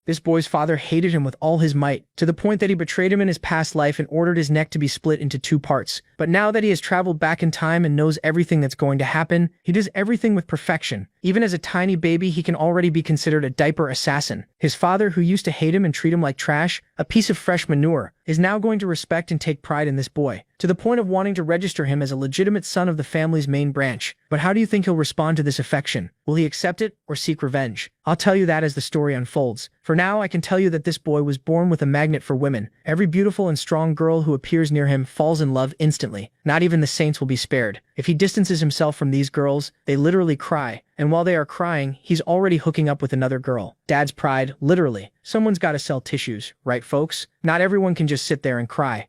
This boy's father hated him with all his might, to the point that he betrayed him in his past life and ordered his neck to be split into two parts. But now that he has traveled back in time and knows everything that's going to happen, he does everything with perfection. Even as a tiny baby, he can already be considered a diaper assassin. His father, who used to hate him and treat him like trash, a piece of fresh manure, is now going to respect and take pride in this boy, to the point of wanting to register him as a legitimate son of the family's main branch. But how do you think he'll respond to this affection? Will he accept it or seek revenge? I'll tell you that as the story unfolds. For now, I can tell you that this boy was born with a magnet for women. Every beautiful and strong girl who appears near him falls in love instantly. Not even the saints will be spared. If he distances himself from these girls, they literally cry. And while they are crying, he's already hooking up with another girl. Dad's pride, literally. Someone's gotta sell tissues, right folks? Not everyone can just sit there and cry.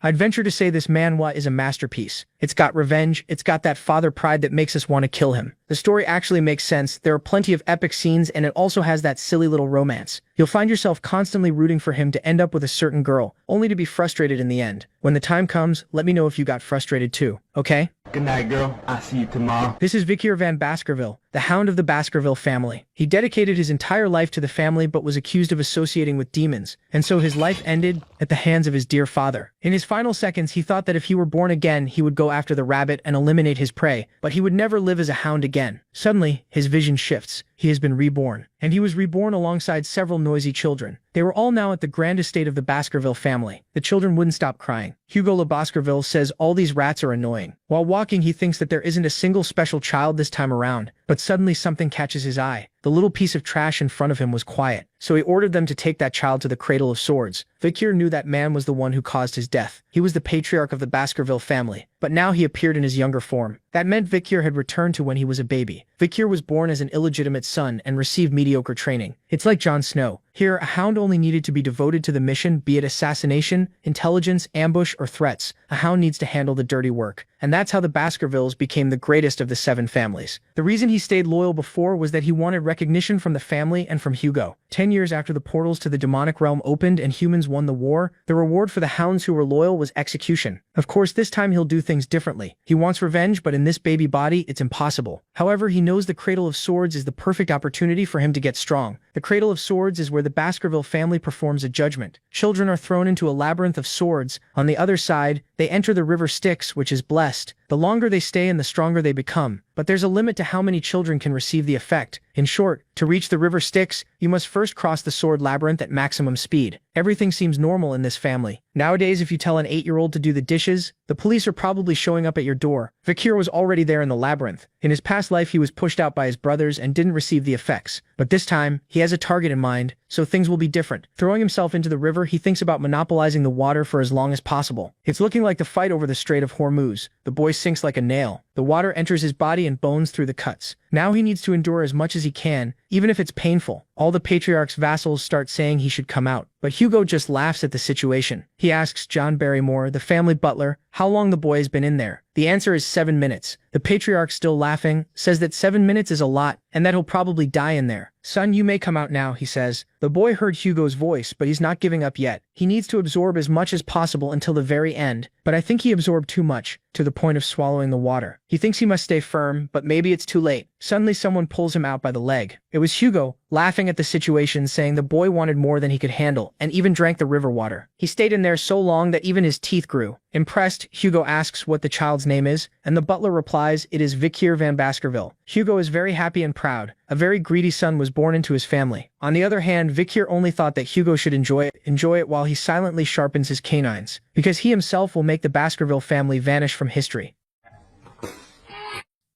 I'd venture to say this manhwa is a masterpiece. It's got revenge, it's got that father pride that makes us want to kill him. The story actually makes sense, there are plenty of epic scenes, and it also has that silly little romance. You'll find yourself constantly rooting for him to end up with a certain girl, only to be frustrated in the end. When the time comes, let me know if you got frustrated too, okay? Good night, girl. I'll see you tomorrow. This is Vikier van Baskerville, the Hound of the Baskerville family. He dedicated his entire life to the family but was accused of associating with demons, and so his life ended at the hands of his dear father. In his final seconds, he thought that if he were born again, he would go after the rabbit and eliminate his prey, but he would never live as a hound again. Suddenly, his vision shifts. He has been reborn. And he was reborn alongside several noisy children. They were all now at the grand estate of the Baskerville family. The children wouldn't stop crying. Hugo Le Baskerville says all these rats are annoying. While walking, he thinks that there isn't a single special child this time around, but suddenly something catches his eye. The little piece of trash in front of him was quiet, so he ordered them to take that child to the Cradle of Swords. Vikier knew that man was the one who caused his death. He was the patriarch of the Baskerville family, but now he appeared in his younger form. That meant Vikier had returned to when he was a baby. Vikier was born as an illegitimate son and received mediocre training. It's like Jon Snow. Here, a hound only needed to be devoted to the mission, be it assassination, intelligence, ambush, or threats. A hound needs to handle the dirty work. And that's how the Baskervilles became the greatest of the 7 families. The reason he stayed loyal before was that he wanted recognition from the family and from Hugo. 10 years after the portals to the demonic realm opened and humans won the war, the reward for the hounds who were loyal was execution. Of course, this time he'll do things differently. He wants revenge, but in this baby body, it's impossible. However, he knows the Cradle of Swords is the perfect opportunity for him to get strong. The Cradle of Swords is where the Baskerville family performs a judgment. Children are thrown into a labyrinth of swords. On the other side, they enter the river Styx, which is blessed. The longer they stay and the stronger they become. But there's a limit to how many children can receive the effect. In short, to reach the river Styx, you must first cross the sword labyrinth at maximum speed. Everything seems normal in this family. Nowadays, if you tell an 8-year-old to do the dishes, the police are probably showing up at your door. Vikier was already there in the labyrinth. In his past life, he was pushed out by his brothers and didn't receive the effects. But this time, he has a target in mind, so things will be different. Throwing himself into the river, he thinks about monopolizing the water for as long as possible. It's looking like the fight over the Strait of Hormuz. The boy sinks like a nail. The water enters his body and bones through the cuts. Now he needs to endure as much as he can, even if it's painful. All the patriarch's vassals start saying he should come out. But Hugo just laughs at the situation. He asks John Barrymore, the family butler, how long the boy has been in there. The answer is 7 minutes. The patriarch, still laughing, says that 7 minutes is a lot, and that he'll probably die in there. Son, you may come out now, he says. The boy heard Hugo's voice, but he's not giving up yet. He needs to absorb as much as possible until the very end, but I think he absorbed too much, to the point of swallowing the water. He thinks he must stay firm, but maybe it's too late. Suddenly someone pulls him out by the leg. It was Hugo, laughing at the situation, saying the boy wanted more than he could handle, and even drank the river water. He stayed in there so long that even his teeth grew. Impressed, Hugo asks what the child's name is, and the butler replies it is Vikier van Baskerville. Hugo is very happy and proud. A very greedy son was born into his family. On the other hand, Vikier only thought that Hugo should enjoy it while he silently sharpens his canines, because he himself will make the Baskerville family vanish from history.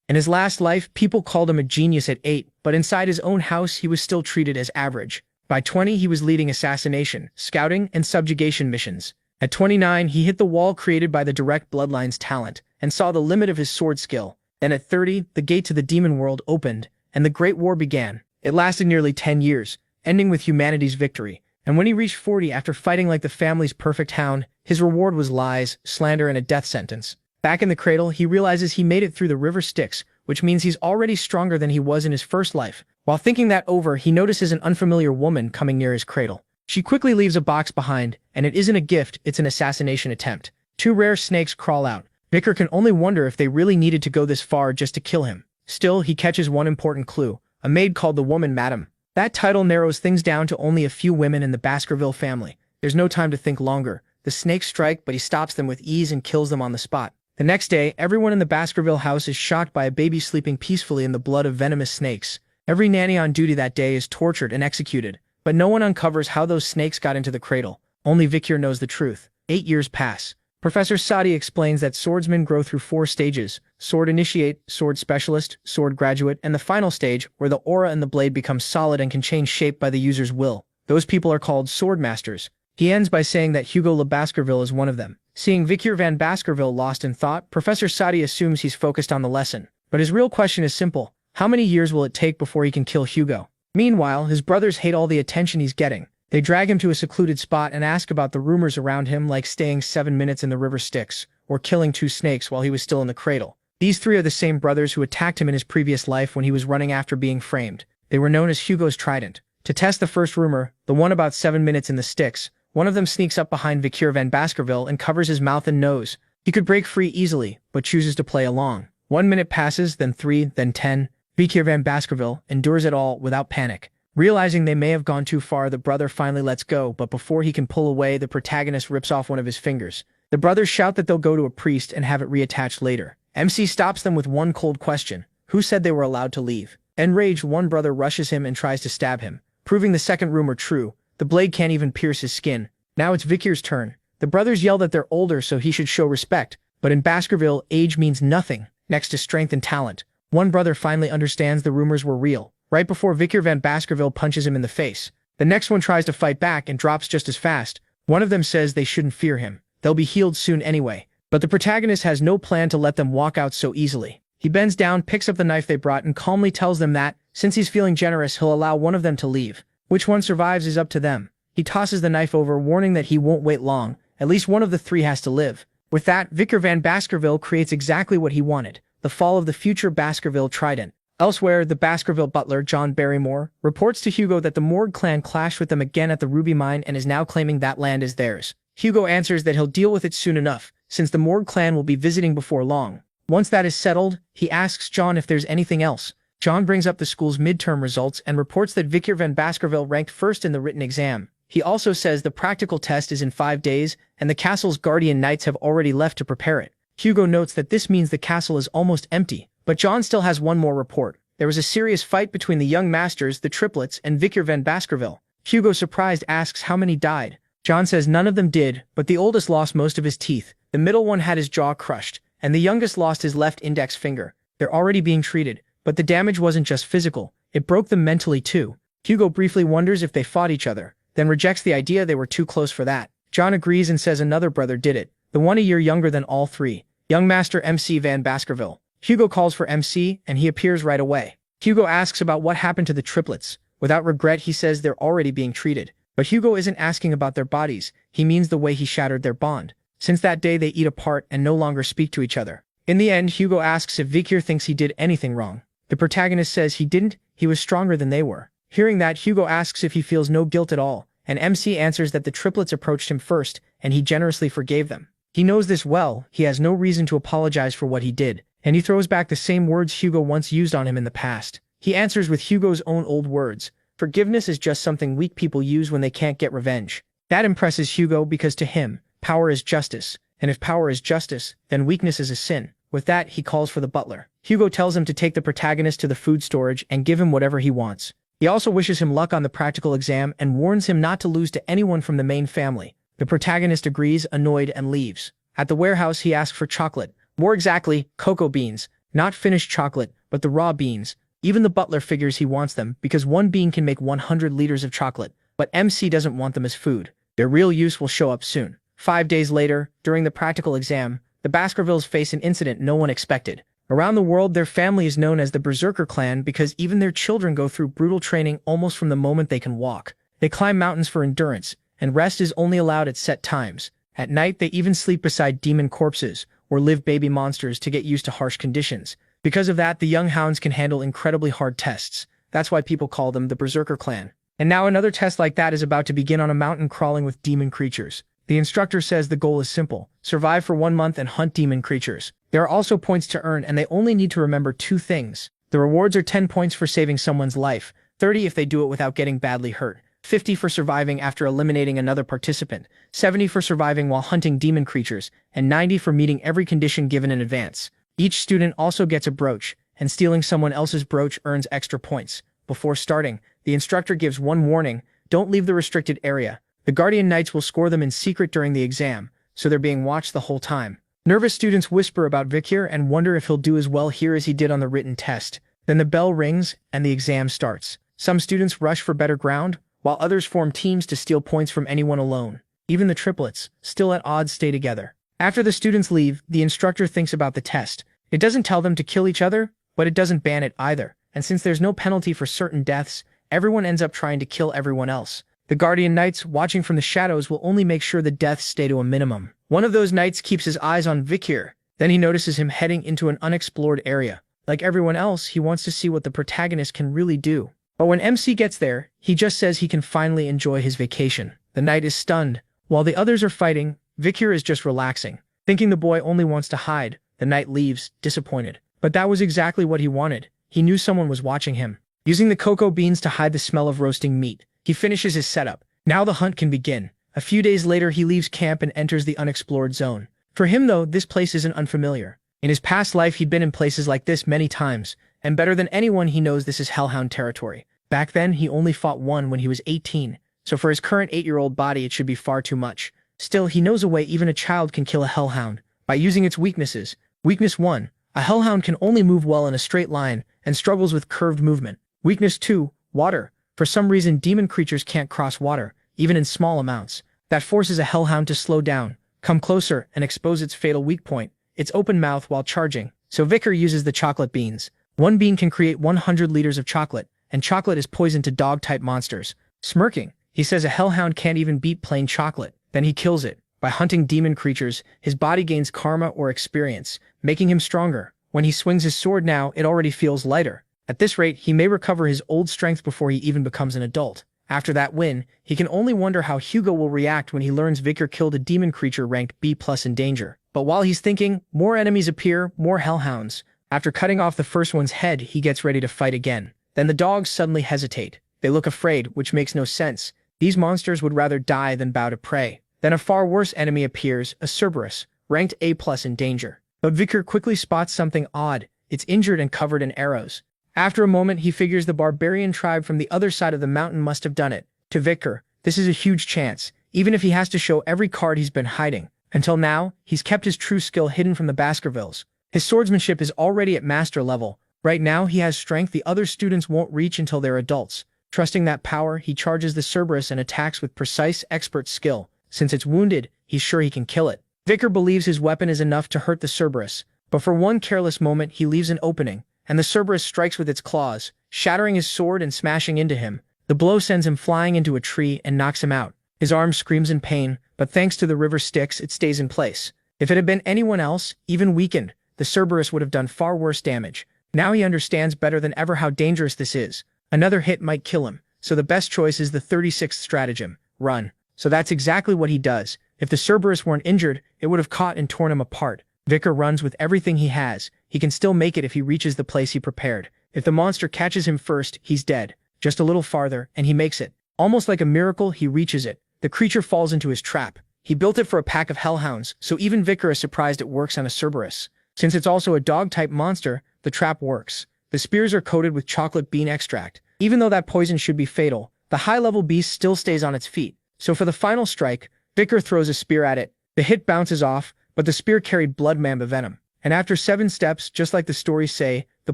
In his last life, people called him a genius at 8, but inside his own house he was still treated as average. By 20, he was leading assassination, scouting, and subjugation missions. At 29, he hit the wall created by the direct bloodline's talent, and saw the limit of his sword skill. Then at 30, the gate to the demon world opened, and the Great War began. It lasted nearly 10 years, ending with humanity's victory. And when he reached 40 after fighting like the family's perfect hound, his reward was lies, slander, and a death sentence. Back in the cradle, he realizes he made it through the river Styx, which means he's already stronger than he was in his first life. While thinking that over, he notices an unfamiliar woman coming near his cradle. She quickly leaves a box behind, and it isn't a gift, it's an assassination attempt. 2 rare snakes crawl out. Vikier can only wonder if they really needed to go this far just to kill him. Still, he catches one important clue. A maid called the woman Madam. That title narrows things down to only a few women in the Baskerville family. There's no time to think longer. The snakes strike, but he stops them with ease and kills them on the spot. The next day, everyone in the Baskerville house is shocked by a baby sleeping peacefully in the blood of venomous snakes. Every nanny on duty that day is tortured and executed, but no one uncovers how those snakes got into the cradle. Only Vikir knows the truth. 8 years pass. Professor Sadi explains that swordsmen grow through 4 stages: sword initiate, sword specialist, sword graduate, and the final stage, where the aura and the blade become solid and can change shape by the user's will. Those people are called sword masters. He ends by saying that Hugo Le Baskerville is one of them. Seeing Vikir van Baskerville lost in thought, Professor Sadi assumes he's focused on the lesson. But his real question is simple: how many years will it take before he can kill Hugo? Meanwhile, his brothers hate all the attention he's getting. They drag him to a secluded spot and ask about the rumors around him, like staying 7 minutes in the river Styx, or killing 2 snakes while he was still in the cradle. These 3 are the same brothers who attacked him in his previous life when he was running after being framed. They were known as Hugo's Trident. To test the first rumor, the one about 7 minutes in the Styx, one of them sneaks up behind Vikir van Baskerville and covers his mouth and nose. He could break free easily, but chooses to play along. 1 minute passes, then 3, then 10. Vikir van Baskerville endures it all without panic. Realizing they may have gone too far, the brother finally lets go, but before he can pull away, the protagonist rips off one of his fingers. The brothers shout that they'll go to a priest and have it reattached later. MC stops them with one cold question: who said they were allowed to leave? Enraged, one brother rushes him and tries to stab him. Proving the second rumor true, the blade can't even pierce his skin. Now it's Vikir's turn. The brothers yell that they're older, so he should show respect, but in Baskerville, age means nothing next to strength and talent. One brother finally understands the rumors were real, right before Vikir van Baskerville punches him in the face. The next one tries to fight back and drops just as fast. One of them says they shouldn't fear him. They'll be healed soon anyway. But the protagonist has no plan to let them walk out so easily. He bends down, picks up the knife they brought, and calmly tells them that, since he's feeling generous, he'll allow one of them to leave. Which one survives is up to them. He tosses the knife over, warning that he won't wait long. At least one of the 3 has to live. With that, Vikir van Baskerville creates exactly what he wanted: the fall of the future Baskerville Trident. Elsewhere, the Baskerville butler, John Barrymore, reports to Hugo that the Morgue clan clashed with them again at the Ruby Mine and is now claiming that land is theirs. Hugo answers that he'll deal with it soon enough, since the Morgue clan will be visiting before long. Once that is settled, he asks John if there's anything else. John brings up the school's midterm results and reports that Vikir van Baskerville ranked first in the written exam. He also says the practical test is in 5 days, and the castle's guardian knights have already left to prepare it. Hugo notes that this means the castle is almost empty. But John still has one more report. There was a serious fight between the young masters, the triplets, and Vikir van Baskerville. Hugo, surprised, asks how many died. John says none of them did, but the oldest lost most of his teeth. The middle one had his jaw crushed, and the youngest lost his left index finger. They're already being treated, but the damage wasn't just physical. It broke them mentally too. Hugo briefly wonders if they fought each other, then rejects the idea they were too close for that. John agrees and says another brother did it, the one a year younger than all 3, young master MC van Baskerville. Hugo calls for MC, and he appears right away. Hugo asks about what happened to the triplets. Without regret, he says they're already being treated. But Hugo isn't asking about their bodies. He means the way he shattered their bond. Since that day, they eat apart and no longer speak to each other. In the end, Hugo asks if Vikir thinks he did anything wrong. The protagonist says he didn't. He was stronger than they were. Hearing that, Hugo asks if he feels no guilt at all, and MC answers that the triplets approached him first, and he generously forgave them. He knows this well. He has no reason to apologize for what he did. And he throws back the same words Hugo once used on him in the past. He answers with Hugo's own old words: forgiveness is just something weak people use when they can't get revenge. That impresses Hugo because to him, power is justice, and if power is justice, then weakness is a sin. With that, he calls for the butler. Hugo tells him to take the protagonist to the food storage and give him whatever he wants. He also wishes him luck on the practical exam and warns him not to lose to anyone from the main family. The protagonist agrees, annoyed, and leaves. At the warehouse, he asks for chocolate. More exactly, cocoa beans. Not finished chocolate, but the raw beans. Even the butler figures he wants them because one bean can make 100 liters of chocolate. But MC doesn't want them as food. Their real use will show up soon. 5 days later, during the practical exam, the Baskervilles face an incident no one expected. Around the world, their family is known as the Berserker clan because even their children go through brutal training almost from the moment they can walk. They climb mountains for endurance, and rest is only allowed at set times. At night, they even sleep beside demon corpses or live baby monsters to get used to harsh conditions. Because of that, the young hounds can handle incredibly hard tests. That's why people call them the Berserker clan. And now another test like that is about to begin on a mountain crawling with demon creatures. The instructor says the goal is simple: survive for 1 month and hunt demon creatures. There are also points to earn, and they only need to remember 2 things. The rewards are 10 points for saving someone's life, 30 if they do it without getting badly hurt, 50 for surviving after eliminating another participant, 70 for surviving while hunting demon creatures, and 90 for meeting every condition given in advance. Each student also gets a brooch, and stealing someone else's brooch earns extra points. Before starting, the instructor gives one warning: don't leave the restricted area. The Guardian Knights will score them in secret during the exam, so they're being watched the whole time. Nervous students whisper about Vikir and wonder if he'll do as well here as he did on the written test. Then the bell rings, and the exam starts. Some students rush for better ground, while others form teams to steal points from anyone alone. Even the triplets, still at odds, stay together. After the students leave, the instructor thinks about the test. It doesn't tell them to kill each other, but it doesn't ban it either. And since there's no penalty for certain deaths, everyone ends up trying to kill everyone else. The Guardian Knights, watching from the shadows, will only make sure the deaths stay to a minimum. One of those knights keeps his eyes on Vikir. Then he notices him heading into an unexplored area. Like everyone else, he wants to see what the protagonist can really do. But when MC gets there, he just says he can finally enjoy his vacation. The knight is stunned. While the others are fighting, Vikir is just relaxing. Thinking the boy only wants to hide, the knight leaves, disappointed. But that was exactly what he wanted. He knew someone was watching him. Using the cocoa beans to hide the smell of roasting meat, he finishes his setup. Now the hunt can begin. A few days later, he leaves camp and enters the unexplored zone. For him, though, this place isn't unfamiliar. In his past life, he'd been in places like this many times, and better than anyone, he knows this is Hellhound territory. Back then, he only fought one when he was 18, so for his current 8-year-old body, it should be far too much. Still, he knows a way even a child can kill a Hellhound, by using its weaknesses. Weakness 1. A Hellhound can only move well in a straight line, and struggles with curved movement. Weakness 2. Water. For some reason, demon creatures can't cross water, even in small amounts. That forces a Hellhound to slow down, come closer, and expose its fatal weak point, its open mouth while charging. So Vikir uses the chocolate beans. One bean can create 100 liters of chocolate, and chocolate is poison to dog-type monsters. Smirking, he says a Hellhound can't even beat plain chocolate. Then he kills it. By hunting demon creatures, his body gains karma or experience, making him stronger. When he swings his sword now, it already feels lighter. At this rate, he may recover his old strength before he even becomes an adult. After that win, he can only wonder how Hugo will react when he learns Vikir killed a demon creature ranked B+ in danger. But while he's thinking, more enemies appear, more Hellhounds. After cutting off the first one's head, he gets ready to fight again. Then the dogs suddenly hesitate. They look afraid, which makes no sense. These monsters would rather die than bow to prey. Then a far worse enemy appears, a Cerberus, ranked A+ in danger. But Vikir quickly spots something odd. It's injured and covered in arrows. After a moment, he figures the barbarian tribe from the other side of the mountain must have done it. To Vikir, this is a huge chance, even if he has to show every card he's been hiding. Until now, he's kept his true skill hidden from the Baskervilles. His swordsmanship is already at master level. Right now, he has strength the other students won't reach until they're adults. Trusting that power, he charges the Cerberus and attacks with precise, expert skill. Since it's wounded, he's sure he can kill it. Vikir believes his weapon is enough to hurt the Cerberus, but for one careless moment, he leaves an opening, and the Cerberus strikes with its claws, shattering his sword and smashing into him. The blow sends him flying into a tree and knocks him out. His arm screams in pain, but thanks to the river Styx, it stays in place. If it had been anyone else, even weakened, the Cerberus would have done far worse damage. Now he understands better than ever how dangerous this is. Another hit might kill him, so the best choice is the 36th stratagem: run. So that's exactly what he does. If the Cerberus weren't injured, it would have caught and torn him apart. Vikir runs with everything he has. He can still make it if he reaches the place he prepared. If the monster catches him first, he's dead. Just a little farther, and he makes it. Almost like a miracle, he reaches it. The creature falls into his trap. He built it for a pack of Hellhounds, so even Vikir is surprised it works on a Cerberus. Since it's also a dog-type monster, the trap works. The spears are coated with chocolate bean extract. Even though that poison should be fatal, the high-level beast still stays on its feet. So for the final strike, Vikir throws a spear at it. The hit bounces off, but the spear carried blood mamba venom. And after 7 steps, just like the stories say, the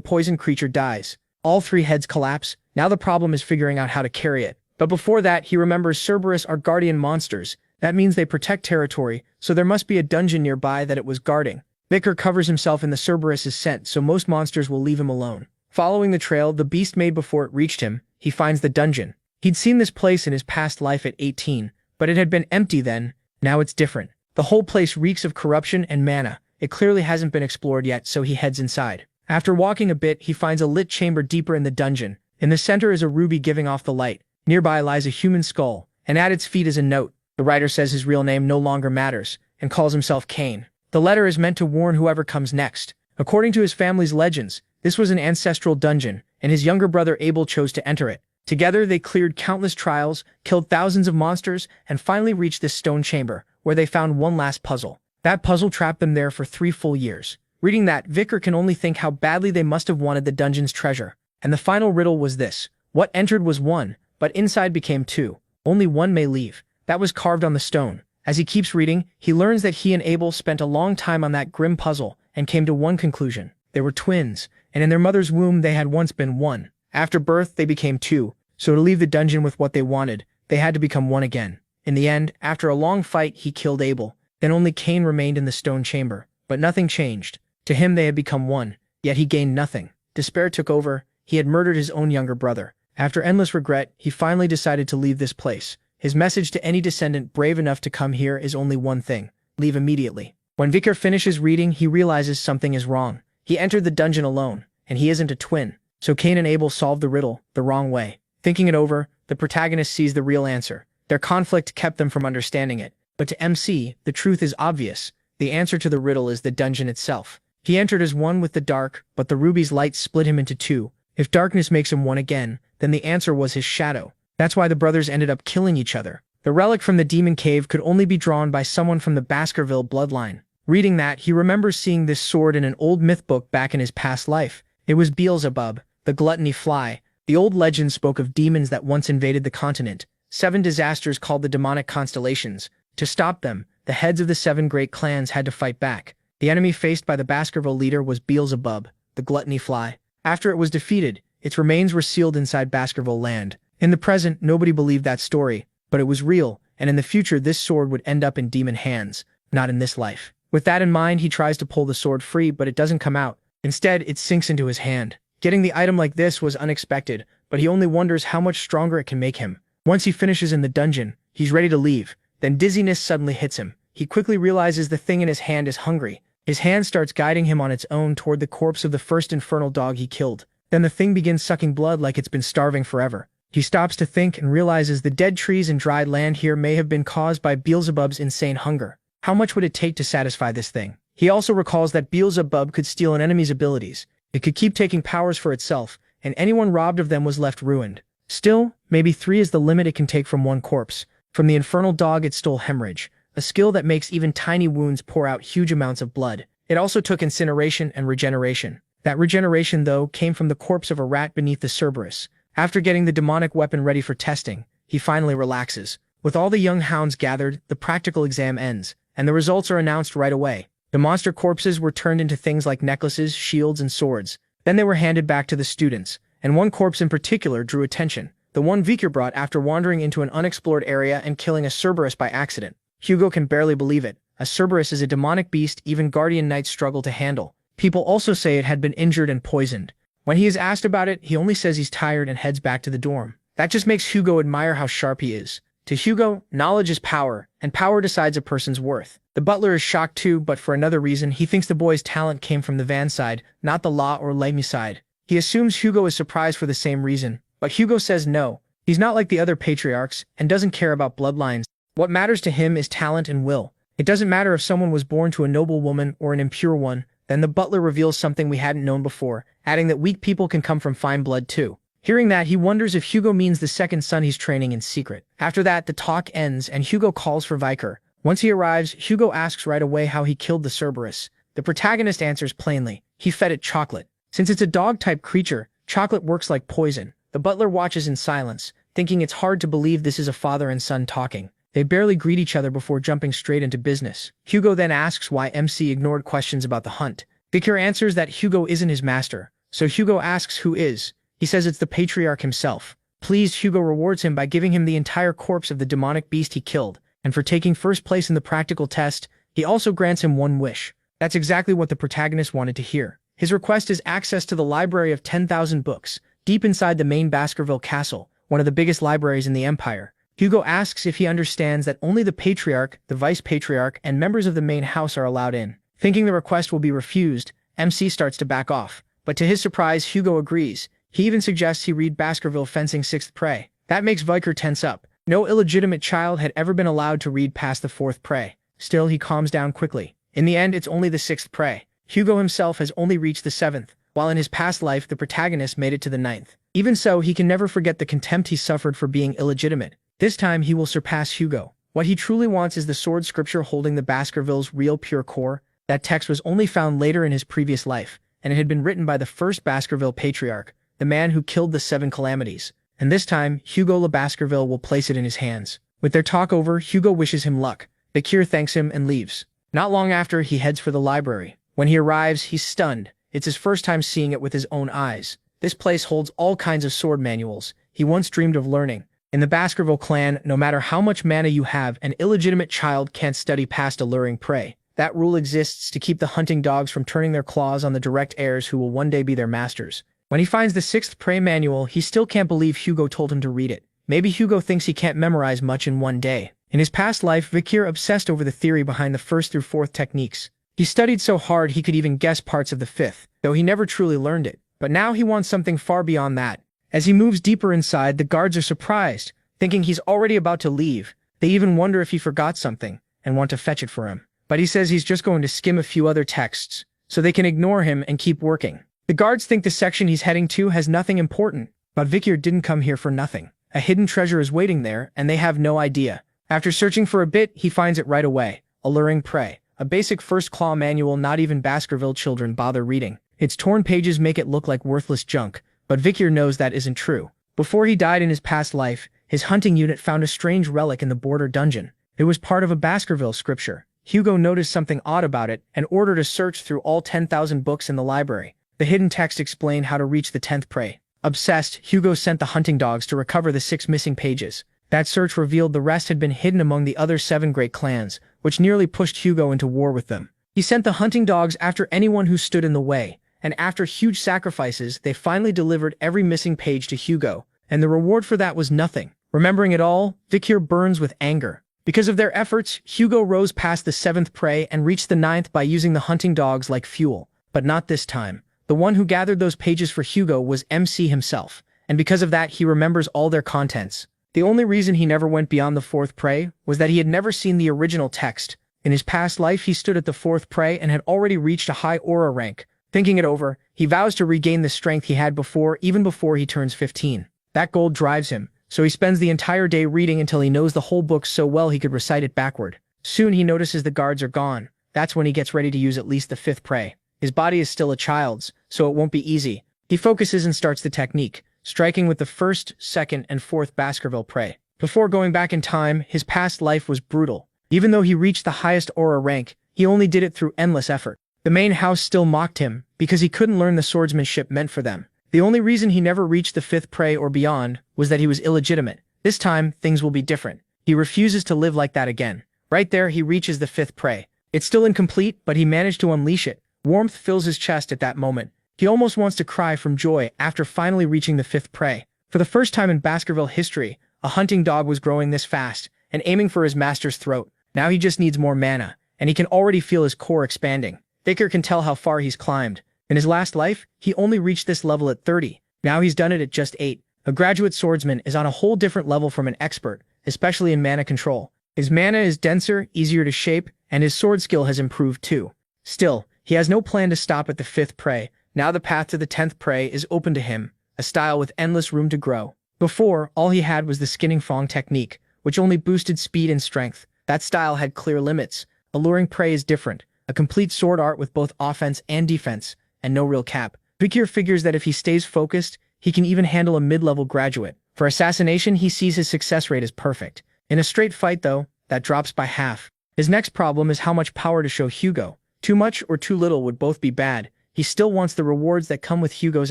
poison creature dies. All 3 heads collapse. Now the problem is figuring out how to carry it. But before that, he remembers Cerberus are guardian monsters. That means they protect territory, so there must be a dungeon nearby that it was guarding. Vikir covers himself in the Cerberus's scent, so most monsters will leave him alone. Following the trail the beast made before it reached him, he finds the dungeon. He'd seen this place in his past life at 18, but it had been empty then. Now it's different. The whole place reeks of corruption and mana. It clearly hasn't been explored yet, so he heads inside. After walking a bit, he finds a lit chamber deeper in the dungeon. In the center is a ruby giving off the light. Nearby lies a human skull, and at its feet is a note. The writer says his real name no longer matters, and calls himself Cain. The letter is meant to warn whoever comes next. According to his family's legends, this was an ancestral dungeon, and his younger brother Abel chose to enter it. Together, they cleared countless trials, killed thousands of monsters, and finally reached this stone chamber, where they found one last puzzle. That puzzle trapped them there for 3 full years. Reading that, Vicar can only think how badly they must have wanted the dungeon's treasure. And the final riddle was this. What entered was 1, but inside became 2. Only 1 may leave. That was carved on the stone. As he keeps reading, he learns that he and Abel spent a long time on that grim puzzle and came to one conclusion. They were twins, and in their mother's womb they had once been 1. After birth, they became 2, so to leave the dungeon with what they wanted, they had to become 1 again. In the end, after a long fight, he killed Abel. Then only Cain remained in the stone chamber. But nothing changed. To him they had become 1, yet he gained nothing. Despair took over. He had murdered his own younger brother. After endless regret, he finally decided to leave this place. His message to any descendant brave enough to come here is only one thing: leave immediately. When Vicar finishes reading, he realizes something is wrong. He entered the dungeon alone, and he isn't a twin. So Cain and Abel solved the riddle the wrong way. Thinking it over, the protagonist sees the real answer. Their conflict kept them from understanding it. But to MC, the truth is obvious. The answer to the riddle is the dungeon itself. He entered as 1 with the dark, but the ruby's light split him into 2. If darkness makes him 1 again, then the answer was his shadow. That's why the brothers ended up killing each other. The relic from the demon cave could only be drawn by someone from the Baskerville bloodline. Reading that, he remembers seeing this sword in an old myth book back in his past life. It was Beelzebub, the gluttony fly. The old legend spoke of demons that once invaded the continent. 7 disasters called the demonic constellations. To stop them, the heads of the 7 great clans had to fight back. The enemy faced by the Baskerville leader was Beelzebub, the gluttony fly. After it was defeated, its remains were sealed inside Baskerville land. In the present, nobody believed that story, but it was real, and in the future this sword would end up in demon hands, not in this life. With that in mind, he tries to pull the sword free, but it doesn't come out. Instead, it sinks into his hand. Getting the item like this was unexpected, but he only wonders how much stronger it can make him. Once he finishes in the dungeon, he's ready to leave. Then dizziness suddenly hits him. He quickly realizes the thing in his hand is hungry. His hand starts guiding him on its own toward the corpse of the first infernal dog he killed. Then the thing begins sucking blood like it's been starving forever. He stops to think and realizes the dead trees and dried land here may have been caused by Beelzebub's insane hunger. How much would it take to satisfy this thing? He also recalls that Beelzebub could steal an enemy's abilities. It could keep taking powers for itself, and anyone robbed of them was left ruined. Still, maybe 3 is the limit it can take from 1 corpse. From the infernal dog it stole hemorrhage, a skill that makes even tiny wounds pour out huge amounts of blood. It also took incineration and regeneration. That regeneration, though, came from the corpse of a rat beneath the Cerberus. After getting the demonic weapon ready for testing, he finally relaxes. With all the young hounds gathered, the practical exam ends, and the results are announced right away. The monster corpses were turned into things like necklaces, shields, and swords. Then they were handed back to the students, and one corpse in particular drew attention. The one Vicar brought after wandering into an unexplored area and killing a Cerberus by accident. Hugo can barely believe it. A Cerberus is a demonic beast even guardian knights struggle to handle. People also say it had been injured and poisoned. When he is asked about it, he only says he's tired and heads back to the dorm. That just makes Hugo admire how sharp he is. To Hugo, knowledge is power, and power decides a person's worth. The butler is shocked too, but for another reason. He thinks the boy's talent came from the Van side, not the Law or Lemmy side. He assumes Hugo is surprised for the same reason, but Hugo says no. He's not like the other patriarchs, and doesn't care about bloodlines. What matters to him is talent and will. It doesn't matter if someone was born to a noble woman or an impure one. Then the butler reveals something we hadn't known before, adding that weak people can come from fine blood too. Hearing that, he wonders if Hugo means the second son he's training in secret. After that, the talk ends and Hugo calls for Vicar. Once he arrives, Hugo asks right away how he killed the Cerberus. The protagonist answers plainly. He fed it chocolate. Since it's a dog-type creature, chocolate works like poison. The butler watches in silence, thinking it's hard to believe this is a father and son talking. They barely greet each other before jumping straight into business. Hugo then asks why MC ignored questions about the hunt. Vicar answers that Hugo isn't his master, so Hugo asks who is. He says it's the patriarch himself. Pleased, Hugo rewards him by giving him the entire corpse of the demonic beast he killed, and for taking first place in the practical test, he also grants him one wish. That's exactly what the protagonist wanted to hear. His request is access to the library of 10,000 books, deep inside the main Baskerville castle, one of the biggest libraries in the empire. Hugo asks if he understands that only the patriarch, the vice-patriarch, and members of the main house are allowed in. Thinking the request will be refused, MC starts to back off. But to his surprise, Hugo agrees. He even suggests he read Baskerville Fencing 6th Prey. That makes Vicar tense up. No illegitimate child had ever been allowed to read past the 4th Prey. Still, he calms down quickly. In the end, it's only the 6th Prey. Hugo himself has only reached the 7th. while in his past life the protagonist made it to the ninth. Even so, he can never forget the contempt he suffered for being illegitimate. This time he will surpass Hugo. What he truly wants is the sword scripture holding the Baskervilles' real pure core. That text was only found later in his previous life, and it had been written by the first Baskerville patriarch, the man who killed the 7 calamities. And this time, Hugo Le Baskerville will place it in his hands. With their talk over, Hugo wishes him luck. Bakir thanks him and leaves. Not long after, he heads for the library. When he arrives, he's stunned. It's his first time seeing it with his own eyes. This place holds all kinds of sword manuals he once dreamed of learning. In the Baskerville clan, no matter how much mana you have, an illegitimate child can't study past alluring prey. That rule exists to keep the hunting dogs from turning their claws on the direct heirs who will one day be their masters. When he finds the 6th prey manual, he still can't believe Hugo told him to read it. Maybe Hugo thinks he can't memorize much in one day. In his past life, Bakir obsessed over the theory behind the 1st through 4th techniques. He studied so hard he could even guess parts of the 5th, though he never truly learned it. But now he wants something far beyond that. As he moves deeper inside, the guards are surprised, thinking he's already about to leave. They even wonder if he forgot something, and want to fetch it for him. But he says he's just going to skim a few other texts, so they can ignore him and keep working. The guards think the section he's heading to has nothing important, but Bakir didn't come here for nothing. A hidden treasure is waiting there, and they have no idea. After searching for a bit, he finds it right away. Alluring Prey. A basic first claw manual not even Baskerville children bother reading. Its torn pages make it look like worthless junk, but Bakir knows that isn't true. Before he died in his past life, his hunting unit found a strange relic in the border dungeon. It was part of a Baskerville scripture. Hugo noticed something odd about it and ordered a search through all 10,000 books in the library. The hidden text explained how to reach the 10th prey. Obsessed, Hugo sent the hunting dogs to recover the 6 missing pages. That search revealed the rest had been hidden among the other 7 great clans, which nearly pushed Hugo into war with them. He sent the hunting dogs after anyone who stood in the way, and after huge sacrifices, they finally delivered every missing page to Hugo, and the reward for that was nothing. Remembering it all, Bakir burns with anger. Because of their efforts, Hugo rose past the 7th prey and reached the 9th by using the hunting dogs like fuel. But not this time. The one who gathered those pages for Hugo was MC himself, and because of that he remembers all their contents. The only reason he never went beyond the 4th prey was that he had never seen the original text. In his past life he stood at the 4th prey and had already reached a high aura rank. Thinking it over, he vows to regain the strength he had before, even before he turns 15. That goal drives him, so he spends the entire day reading until he knows the whole book so well he could recite it backward. Soon he notices the guards are gone. That's when he gets ready to use at least the 5th prey. His body is still a child's, so it won't be easy. He focuses and starts the technique, striking with the 1st, 2nd, and 4th Baskerville prey. Before going back in time, his past life was brutal. Even though he reached the highest aura rank, he only did it through endless effort. The main house still mocked him, because he couldn't learn the swordsmanship meant for them. The only reason he never reached the 5th prey or beyond was that he was illegitimate. This time, things will be different. He refuses to live like that again. Right there, he reaches the 5th prey. It's still incomplete, but he managed to unleash it. Warmth fills his chest at that moment. He almost wants to cry from joy after finally reaching the 5th prey. For the first time in Baskerville history, a hunting dog was growing this fast and aiming for his master's throat. Now he just needs more mana, and he can already feel his core expanding. Bakir can tell how far he's climbed. In his last life, he only reached this level at 30. Now he's done it at just 8. A graduate swordsman is on a whole different level from an expert, especially in mana control. His mana is denser, easier to shape, and his sword skill has improved too. Still, he has no plan to stop at the 5th prey. Now the path to the 10th prey is open to him, a style with endless room to grow. Before, all he had was the skinning fong technique, which only boosted speed and strength. That style had clear limits. Alluring Prey is different, a complete sword art with both offense and defense, and no real cap. Bakir figures that if he stays focused, he can even handle a mid-level graduate. For assassination, he sees his success rate as perfect. In a straight fight, though, that drops by half. His next problem is how much power to show Hugo. Too much or too little would both be bad. He still wants the rewards that come with Hugo's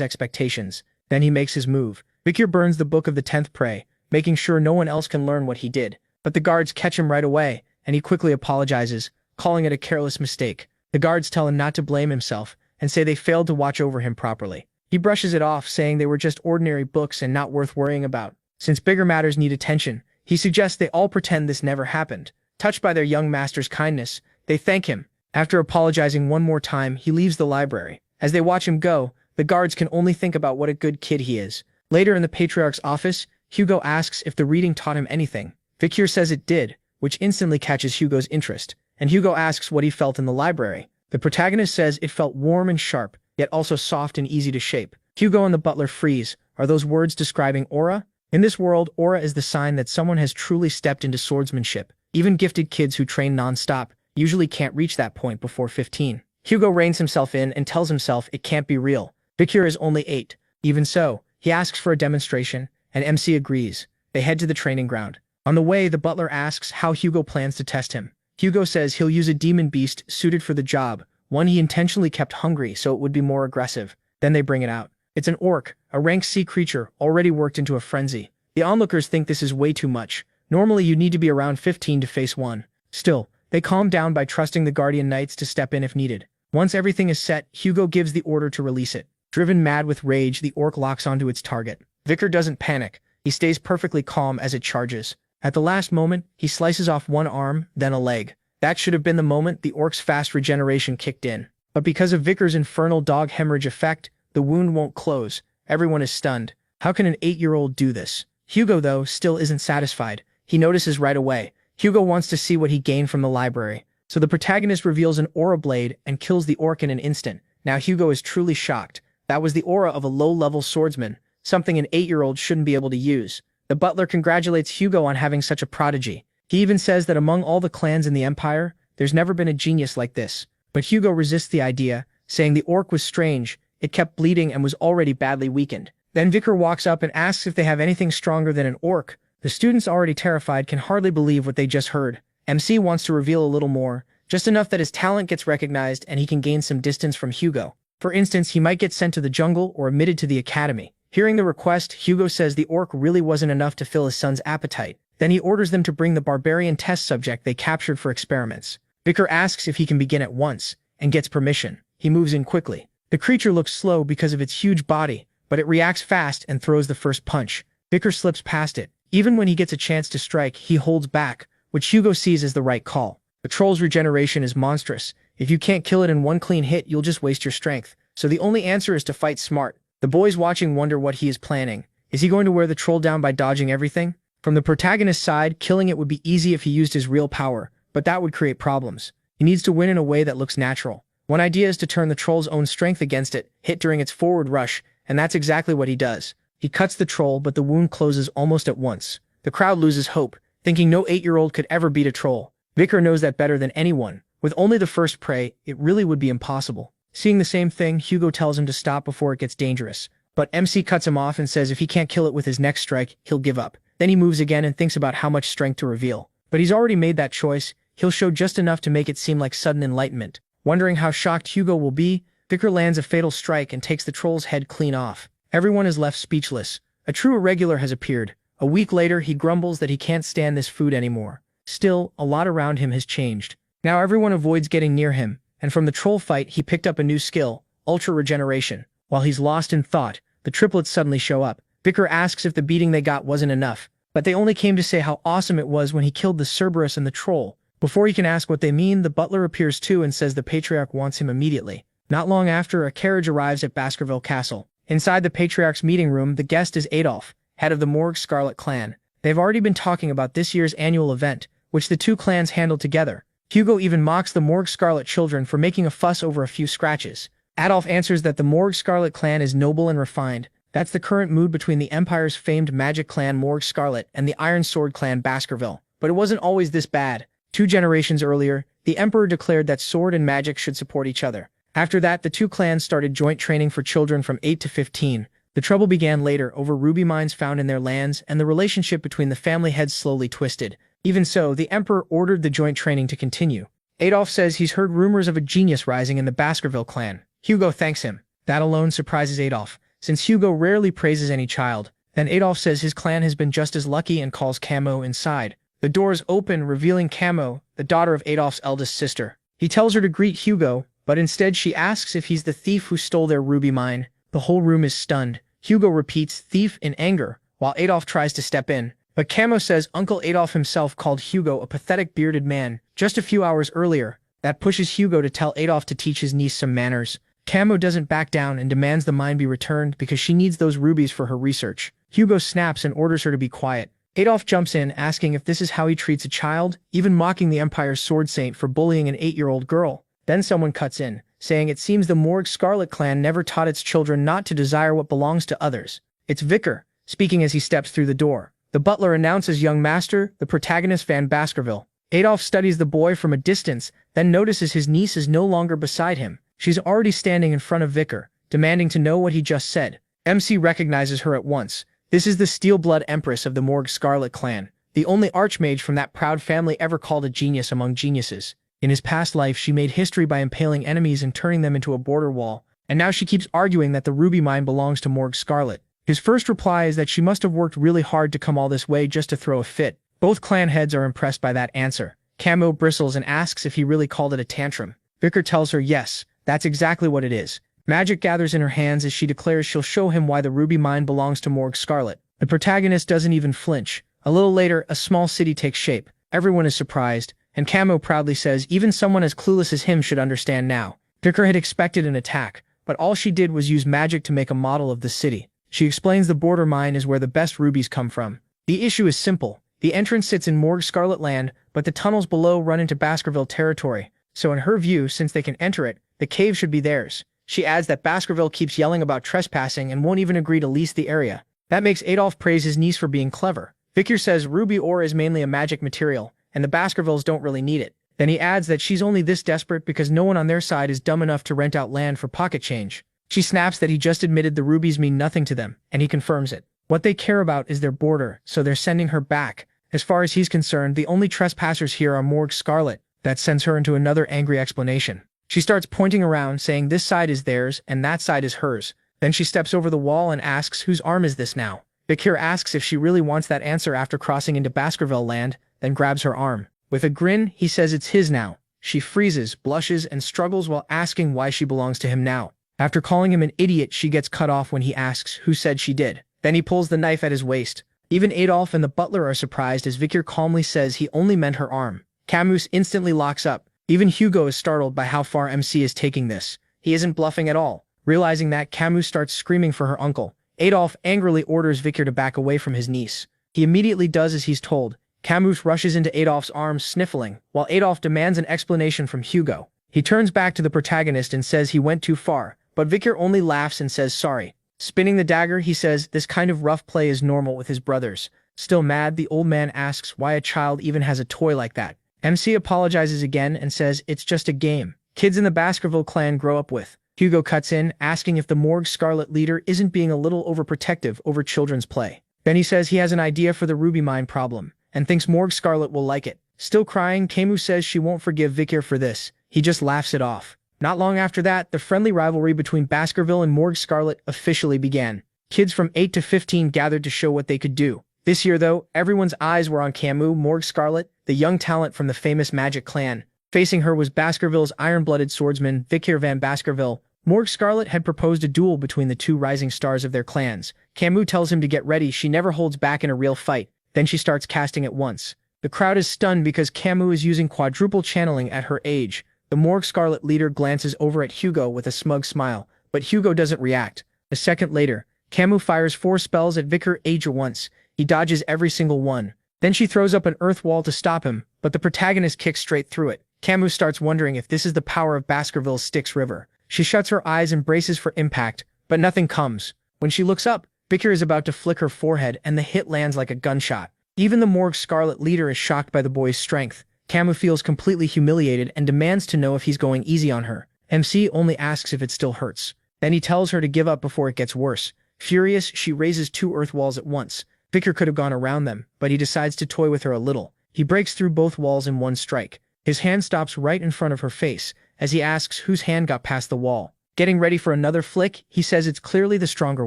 expectations. Then he makes his move. Bakir burns the book of the 10th prey, making sure no one else can learn what he did. But the guards catch him right away, and he quickly apologizes, calling it a careless mistake. The guards tell him not to blame himself, and say they failed to watch over him properly. He brushes it off, saying they were just ordinary books and not worth worrying about. Since bigger matters need attention, he suggests they all pretend this never happened. Touched by their young master's kindness, they thank him. After apologizing one more time, he leaves the library. As they watch him go, the guards can only think about what a good kid he is. Later in the Patriarch's office, Hugo asks if the reading taught him anything. Bakir says it did, which instantly catches Hugo's interest, and Hugo asks what he felt in the library. The protagonist says it felt warm and sharp, yet also soft and easy to shape. Hugo and the butler freeze. Are those words describing aura? In this world, aura is the sign that someone has truly stepped into swordsmanship. Even gifted kids who train non-stop usually can't reach that point before 15. Hugo reins himself in and tells himself it can't be real. Victor is only 8. Even so, he asks for a demonstration, and MC agrees. They head to the training ground. On the way, the butler asks how Hugo plans to test him. Hugo says he'll use a demon beast suited for the job, one he intentionally kept hungry so it would be more aggressive. Then they bring it out. It's an orc, a rank C creature, already worked into a frenzy. The onlookers think this is way too much. Normally you need to be around 15 to face one. Still, they calm down by trusting the Guardian Knights to step in if needed. Once everything is set, Hugo gives the order to release it. Driven mad with rage, the orc locks onto its target. Vicar doesn't panic. He stays perfectly calm as it charges. At the last moment, he slices off one arm, then a leg. That should have been the moment the orc's fast regeneration kicked in. But because of Vicar's infernal dog hemorrhage effect, the wound won't close. Everyone is stunned. How can an 8-year-old do this? Hugo, though, still isn't satisfied. He notices right away. Hugo wants to see what he gained from the library. So the protagonist reveals an aura blade and kills the orc in an instant. Now Hugo is truly shocked. That was the aura of a low-level swordsman, something an 8-year-old shouldn't be able to use. The butler congratulates Hugo on having such a prodigy. He even says that among all the clans in the Empire, there's never been a genius like this. But Hugo resists the idea, saying the orc was strange, it kept bleeding and was already badly weakened. Then Vicar walks up and asks if they have anything stronger than an orc. The students, already terrified, can hardly believe what they just heard. MC wants to reveal a little more, just enough that his talent gets recognized and he can gain some distance from Hugo. For instance, he might get sent to the jungle or admitted to the academy. Hearing the request, Hugo says the orc really wasn't enough to fill his son's appetite. Then he orders them to bring the barbarian test subject they captured for experiments. Vicar asks if he can begin at once, and gets permission. He moves in quickly. The creature looks slow because of its huge body, but it reacts fast and throws the first punch. Vicar slips past it. Even when he gets a chance to strike, he holds back, which Hugo sees as the right call. The troll's regeneration is monstrous. If you can't kill it in one clean hit, you'll just waste your strength. So the only answer is to fight smart. The boys watching wonder what he is planning. Is he going to wear the troll down by dodging everything? From the protagonist's side, killing it would be easy if he used his real power, but that would create problems. He needs to win in a way that looks natural. One idea is to turn the troll's own strength against it, hit during its forward rush, and that's exactly what he does. He cuts the troll, but the wound closes almost at once. The crowd loses hope, thinking no 8-year-old could ever beat a troll. Vicar knows that better than anyone. With only the first prey, it really would be impossible. Seeing the same thing, Hugo tells him to stop before it gets dangerous. But MC cuts him off and says if he can't kill it with his next strike, he'll give up. Then he moves again and thinks about how much strength to reveal. But he's already made that choice. He'll show just enough to make it seem like sudden enlightenment. Wondering how shocked Hugo will be, Vicar lands a fatal strike and takes the troll's head clean off. Everyone is left speechless. A true irregular has appeared. A week later, he grumbles that he can't stand this food anymore. Still, a lot around him has changed. Now everyone avoids getting near him, and from the troll fight he picked up a new skill, ultra regeneration. While he's lost in thought, the triplets suddenly show up. Vicar asks if the beating they got wasn't enough, but they only came to say how awesome it was when he killed the Cerberus and the troll. Before he can ask what they mean, the butler appears too and says the Patriarch wants him immediately. Not long after, a carriage arrives at Baskerville Castle. Inside the Patriarch's meeting room, the guest is Adolf, head of the Morgue Scarlet clan. They've already been talking about this year's annual event, which the two clans handled together. Hugo even mocks the Morgue Scarlet children for making a fuss over a few scratches. Adolf answers that the Morgue Scarlet clan is noble and refined. That's the current mood between the Empire's famed magic clan Morgue Scarlet and the Iron Sword clan Baskerville. But it wasn't always this bad. 2 generations earlier, the Emperor declared that sword and magic should support each other. After that, the two clans started joint training for children from 8 to 15. The trouble began later over ruby mines found in their lands, and the relationship between the family heads slowly twisted. Even so, the Emperor ordered the joint training to continue. Adolf says he's heard rumors of a genius rising in the Baskerville clan. Hugo thanks him. That alone surprises Adolf, since Hugo rarely praises any child. Then Adolf says his clan has been just as lucky and calls Camo inside. The doors open, revealing Camo, the daughter of Adolf's eldest sister. He tells her to greet Hugo, but instead she asks if he's the thief who stole their ruby mine. The whole room is stunned. Hugo repeats thief in anger, while Adolf tries to step in. But Camo says Uncle Adolf himself called Hugo a pathetic bearded man just a few hours earlier. That pushes Hugo to tell Adolf to teach his niece some manners. Camo doesn't back down and demands the mine be returned because she needs those rubies for her research. Hugo snaps and orders her to be quiet. Adolf jumps in, asking if this is how he treats a child, even mocking the Empire's sword saint for bullying an 8-year-old girl. Then someone cuts in, saying it seems the Morgue Scarlet clan never taught its children not to desire what belongs to others. It's Vicar, speaking as he steps through the door. The butler announces young master, the protagonist Van Baskerville. Adolf studies the boy from a distance, then notices his niece is no longer beside him. She's already standing in front of Vicar, demanding to know what he just said. MC recognizes her at once. This is the Steel-Blood Empress of the Morgue Scarlet clan, the only archmage from that proud family ever called a genius among geniuses. In his past life, she made history by impaling enemies and turning them into a border wall, and now she keeps arguing that the ruby mine belongs to Morgue Scarlet. His first reply is that she must have worked really hard to come all this way just to throw a fit. Both clan heads are impressed by that answer. Camo bristles and asks if he really called it a tantrum. Vicar tells her yes, that's exactly what it is. Magic gathers in her hands as she declares she'll show him why the ruby mine belongs to Morgue Scarlet. The protagonist doesn't even flinch. A little later, a small city takes shape. Everyone is surprised, and Camo proudly says even someone as clueless as him should understand now. Vicar had expected an attack, but all she did was use magic to make a model of the city. She explains the border mine is where the best rubies come from. The issue is simple. The entrance sits in Morgue Scarlet land, but the tunnels below run into Baskerville territory, so in her view, since they can enter it, the cave should be theirs. She adds that Baskerville keeps yelling about trespassing and won't even agree to lease the area. That makes Adolf praise his niece for being clever. Vicar says ruby ore is mainly a magic material, and the Baskervilles don't really need it. Then he adds that she's only this desperate because no one on their side is dumb enough to rent out land for pocket change. She snaps that he just admitted the rubies mean nothing to them, and he confirms it. What they care about is their border, so they're sending her back. As far as he's concerned, the only trespassers here are Morgue Scarlet. That sends her into another angry explanation. She starts pointing around, saying this side is theirs and that side is hers. Then she steps over the wall and asks whose arm is this now. Vicar asks if she really wants that answer after crossing into Baskerville land, then grabs her arm. With a grin, he says it's his now. She freezes, blushes, and struggles while asking why she belongs to him now. After calling him an idiot, she gets cut off when he asks who said she did. Then he pulls the knife at his waist. Even Adolf and the butler are surprised as Vicar calmly says he only meant her arm. Camus instantly locks up. Even Hugo is startled by how far MC is taking this. He isn't bluffing at all. Realizing that, Camus starts screaming for her uncle. Adolf angrily orders Vicar to back away from his niece. He immediately does as he's told. Camus rushes into Adolf's arms, sniffling, while Adolf demands an explanation from Hugo. He turns back to the protagonist and says he went too far, but Vicar only laughs and says sorry. Spinning the dagger, he says this kind of rough play is normal with his brothers. Still mad, the old man asks why a child even has a toy like that. MC apologizes again and says it's just a game kids in the Baskerville clan grow up with. Hugo cuts in, asking if the Morgue Scarlet leader isn't being a little overprotective over children's play. Then he says he has an idea for the ruby mine problem, and thinks Morgue Scarlet will like it. Still crying, Camus says she won't forgive Vicar for this. He just laughs it off. Not long after that, the friendly rivalry between Baskerville and Morgue Scarlet officially began. Kids from 8 to 15 gathered to show what they could do. This year, though, everyone's eyes were on Camus, Morgue Scarlet, the young talent from the famous Magic clan. Facing her was Baskerville's iron-blooded swordsman, Vicar Van Baskerville. Morgue Scarlet had proposed a duel between the two rising stars of their clans. Camus tells him to get ready. She never holds back in a real fight. Then she starts casting at once. The crowd is stunned because Camus is using quadruple channeling at her age. The Morgue Scarlet leader glances over at Hugo with a smug smile, but Hugo doesn't react. A second later, Camus fires 4 spells at Vicar Age at once. He dodges every single one. Then she throws up an earth wall to stop him, but the protagonist kicks straight through it. Camus starts wondering if this is the power of Baskerville's Styx River. She shuts her eyes and braces for impact, but nothing comes. When she looks up, Vicar is about to flick her forehead and the hit lands like a gunshot. Even the Morgue Scarlet leader is shocked by the boy's strength. Camus feels completely humiliated and demands to know if he's going easy on her. MC only asks if it still hurts. Then he tells her to give up before it gets worse. Furious, she raises 2 earth walls at once. Vicar could have gone around them, but he decides to toy with her a little. He breaks through both walls in one strike. His hand stops right in front of her face, as he asks whose hand got past the wall. Getting ready for another flick, he says it's clearly the stronger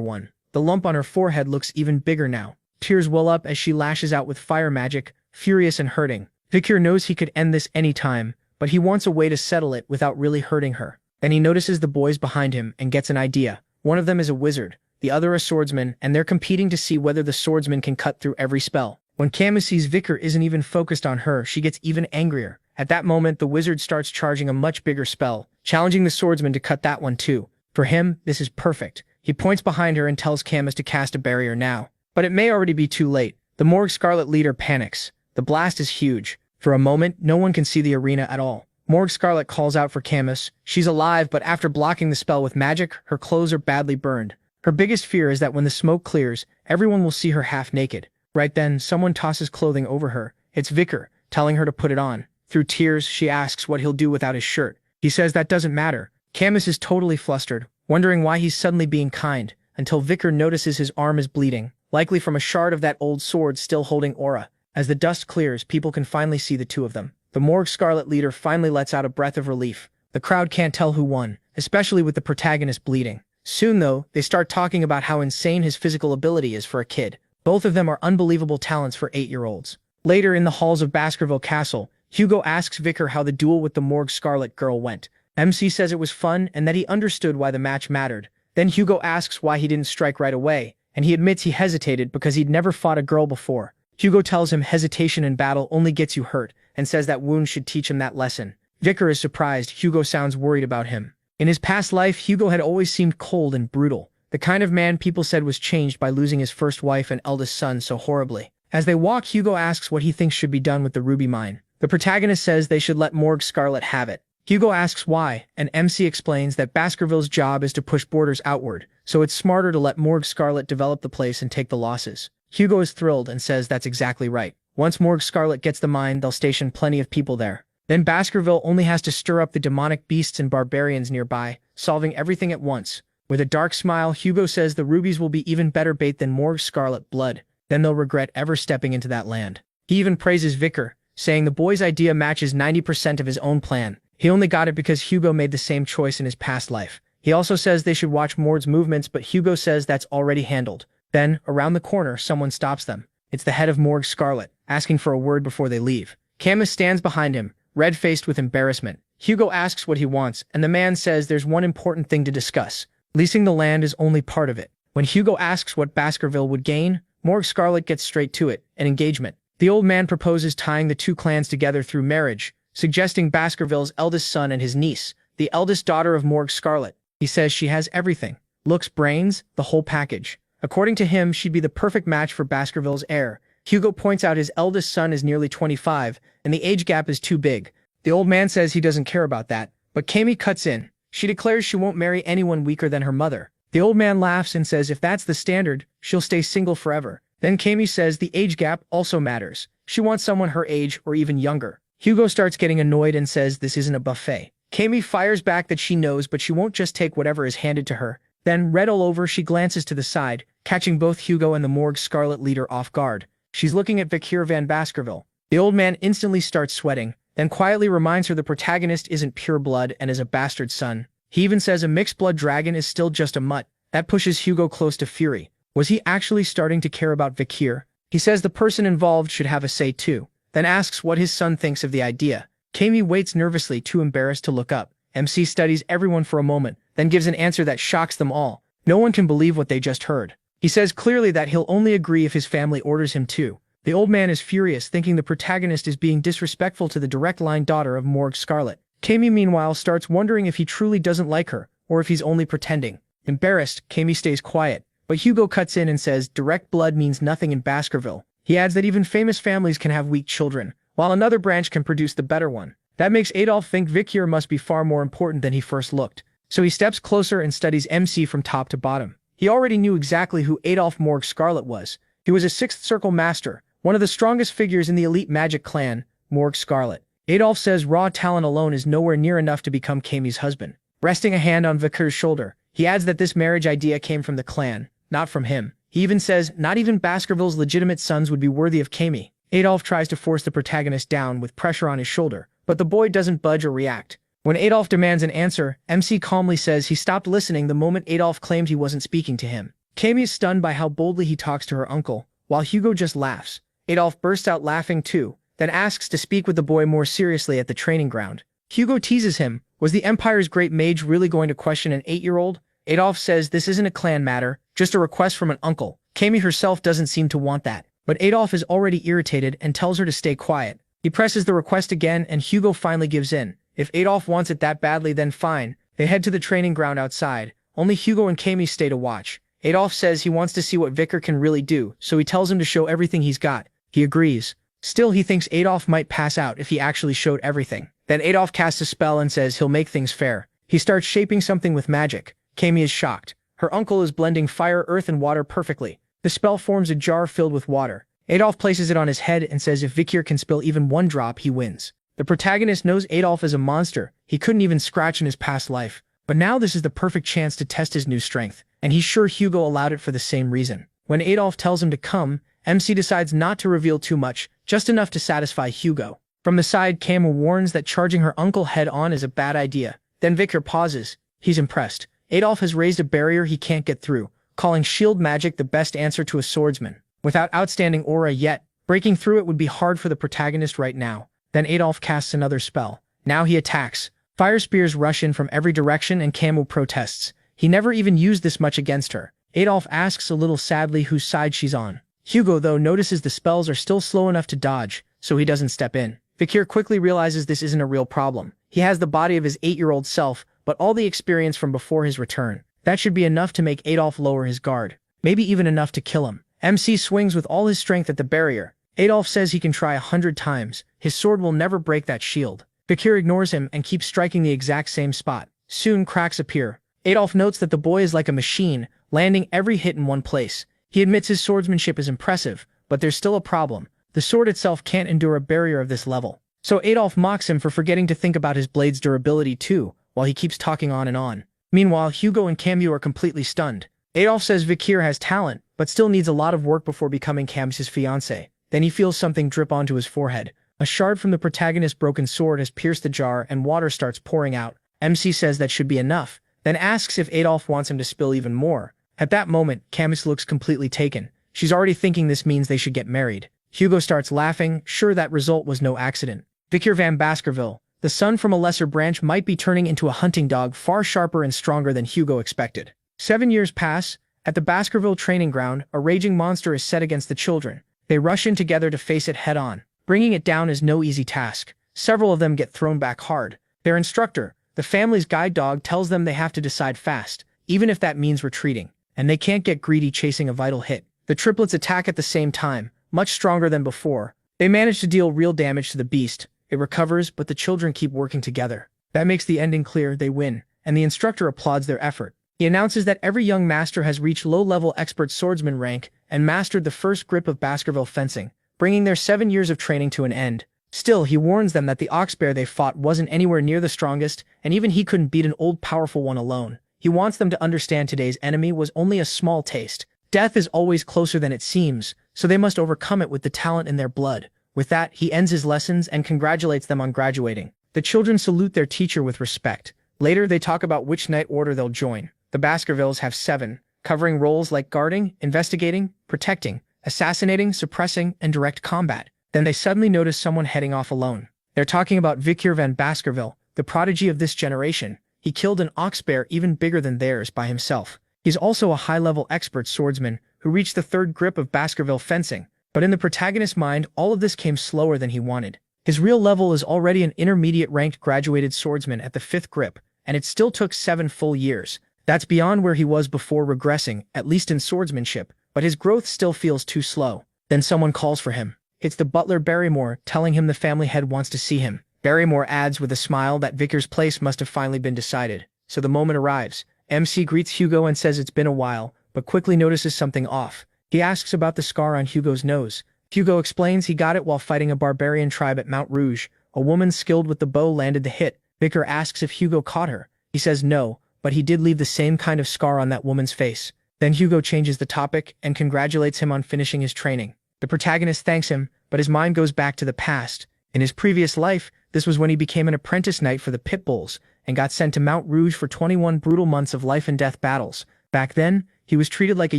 one. The lump on her forehead looks even bigger now. Tears well up as she lashes out with fire magic, furious and hurting. Vicar knows he could end this any time, but he wants a way to settle it without really hurting her. Then he notices the boys behind him and gets an idea. One of them is a wizard, the other a swordsman, and they're competing to see whether the swordsman can cut through every spell. When Camus sees Vicar isn't even focused on her, she gets even angrier. At that moment, the wizard starts charging a much bigger spell, challenging the swordsman to cut that one too. For him, this is perfect. He points behind her and tells Camus to cast a barrier now. But it may already be too late. The Morgue Scarlet leader panics. The blast is huge. For a moment, no one can see the arena at all. Morg Scarlet calls out for Camus. She's alive, but after blocking the spell with magic, her clothes are badly burned. Her biggest fear is that when the smoke clears, everyone will see her half naked. Right then, someone tosses clothing over her. It's Vicar, telling her to put it on. Through tears, she asks what he'll do without his shirt. He says that doesn't matter. Camus is totally flustered, wondering why he's suddenly being kind, until Vicar notices his arm is bleeding, likely from a shard of that old sword still holding aura. As the dust clears, people can finally see the two of them. The Morg Scarlet leader finally lets out a breath of relief. The crowd can't tell who won, especially with the protagonist bleeding. Soon, though, they start talking about how insane his physical ability is for a kid. Both of them are unbelievable talents for 8-year-olds. Later, in the halls of Baskerville Castle, Hugo asks Vicar how the duel with the Morg Scarlet girl went. MC says it was fun and that he understood why the match mattered. Then Hugo asks why he didn't strike right away, and he admits he hesitated because he'd never fought a girl before. Hugo tells him hesitation in battle only gets you hurt, and says that wound should teach him that lesson. Vicar is surprised. Hugo sounds worried about him. In his past life, Hugo had always seemed cold and brutal, the kind of man people said was changed by losing his first wife and eldest son so horribly. As they walk, Hugo asks what he thinks should be done with the ruby mine. The protagonist says they should let Morg Scarlet have it. Hugo asks why, and MC explains that Baskerville's job is to push borders outward, so it's smarter to let Morg Scarlet develop the place and take the losses. Hugo is thrilled and says that's exactly right. Once Morg Scarlet gets the mine, they'll station plenty of people there. Then Baskerville only has to stir up the demonic beasts and barbarians nearby, solving everything at once. With a dark smile, Hugo says the rubies will be even better bait than Morg Scarlet blood. Then they'll regret ever stepping into that land. He even praises Vicar, saying the boy's idea matches 90% of his own plan. He only got it because Hugo made the same choice in his past life. He also says they should watch Mord's movements, but Hugo says that's already handled. Then, around the corner, someone stops them. It's the head of Morg Scarlet, asking for a word before they leave. Camus stands behind him, red-faced with embarrassment. Hugo asks what he wants, and the man says there's one important thing to discuss. Leasing the land is only part of it. When Hugo asks what Baskerville would gain, Morg Scarlet gets straight to it, an engagement. The old man proposes tying the two clans together through marriage, suggesting Baskerville's eldest son and his niece, the eldest daughter of Morg Scarlet. He says she has everything. Looks, brains, the whole package. According to him, she'd be the perfect match for Baskerville's heir. Hugo points out his eldest son is nearly 25, and the age gap is too big. The old man says he doesn't care about that, but Kami cuts in. She declares she won't marry anyone weaker than her mother. The old man laughs and says if that's the standard, she'll stay single forever. Then Kami says the age gap also matters. She wants someone her age or even younger. Hugo starts getting annoyed and says this isn't a buffet. Kami fires back that she knows, but she won't just take whatever is handed to her. Then, red all over, she glances to the side, catching both Hugo and the Morg Scarlet leader off guard. She's looking at Vicar van Baskerville. The old man instantly starts sweating, then quietly reminds her the protagonist isn't pure blood and is a bastard son. He even says a mixed-blood dragon is still just a mutt. That pushes Hugo close to fury. Was he actually starting to care about Vicar? He says the person involved should have a say too, then asks what his son thinks of the idea. Kami waits nervously, too embarrassed to look up. MC studies everyone for a moment, then gives an answer that shocks them all. No one can believe what they just heard. He says clearly that he'll only agree if his family orders him to. The old man is furious, thinking the protagonist is being disrespectful to the direct-line daughter of Morg Scarlet. Kami, meanwhile, starts wondering if he truly doesn't like her, or if he's only pretending. Embarrassed, Kami stays quiet, but Hugo cuts in and says direct blood means nothing in Baskerville. He adds that even famous families can have weak children, while another branch can produce the better one. That makes Adolf think Vicar must be far more important than he first looked. So he steps closer and studies MC from top to bottom. He already knew exactly who Adolf Morg Scarlet was. He was a Sixth Circle Master, one of the strongest figures in the elite magic clan, Morg Scarlet. Adolf says raw talent alone is nowhere near enough to become Kami's husband. Resting a hand on Vicar's shoulder, he adds that this marriage idea came from the clan, not from him. He even says not even Baskerville's legitimate sons would be worthy of Kami. Adolf tries to force the protagonist down with pressure on his shoulder, but the boy doesn't budge or react. When Adolf demands an answer, MC calmly says he stopped listening the moment Adolf claimed he wasn't speaking to him. Kami is stunned by how boldly he talks to her uncle, while Hugo just laughs. Adolf bursts out laughing too, then asks to speak with the boy more seriously at the training ground. Hugo teases him, was the Empire's great mage really going to question an 8-year-old? Adolf says this isn't a clan matter, just a request from an uncle. Kami herself doesn't seem to want that, but Adolf is already irritated and tells her to stay quiet. He presses the request again and Hugo finally gives in. If Adolf wants it that badly, then fine. They head to the training ground outside. Only Hugo and Kami stay to watch. Adolf says he wants to see what Vicar can really do, so he tells him to show everything he's got. He agrees. Still, he thinks Adolf might pass out if he actually showed everything. Then Adolf casts a spell and says he'll make things fair. He starts shaping something with magic. Cammy is shocked. Her uncle is blending fire, earth, and water perfectly. The spell forms a jar filled with water. Adolf places it on his head and says if Vikir can spill even one drop, he wins. The protagonist knows Adolf is a monster. He couldn't even scratch in his past life. But now this is the perfect chance to test his new strength, and he's sure Hugo allowed it for the same reason. When Adolf tells him to come, MC decides not to reveal too much, just enough to satisfy Hugo. From the side, Cam warns that charging her uncle head-on is a bad idea. Then Vikir pauses. He's impressed. Adolf has raised a barrier he can't get through, calling shield magic the best answer to a swordsman. Without outstanding aura yet, breaking through it would be hard for the protagonist right now. Then Adolf casts another spell. Now he attacks. Fire spears rush in from every direction and Camu protests. He never even used this much against her. Adolf asks a little sadly whose side she's on. Hugo, though, notices the spells are still slow enough to dodge, so he doesn't step in. Vikir quickly realizes this isn't a real problem. He has the body of his 8-year-old self, but all the experience from before his return. That should be enough to make Adolf lower his guard. Maybe even enough to kill him. MC swings with all his strength at the barrier. Adolf says he can try 100 times. His sword will never break that shield. Vikir ignores him and keeps striking the exact same spot. Soon cracks appear. Adolf notes that the boy is like a machine, landing every hit in one place. He admits his swordsmanship is impressive, but there's still a problem. The sword itself can't endure a barrier of this level. So Adolf mocks him for forgetting to think about his blade's durability too, while he keeps talking on and on. Meanwhile, Hugo and Camu are completely stunned. Adolf says Vikir has talent, but still needs a lot of work before becoming Cam's fiancé. Then he feels something drip onto his forehead. A shard from the protagonist's broken sword has pierced the jar and water starts pouring out. MC says that should be enough, then asks if Adolf wants him to spill even more. At that moment, Camus looks completely taken. She's already thinking this means they should get married. Hugo starts laughing, sure that result was no accident. Vikir van Baskerville, the son from a lesser branch, might be turning into a hunting dog far sharper and stronger than Hugo expected. 7 years pass. At the Baskerville training ground, a raging monster is set against the children. They rush in together to face it head-on. Bringing it down is no easy task. Several of them get thrown back hard. Their instructor, the family's guide dog, tells them they have to decide fast, even if that means retreating. And they can't get greedy chasing a vital hit. The triplets attack at the same time, much stronger than before. They manage to deal real damage to the beast. It recovers, but the children keep working together. That makes the ending clear. They win, and the instructor applauds their effort. He announces that every young master has reached low-level expert swordsman rank and mastered the first grip of Baskerville fencing, bringing their 7 years of training to an end. Still, he warns them that the oxbear they fought wasn't anywhere near the strongest, and even he couldn't beat an old powerful one alone. He wants them to understand today's enemy was only a small taste. Death is always closer than it seems, so they must overcome it with the talent in their blood. With that, he ends his lessons and congratulates them on graduating. The children salute their teacher with respect. Later, they talk about which knight order they'll join. The Baskervilles have 7, covering roles like guarding, investigating, protecting, assassinating, suppressing, and direct combat. Then they suddenly notice someone heading off alone. They're talking about Vikir van Baskerville, the prodigy of this generation. He killed an oxbear even bigger than theirs by himself. He's also a high-level expert swordsman who reached the 3rd grip of Baskerville fencing. But in the protagonist's mind, all of this came slower than he wanted. His real level is already an intermediate-ranked graduated swordsman at the 5th grip, and it still took 7 full years. That's beyond where he was before regressing, at least in swordsmanship, but his growth still feels too slow. Then someone calls for him. It's the butler Barrymore, telling him the family head wants to see him. Barrymore adds with a smile that Vikir's place must have finally been decided. So the moment arrives. MC greets Hugo and says it's been a while, but quickly notices something off. He asks about the scar on Hugo's nose. Hugo explains he got it while fighting a barbarian tribe at Mount Rouge. A woman skilled with the bow landed the hit. Vikir asks if Hugo caught her. He says no, but he did leave the same kind of scar on that woman's face. Then Hugo changes the topic and congratulates him on finishing his training. The protagonist thanks him, but his mind goes back to the past. In his previous life, this was when he became an apprentice knight for the Pit Bulls and got sent to Mount Rouge for 21 brutal months of life and death battles. Back then, he was treated like a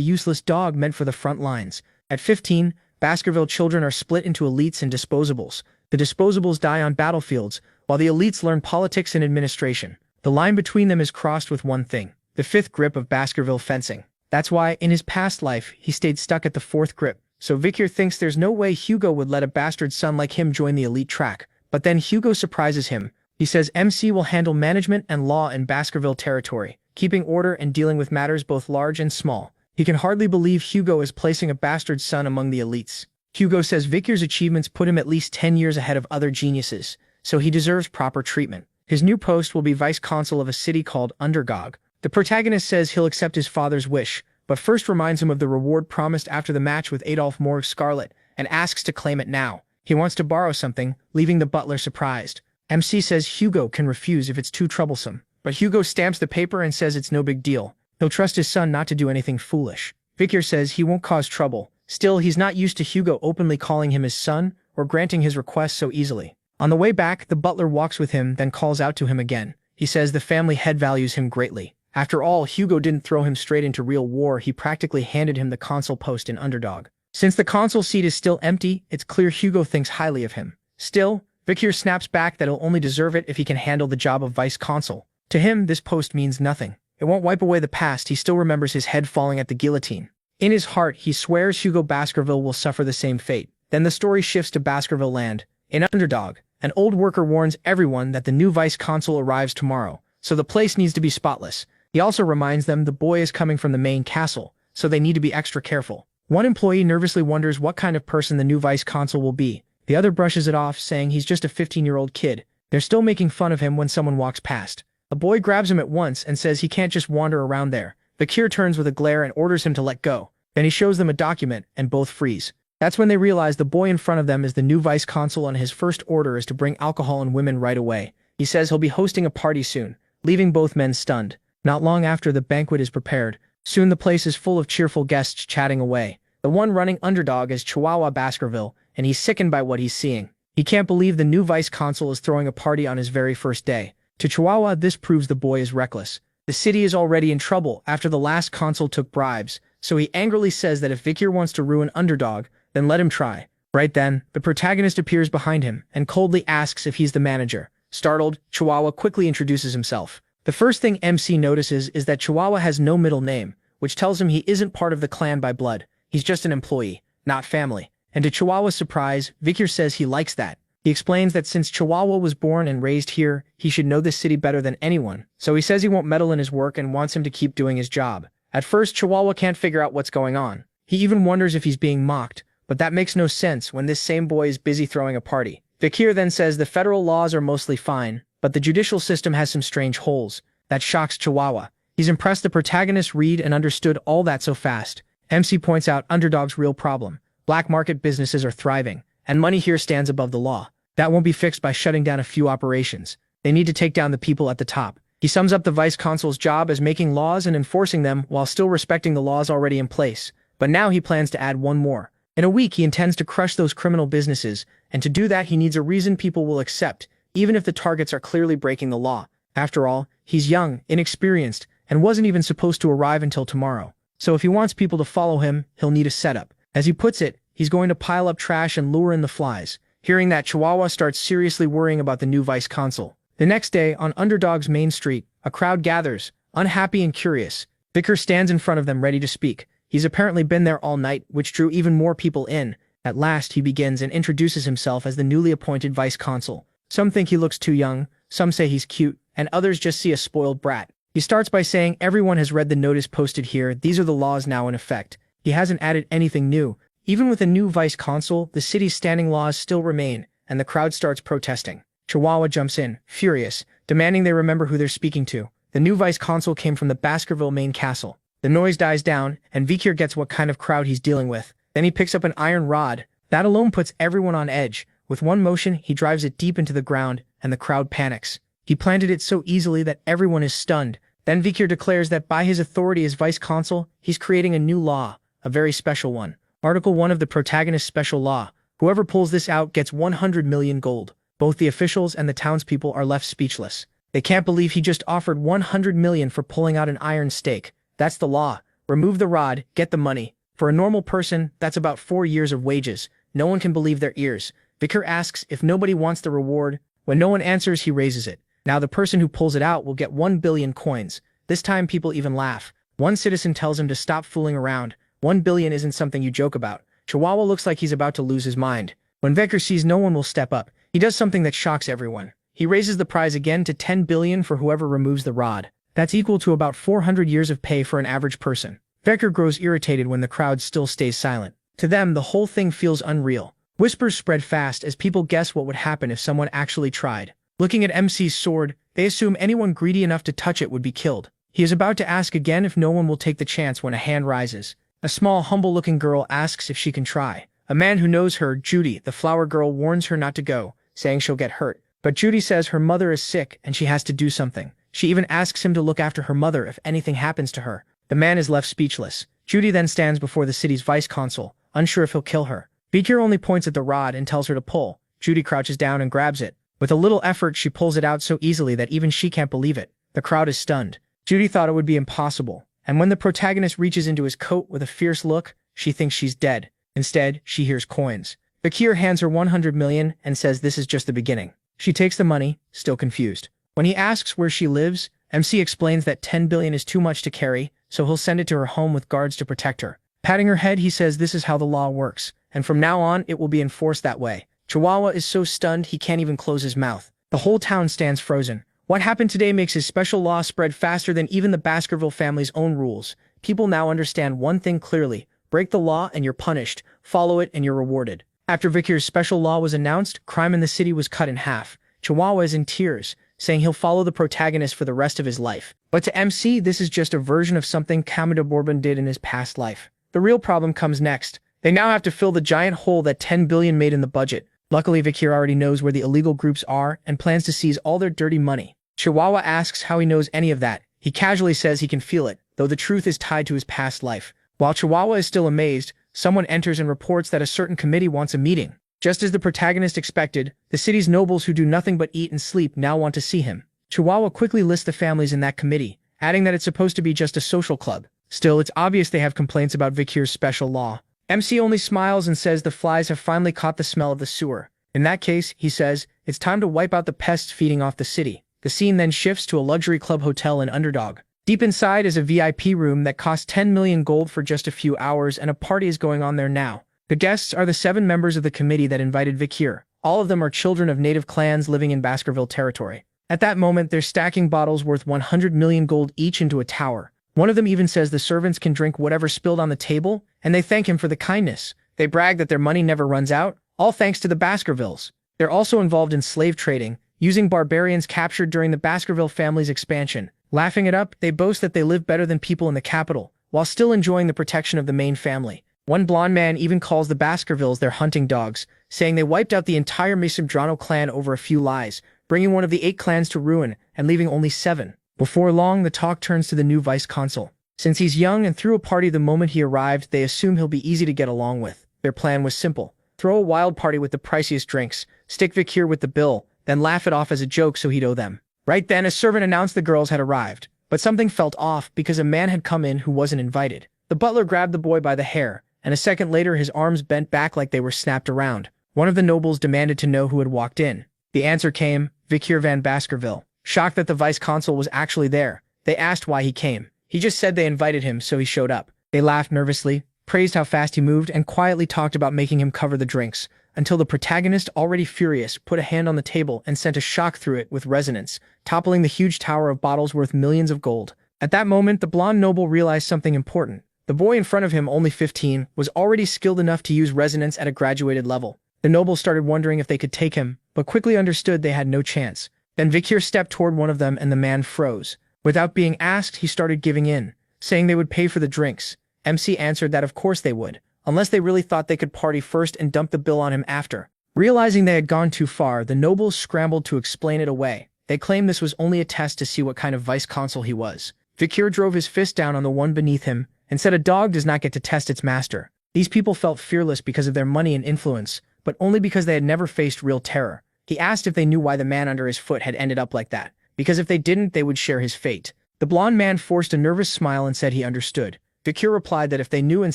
useless dog meant for the front lines. At 15, Baskerville children are split into elites and disposables. The disposables die on battlefields, while the elites learn politics and administration. The line between them is crossed with one thing: the 5th grip of Baskerville fencing. That's why, in his past life, he stayed stuck at the 4th grip. So Vikir thinks there's no way Hugo would let a bastard son like him join the elite track. But then Hugo surprises him. He says MC will handle management and law in Baskerville territory, keeping order and dealing with matters both large and small. He can hardly believe Hugo is placing a bastard son among the elites. Hugo says Vikir's achievements put him at least 10 years ahead of other geniuses. so he deserves proper treatment. His new post will be vice consul of a city called Underdog. The protagonist says he'll accept his father's wish, but first reminds him of the reward promised after the match with Adolphe Morg's Scarlet and asks to claim it now. He wants to borrow something, leaving the butler surprised. MC says Hugo can refuse if it's too troublesome, but Hugo stamps the paper and says it's no big deal. He'll trust his son not to do anything foolish. Vicar says he won't cause trouble. Still, he's not used to Hugo openly calling him his son or granting his request so easily. On the way back, the butler walks with him, then calls out to him again. He says the family head values him greatly. After all, Hugo didn't throw him straight into real war, he practically handed him the consul post in Underdog. Since the consul seat is still empty, it's clear Hugo thinks highly of him. Still, Vicar snaps back that he'll only deserve it if he can handle the job of vice consul. To him, this post means nothing. It won't wipe away the past, he still remembers his head falling at the guillotine. In his heart, he swears Hugo Baskerville will suffer the same fate. Then the story shifts to Baskerville land. In Underdog, an old worker warns everyone that the new vice consul arrives tomorrow, so the place needs to be spotless. He also reminds them the boy is coming from the main castle, so they need to be extra careful. One employee nervously wonders what kind of person the new vice consul will be. The other brushes it off, saying he's just a 15-year-old kid. They're still making fun of him when someone walks past. A boy grabs him at once and says he can't just wander around there. Bakir turns with a glare and orders him to let go. Then he shows them a document, and both freeze. That's when they realize the boy in front of them is the new vice consul, and his first order is to bring alcohol and women right away. He says he'll be hosting a party soon, leaving both men stunned. Not long after, the banquet is prepared. Soon the place is full of cheerful guests chatting away. The one running Underdog is Chihuahua Baskerville, and he's sickened by what he's seeing. He can't believe the new vice consul is throwing a party on his very first day. To Chihuahua, this proves the boy is reckless. The city is already in trouble after the last consul took bribes, so he angrily says that if Vicar wants to ruin Underdog, then let him try. Right then, the protagonist appears behind him and coldly asks if he's the manager. Startled, Chihuahua quickly introduces himself. The first thing MC notices is that Chihuahua has no middle name, which tells him he isn't part of the clan by blood. He's just an employee, not family. And to Chihuahua's surprise, Vicar says he likes that. He explains that since Chihuahua was born and raised here, he should know this city better than anyone. So he says he won't meddle in his work and wants him to keep doing his job. At first, Chihuahua can't figure out what's going on. He even wonders if he's being mocked, but that makes no sense when this same boy is busy throwing a party. Vicar then says the federal laws are mostly fine, but the judicial system has some strange holes. That shocks Chihuahua. He's impressed the protagonist read and understood all that so fast. MC points out Underdog's real problem. Black market businesses are thriving, and money here stands above the law. That won't be fixed by shutting down a few operations. They need to take down the people at the top. He sums up the vice consul's job as making laws and enforcing them while still respecting the laws already in place. But now he plans to add one more. In a week, he intends to crush those criminal businesses, and to do that he needs a reason people will accept, even if the targets are clearly breaking the law. After all, he's young, inexperienced, and wasn't even supposed to arrive until tomorrow. So if he wants people to follow him, he'll need a setup. As he puts it, he's going to pile up trash and lure in the flies. Hearing that, Chihuahua starts seriously worrying about the new vice consul. The next day, on Underdog's main street, a crowd gathers, unhappy and curious. Vicar stands in front of them ready to speak. He's apparently been there all night, which drew even more people in. At last, he begins and introduces himself as the newly appointed vice consul. Some think he looks too young, some say he's cute, and others just see a spoiled brat. He starts by saying everyone has read the notice posted here, these are the laws now in effect. He hasn't added anything new. Even with a new vice consul, the city's standing laws still remain, and the crowd starts protesting. Chihuahua jumps in, furious, demanding they remember who they're speaking to. The new vice consul came from the Baskerville main castle. The noise dies down, and Vicar gets what kind of crowd he's dealing with. Then he picks up an iron rod. That alone puts everyone on edge. With one motion, he drives it deep into the ground, and the crowd panics. He planted it so easily that everyone is stunned. Then Vicar declares that by his authority as vice consul, he's creating a new law, a very special one. Article 1 of the protagonist's special law. Whoever pulls this out gets 100 million gold. Both the officials and the townspeople are left speechless. They can't believe he just offered 100 million for pulling out an iron stake. That's the law. Remove the rod, get the money. For a normal person, that's about 4 years of wages. No one can believe their ears. Vicar asks if nobody wants the reward. When no one answers, he raises it. Now the person who pulls it out will get 1 billion coins. This time people even laugh. One citizen tells him to stop fooling around. 1 billion isn't something you joke about. Chihuahua looks like he's about to lose his mind. When Vicar sees no one will step up, he does something that shocks everyone. He raises the prize again to 10 billion for whoever removes the rod. That's equal to about 400 years of pay for an average person. Vicar grows irritated when the crowd still stays silent. To them, the whole thing feels unreal. Whispers spread fast as people guess what would happen if someone actually tried. Looking at MC's sword, they assume anyone greedy enough to touch it would be killed. He is about to ask again if no one will take the chance when a hand rises. A small, humble-looking girl asks if she can try. A man who knows her, Judy, the flower girl, warns her not to go, saying she'll get hurt. But Judy says her mother is sick and she has to do something. She even asks him to look after her mother if anything happens to her. The man is left speechless. Judy then stands before the city's vice-consul, unsure if he'll kill her. Vikir only points at the rod and tells her to pull. Judy crouches down and grabs it. With a little effort, she pulls it out so easily that even she can't believe it. The crowd is stunned. Judy thought it would be impossible, and when the protagonist reaches into his coat with a fierce look, she thinks she's dead. Instead, she hears coins. Vikir hands her 100 million and says this is just the beginning. She takes the money, still confused. When he asks where she lives, MC explains that 10 billion is too much to carry, so he'll send it to her home with guards to protect her. Patting her head, he says this is how the law works, and from now on, it will be enforced that way. Chihuahua is so stunned he can't even close his mouth. The whole town stands frozen. What happened today makes his special law spread faster than even the Baskerville family's own rules. People now understand one thing clearly: break the law and you're punished, follow it and you're rewarded. After Vikir's special law was announced, crime in the city was cut in half. Chihuahua is in tears, saying he'll follow the protagonist for the rest of his life. But to MC, this is just a version of something Kamada Bourbon did in his past life. The real problem comes next. They now have to fill the giant hole that 10 billion made in the budget. Luckily, Vikir already knows where the illegal groups are and plans to seize all their dirty money. Chihuahua asks how he knows any of that. He casually says he can feel it, though the truth is tied to his past life. While Chihuahua is still amazed, someone enters and reports that a certain committee wants a meeting. Just as the protagonist expected, the city's nobles who do nothing but eat and sleep now want to see him. Chihuahua quickly lists the families in that committee, adding that it's supposed to be just a social club. Still, it's obvious they have complaints about Vikir's special law. MC only smiles and says the flies have finally caught the smell of the sewer. In that case, he says, it's time to wipe out the pests feeding off the city. The scene then shifts to a luxury club hotel in Underdog. Deep inside is a VIP room that costs 10 million gold for just a few hours, and a party is going on there now. The guests are the 7 members of the committee that invited Vikir. All of them are children of native clans living in Baskerville territory. At that moment, they're stacking bottles worth 100 million gold each into a tower. One of them even says the servants can drink whatever spilled on the table, and they thank him for the kindness. They brag that their money never runs out, all thanks to the Baskervilles. They're also involved in slave trading, using barbarians captured during the Baskerville family's expansion. Laughing it up, they boast that they live better than people in the capital, while still enjoying the protection of the main family. One blonde man even calls the Baskervilles their hunting dogs, saying they wiped out the entire Mesodrano clan over a few lies, bringing one of the 8 clans to ruin and leaving only 7. Before long, the talk turns to the new vice-consul. Since he's young and threw a party the moment he arrived, they assume he'll be easy to get along with. Their plan was simple: throw a wild party with the priciest drinks, stick Vikir with the bill, then laugh it off as a joke so he'd owe them. Right then, a servant announced the girls had arrived. But something felt off because a man had come in who wasn't invited. The butler grabbed the boy by the hair, and a second later his arms bent back like they were snapped around. One of the nobles demanded to know who had walked in. The answer came: Vikir van Baskerville. Shocked that the vice-consul was actually there, they asked why he came. He just said they invited him, so he showed up. They laughed nervously, praised how fast he moved, and quietly talked about making him cover the drinks, until the protagonist, already furious, put a hand on the table and sent a shock through it with resonance, toppling the huge tower of bottles worth millions of gold. At that moment, the blonde noble realized something important. The boy in front of him, only 15, was already skilled enough to use resonance at a graduated level. The noble started wondering if they could take him, but quickly understood they had no chance. Then Vikir stepped toward one of them and the man froze. Without being asked, he started giving in, saying they would pay for the drinks. MC answered that of course they would, unless they really thought they could party first and dump the bill on him after. Realizing they had gone too far, the nobles scrambled to explain it away. They claimed this was only a test to see what kind of vice-consul he was. Vikir drove his fist down on the one beneath him and said a dog does not get to test its master. These people felt fearless because of their money and influence, but only because they had never faced real terror. He asked if they knew why the man under his foot had ended up like that, because if they didn't, they would share his fate. The blonde man forced a nervous smile and said he understood. Vikir replied that if they knew and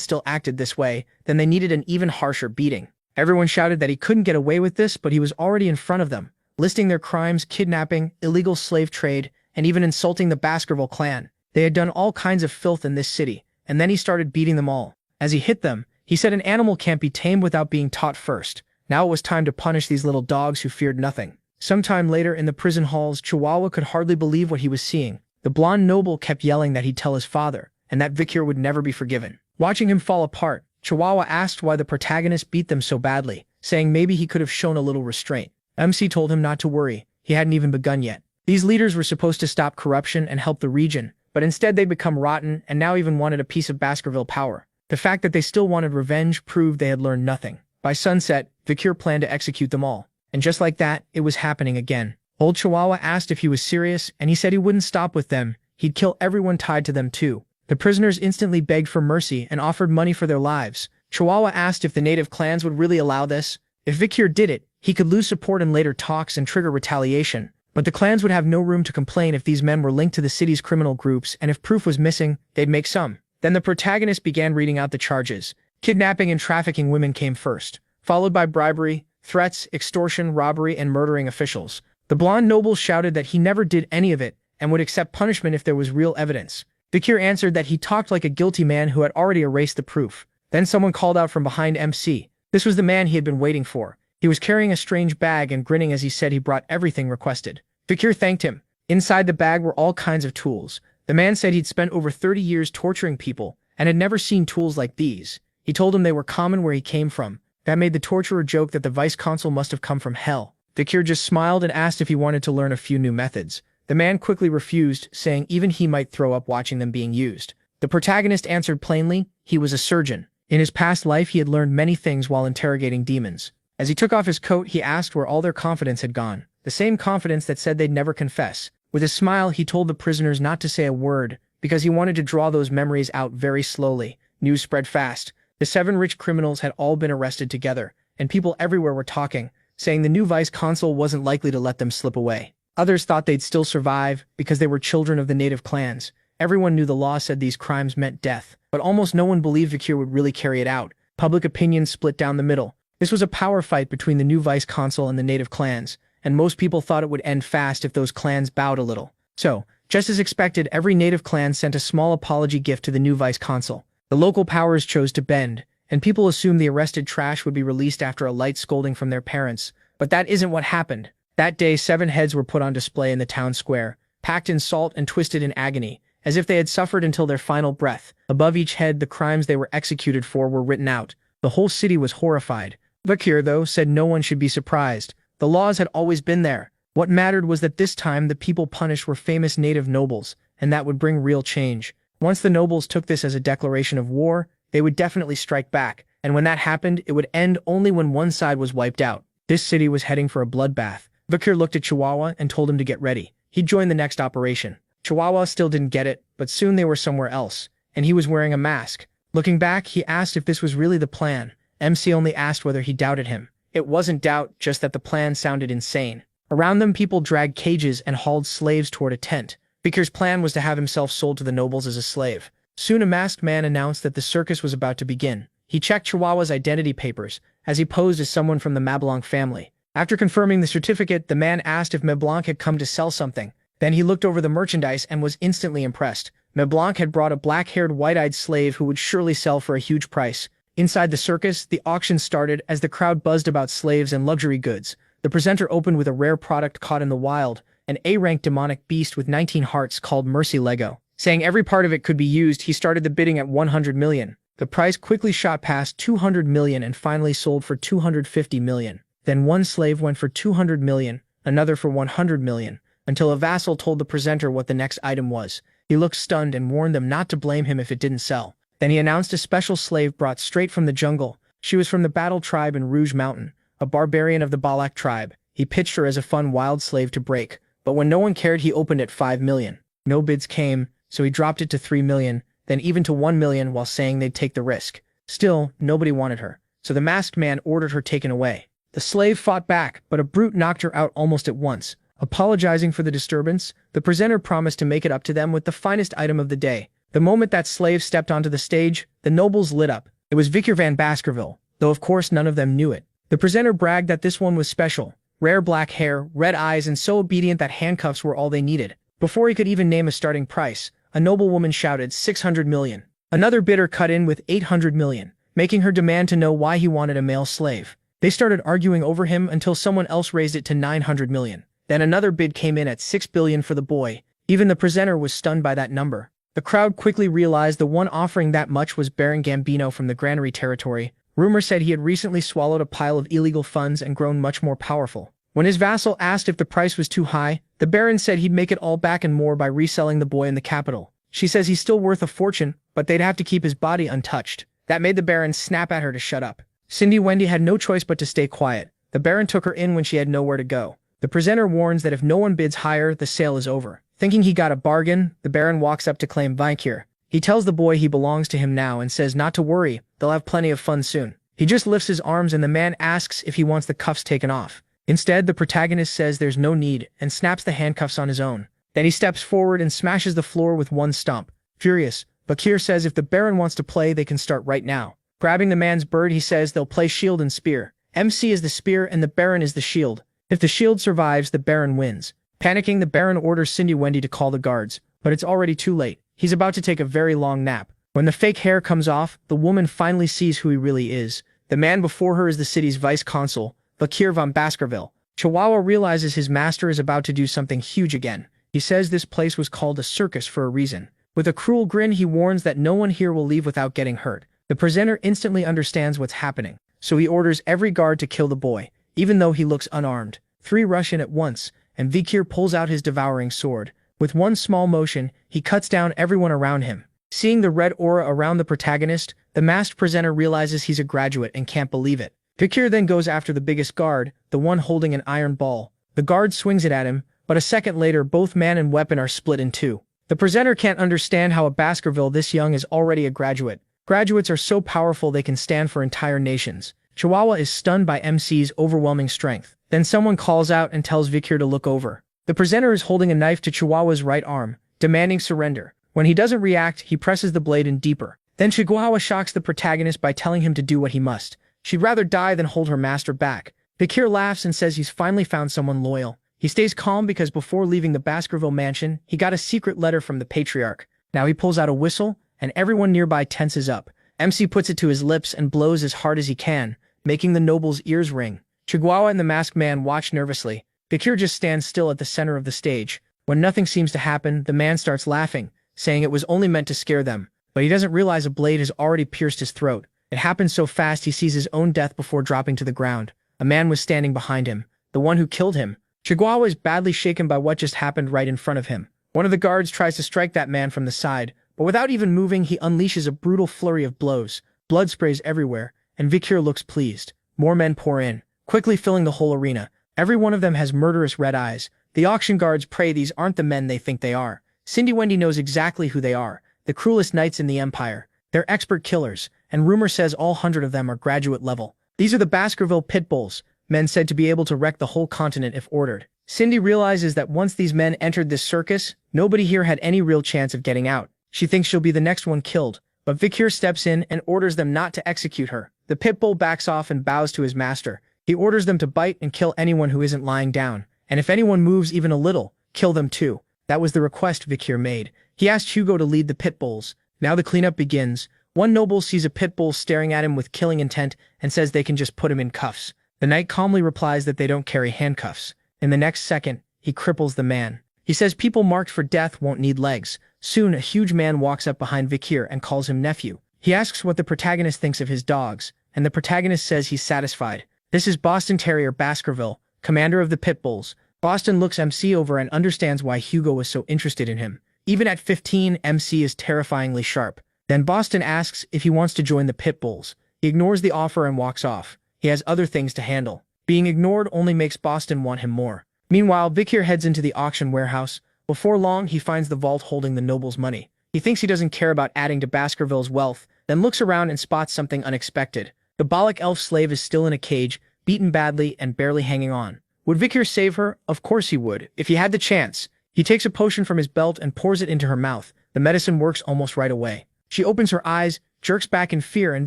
still acted this way, then they needed an even harsher beating. Everyone shouted that he couldn't get away with this, but he was already in front of them, listing their crimes: kidnapping, illegal slave trade, and even insulting the Baskerville clan. They had done all kinds of filth in this city, and then he started beating them all. As he hit them, he said an animal can't be tamed without being taught first. Now it was time to punish these little dogs who feared nothing. Sometime later in the prison halls, Chihuahua could hardly believe what he was seeing. The blonde noble kept yelling that he'd tell his father, and that Vikir would never be forgiven. Watching him fall apart, Chihuahua asked why the protagonist beat them so badly. saying maybe he could have shown a little restraint. MC told him not to worry, he hadn't even begun yet. These leaders were supposed to stop corruption and help the region, but instead they'd become rotten and now even wanted a piece of Baskerville power. The fact that they still wanted revenge proved they had learned nothing. By sunset, Vicure planned to execute them all. And just like that, it was happening again. Old Chihuahua asked if he was serious, and he said he wouldn't stop with them. He'd kill everyone tied to them too. The prisoners instantly begged for mercy and offered money for their lives. Chihuahua asked if the native clans would really allow this. If Vicure did it, he could lose support in later talks and trigger retaliation. But the clans would have no room to complain if these men were linked to the city's criminal groups, and if proof was missing, they'd make some. Then the protagonist began reading out the charges. Kidnapping and trafficking women came first, followed by bribery, threats, extortion, robbery, and murdering officials. The blonde noble shouted that he never did any of it and would accept punishment if there was real evidence. Vicure answered that he talked like a guilty man who had already erased the proof. Then someone called out from behind MC. This was the man he had been waiting for. He was carrying a strange bag and grinning as he said he brought everything requested. Vicure thanked him. Inside the bag were all kinds of tools. The man said he'd spent over 30 years torturing people and had never seen tools like these. He told him they were common where he came from. That made the torturer joke that the vice-consul must have come from hell. Vicure just smiled and asked if he wanted to learn a few new methods. The man quickly refused, saying even he might throw up watching them being used. The protagonist answered plainly, he was a surgeon. In his past life, he had learned many things while interrogating demons. As he took off his coat, he asked where all their confidence had gone. The same confidence that said they'd never confess. With a smile, he told the prisoners not to say a word, because he wanted to draw those memories out very slowly. News spread fast. The 7 rich criminals had all been arrested together, and people everywhere were talking, saying the new vice-consul wasn't likely to let them slip away. Others thought they'd still survive, because they were children of the native clans. Everyone knew the law said these crimes meant death, but almost no one believed Vicure would really carry it out. Public opinion split down the middle. This was a power fight between the new vice-consul and the native clans, and most people thought it would end fast if those clans bowed a little. So, just as expected, every native clan sent a small apology gift to the new vice-consul. The local powers chose to bend, and people assumed the arrested trash would be released after a light scolding from their parents. But that isn't what happened. That day, 7 heads were put on display in the town square, packed in salt and twisted in agony, as if they had suffered until their final breath. Above each head, the crimes they were executed for were written out. The whole city was horrified. Vicure, though, said no one should be surprised. The laws had always been there. What mattered was that this time the people punished were famous native nobles, and that would bring real change. Once the nobles took this as a declaration of war, they would definitely strike back, and when that happened, it would end only when one side was wiped out. This city was heading for a bloodbath. Vicure looked at Chihuahua and told him to get ready. He'd join the next operation. Chihuahua still didn't get it, but soon they were somewhere else, and he was wearing a mask. Looking back, he asked if this was really the plan. MC only asked whether he doubted him. It wasn't doubt, just that the plan sounded insane. Around them, people dragged cages and hauled slaves toward a tent. Vicure's plan was to have himself sold to the nobles as a slave. Soon a masked man announced that the circus was about to begin. He checked Chihuahua's identity papers, as he posed as someone from the Mablanc family. After confirming the certificate, the man asked if Mablanc had come to sell something. Then he looked over the merchandise and was instantly impressed. Mablanc had brought a black-haired, white-eyed slave who would surely sell for a huge price. Inside the circus, the auction started as the crowd buzzed about slaves and luxury goods. The presenter opened with a rare product caught in the wild, an A-rank demonic beast with 19 hearts called Mercy Lego. Saying every part of it could be used, he started the bidding at 100 million. The price quickly shot past 200 million and finally sold for 250 million. Then one slave went for 200 million, another for 100 million, until a vassal told the presenter what the next item was. He looked stunned and warned them not to blame him if it didn't sell. Then he announced a special slave brought straight from the jungle. She was from the Battle tribe in Rouge Mountain, a barbarian of the Balak tribe. He pitched her as a fun wild slave to break, but when no one cared, he opened at 5 million. No bids came, so he dropped it to 3 million, then even to 1 million while saying they'd take the risk. Still, nobody wanted her, so the masked man ordered her taken away. The slave fought back, but a brute knocked her out almost at once. Apologizing for the disturbance, the presenter promised to make it up to them with the finest item of the day. The moment that slave stepped onto the stage, the nobles lit up. It was Vicure van Baskerville, though of course none of them knew it. The presenter bragged that this one was special. Rare black hair, red eyes, and so obedient that handcuffs were all they needed. Before he could even name a starting price, a noblewoman shouted 600 million. Another bidder cut in with 800 million, making her demand to know why he wanted a male slave. They started arguing over him until someone else raised it to 900 million. Then another bid came in at 6 billion for the boy. Even the presenter was stunned by that number. The crowd quickly realized the one offering that much was Baron Gambino from the Granary territory. Rumor said he had recently swallowed a pile of illegal funds and grown much more powerful. When his vassal asked if the price was too high, the Baron said he'd make it all back and more by reselling the boy in the capital. She says he's still worth a fortune, but they'd have to keep his body untouched. That made the Baron snap at her to shut up. Cindy Wendy had no choice but to stay quiet. The Baron took her in when she had nowhere to go. The presenter warns that if no one bids higher, the sale is over. Thinking he got a bargain, the Baron walks up to claim Vinkir. He tells the boy he belongs to him now and says not to worry, they'll have plenty of fun soon. He just lifts his arms and the man asks if he wants the cuffs taken off. Instead, the protagonist says there's no need and snaps the handcuffs on his own. Then he steps forward and smashes the floor with one stomp. Furious, Bakir says if the Baron wants to play, they can start right now. Grabbing the man's bird, he says they'll play shield and spear. MC is the spear and the Baron is the shield. If the shield survives, the Baron wins. Panicking, the Baron orders Cindy Wendy to call the guards, but it's already too late. He's about to take a very long nap. When the fake hair comes off, the woman finally sees who he really is. The man before her is the city's vice-consul, Bakir von Baskerville. Chihuahua realizes his master is about to do something huge again. He says this place was called a circus for a reason. With a cruel grin, he warns that no one here will leave without getting hurt. The presenter instantly understands what's happening, so he orders every guard to kill the boy, even though he looks unarmed. 3 rush in at once, and Vikir pulls out his devouring sword. With one small motion, he cuts down everyone around him. Seeing the red aura around the protagonist, the masked presenter realizes he's a graduate and can't believe it. Vikir then goes after the biggest guard, the one holding an iron ball. The guard swings it at him, but a second later both man and weapon are split in two. The presenter can't understand how a Baskerville this young is already a graduate. Graduates are so powerful they can stand for entire nations. Chihuahua is stunned by MC's overwhelming strength. Then someone calls out and tells Vikir to look over. The presenter is holding a knife to Chihuahua's right arm, demanding surrender. When he doesn't react, he presses the blade in deeper. Then Chihuahua shocks the protagonist by telling him to do what he must. She'd rather die than hold her master back. Vikir laughs and says he's finally found someone loyal. He stays calm because before leaving the Baskerville mansion, he got a secret letter from the patriarch. Now he pulls out a whistle, and everyone nearby tenses up. MC puts it to his lips and blows as hard as he can, making the noble's ears ring. Chihuahua and the masked man watch nervously. Vikir just stands still at the center of the stage. When nothing seems to happen, the man starts laughing, saying it was only meant to scare them. But he doesn't realize a blade has already pierced his throat. It happens so fast he sees his own death before dropping to the ground. A man was standing behind him, the one who killed him. Chihuahua is badly shaken by what just happened right in front of him. One of the guards tries to strike that man from the side, but without even moving, he unleashes a brutal flurry of blows. Blood sprays everywhere, and Vikir looks pleased. More men pour in, quickly filling the whole arena. Every one of them has murderous red eyes. The auction guards pray these aren't the men they think they are. Cindy Wendy knows exactly who they are, the cruelest knights in the Empire. They're expert killers, and rumor says all 100 of them are graduate level. These are the Baskerville pit bulls, men said to be able to wreck the whole continent if ordered. Cindy realizes that once these men entered this circus, nobody here had any real chance of getting out. She thinks she'll be the next one killed, but Vikir steps in and orders them not to execute her. The pit bull backs off and bows to his master. He orders them to bite and kill anyone who isn't lying down, and if anyone moves even a little, kill them too. That was the request Vikir made. He asked Hugo to lead the pit bulls. Now the cleanup begins. One noble sees a pit bull staring at him with killing intent and says they can just put him in cuffs. The knight calmly replies that they don't carry handcuffs. In the next second, he cripples the man. He says people marked for death won't need legs. Soon, a huge man walks up behind Vikir and calls him nephew. He asks what the protagonist thinks of his dogs, and the protagonist says he's satisfied. This is Boston Terrier Baskerville, commander of the pit bulls. Boston looks MC over and understands why Hugo was so interested in him. Even at 15, MC is terrifyingly sharp. Then Boston asks if he wants to join the pit bulls. He ignores the offer and walks off. He has other things to handle. Being ignored only makes Boston want him more. Meanwhile, Vikir heads into the auction warehouse. Before long, he finds the vault holding the noble's money. He thinks he doesn't care about adding to Baskerville's wealth, then looks around and spots something unexpected. The Balak elf slave is still in a cage, beaten badly and barely hanging on. Would Vikir save her? Of course he would, if he had the chance. He takes a potion from his belt and pours it into her mouth. The medicine works almost right away. She opens her eyes, jerks back in fear, and